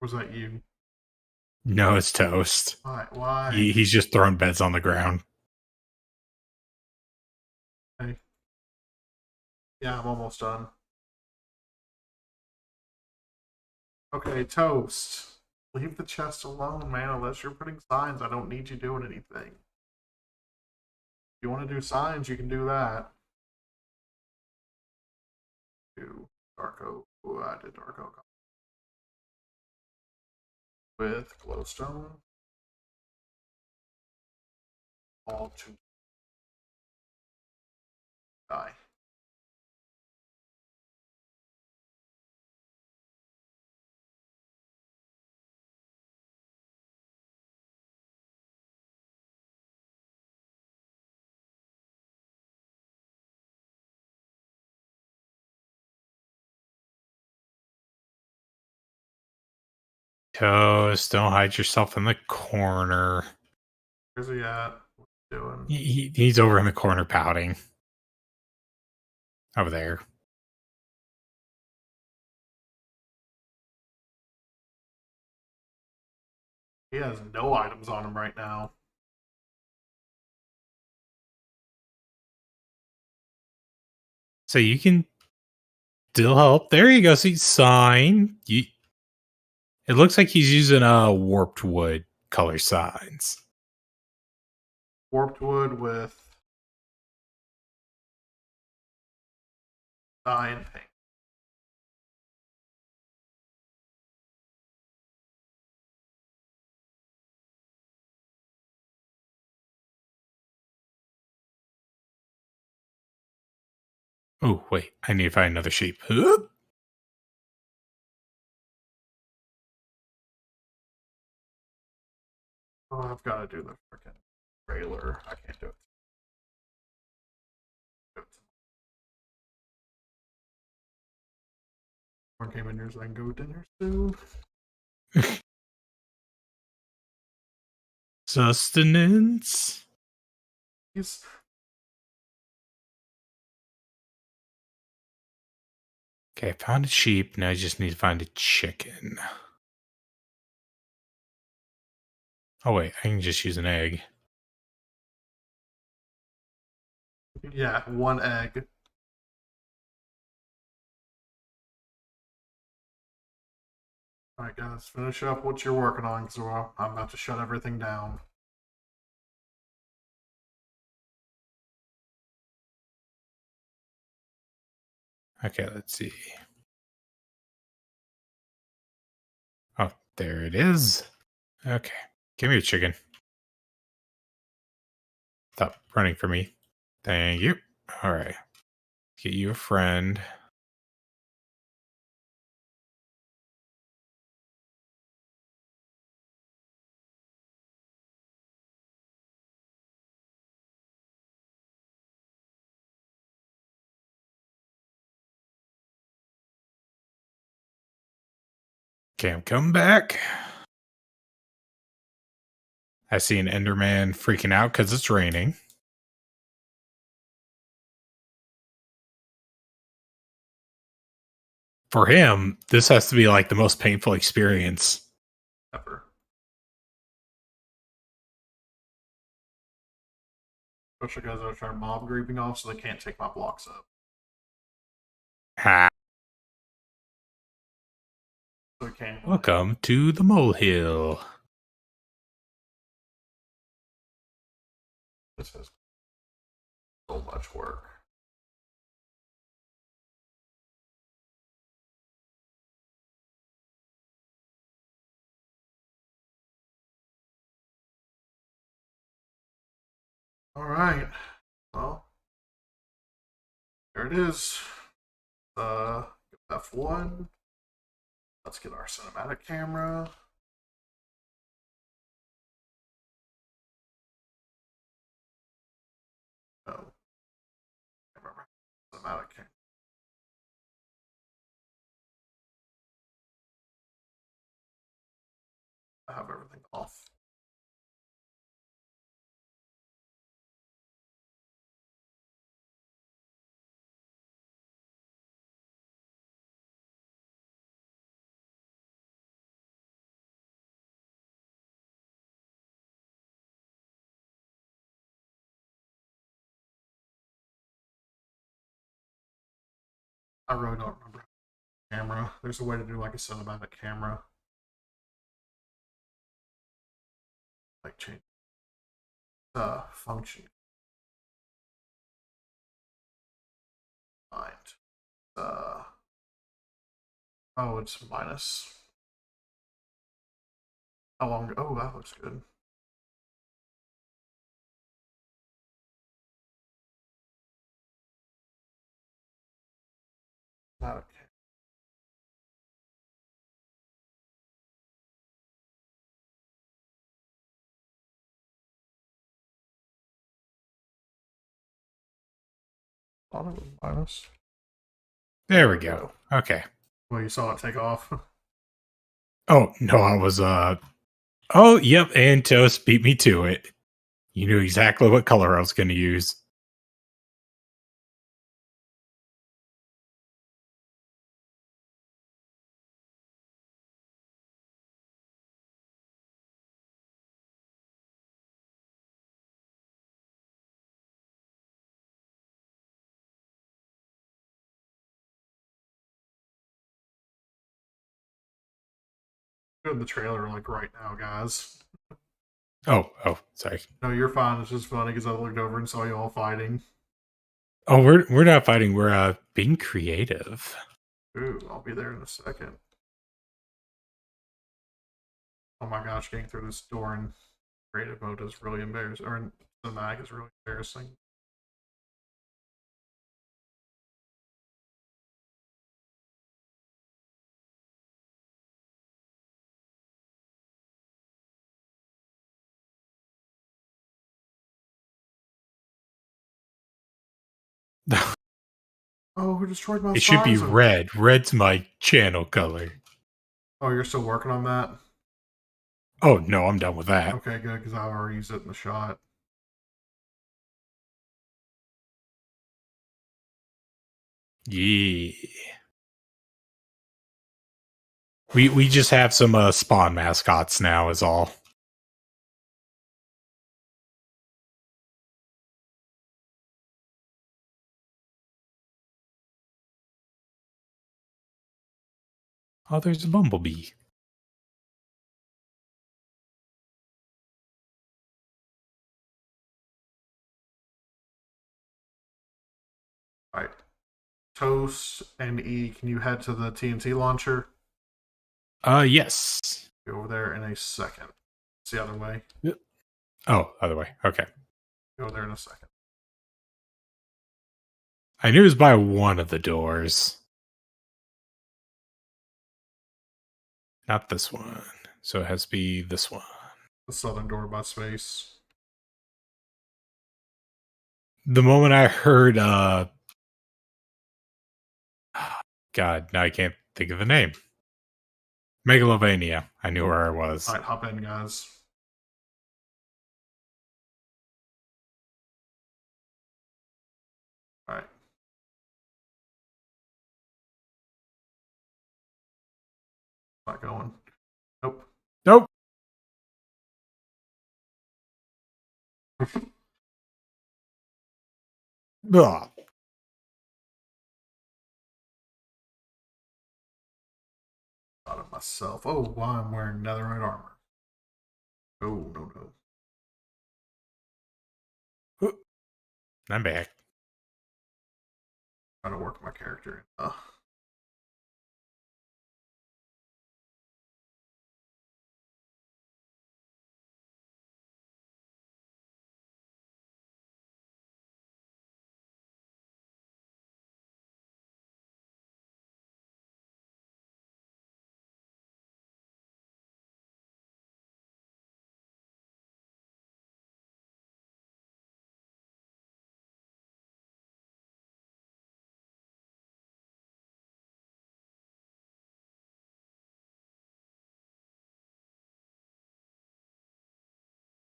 Was that you? No, it's toast. Why? Why? He's just throwing beds on the ground. Hey. Yeah, I'm almost done. Okay, Toast. Leave the chest alone, man. Unless you're putting signs, I don't need you doing anything. If you want to do signs, you can do that. Do Darko. Ooh, I did Darko. With glowstone. All to die. Toast, don't hide yourself in the corner. Where's he at? What's he doing? He's over in the corner pouting. Over there. He has no items on him right now. So you can still help. There you go. See, sign. It looks like he's using warped wood color signs. Warped wood with dye and paint. Oh, wait. I need to find another sheep. Huh? Oh, I've got to do the freaking trailer. I can't do it. More game in here so I can go dinner soon. Sustenance. He's Okay, I found a sheep. Now I just need to find a chicken. Oh, wait. I can just use an egg. yeah, one egg. Alright guys, finish up what you're working on because I'm about to shut everything down. Okay, let's see. Oh, there it is. Okay. Give me a chicken. Stop running for me. Thank you. All right. Get you a friend. Okay, I'm coming back. I see an Enderman freaking out because it's raining. For him, this has to be like the most painful experience. Ever. Especially guys that are trying mob grouping off so they can't take my blocks up. Ha. So we can't. Welcome to the Mole Hill. This is so much work. Alright. Well. There it is. F1. Let's get our cinematic camera. Oh. Camera. Cinematic camera. I have everything off. I really don't remember camera. There's a way to do like a cinematic camera. Like change function. Mind. Oh, it's minus. How long? Oh, that looks good. Not okay. Thought it was minus. There we go. Okay. Well, you saw it take off. Oh, no, I was, oh, yep, and Toast beat me to it. You knew exactly what color I was going to use. Doing the trailer like right now, guys. Oh, sorry. No, you're fine. It's just funny because I looked over and saw you all fighting. Oh, we're not fighting. We're being creative. Ooh, I'll be there in a second. Oh my gosh, getting through this door in creative mode is really embarrassing. Or in cinematic is really embarrassing. Oh, who destroyed my It should be visor? red. Red's my channel color. Oh, you're still working on that? Oh, no, I'm done with that. Okay, good, because I already used it in the shot. Yeah. We just have some spawn mascots now is all. Oh, there's a bumblebee. Alright. Toast and E, can you head to the TNT launcher? Yes. Be over there in a second. It's the other way. Oh, other way. Okay. Go there in a second. I knew it was by one of the doors. Not this one. So it has to be this one. The southern door by space. The moment I heard God, now I can't think of the name. Megalovania. I knew where I was. Alright, hop in, guys. Alright. Not going. Nope. Nope. Ugh. Thought of myself. Oh, why I'm wearing netherite armor. Oh, no, no. I'm back. Trying to work my character.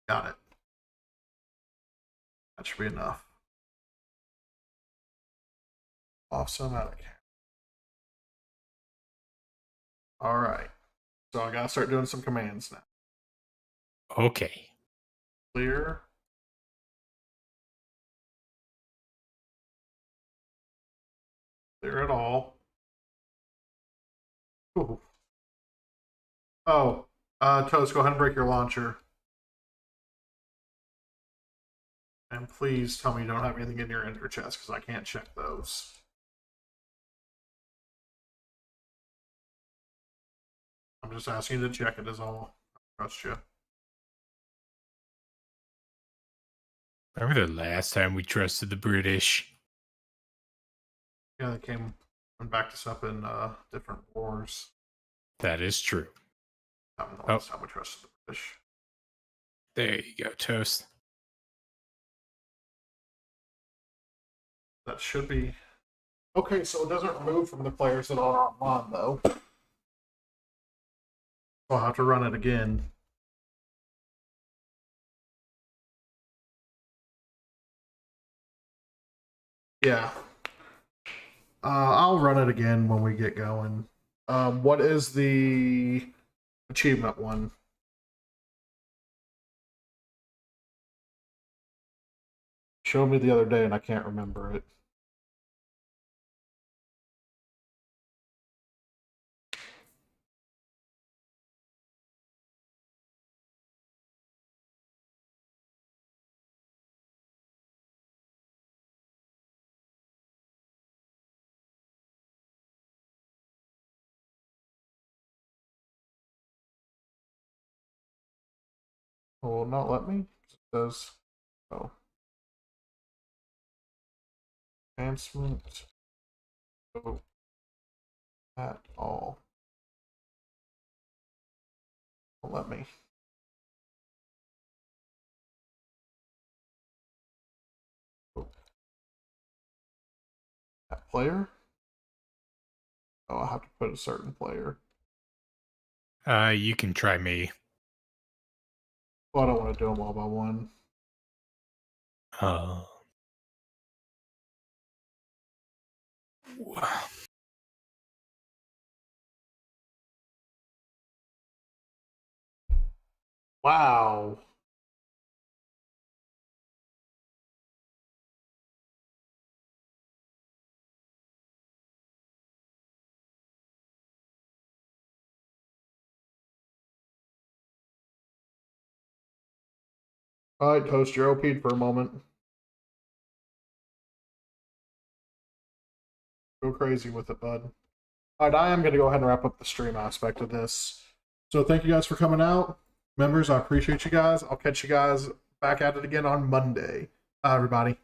Got it. That should be enough. Awesome out of camera. Alright. So I gotta start doing some commands now. Okay. Clear. Clear it all. Ooh. Oh, Toast, go ahead and break your launcher. And please tell me you don't have anything in your ender chest, because I can't check those. I'm just asking you to check it is all. I trust you. Remember the last time we trusted the British? Yeah, they came and backed us up in different wars. That is true. I don't know the last time we trusted the British. There you go, Toast. That should be... Okay, so it doesn't remove from the players that are online, though. I'll have to run it again. Yeah. I'll run it again when we get going. What is the achievement one? Showed me the other day and I can't remember it. Oh, will not let me? It says, oh. Advancement. Oh. At all. Won't let me. Oh. That player? Oh, I have to put a certain player. You can try me. Oh, I don't want to do them all by one. Uh, Wow. Alright, Toast, you're OP'd for a moment. Go crazy with it, bud. Alright, I am going to go ahead and wrap up the stream aspect of this. So thank you guys for coming out. Members, I appreciate you guys. I'll catch you guys back at it again on Monday. Bye, everybody.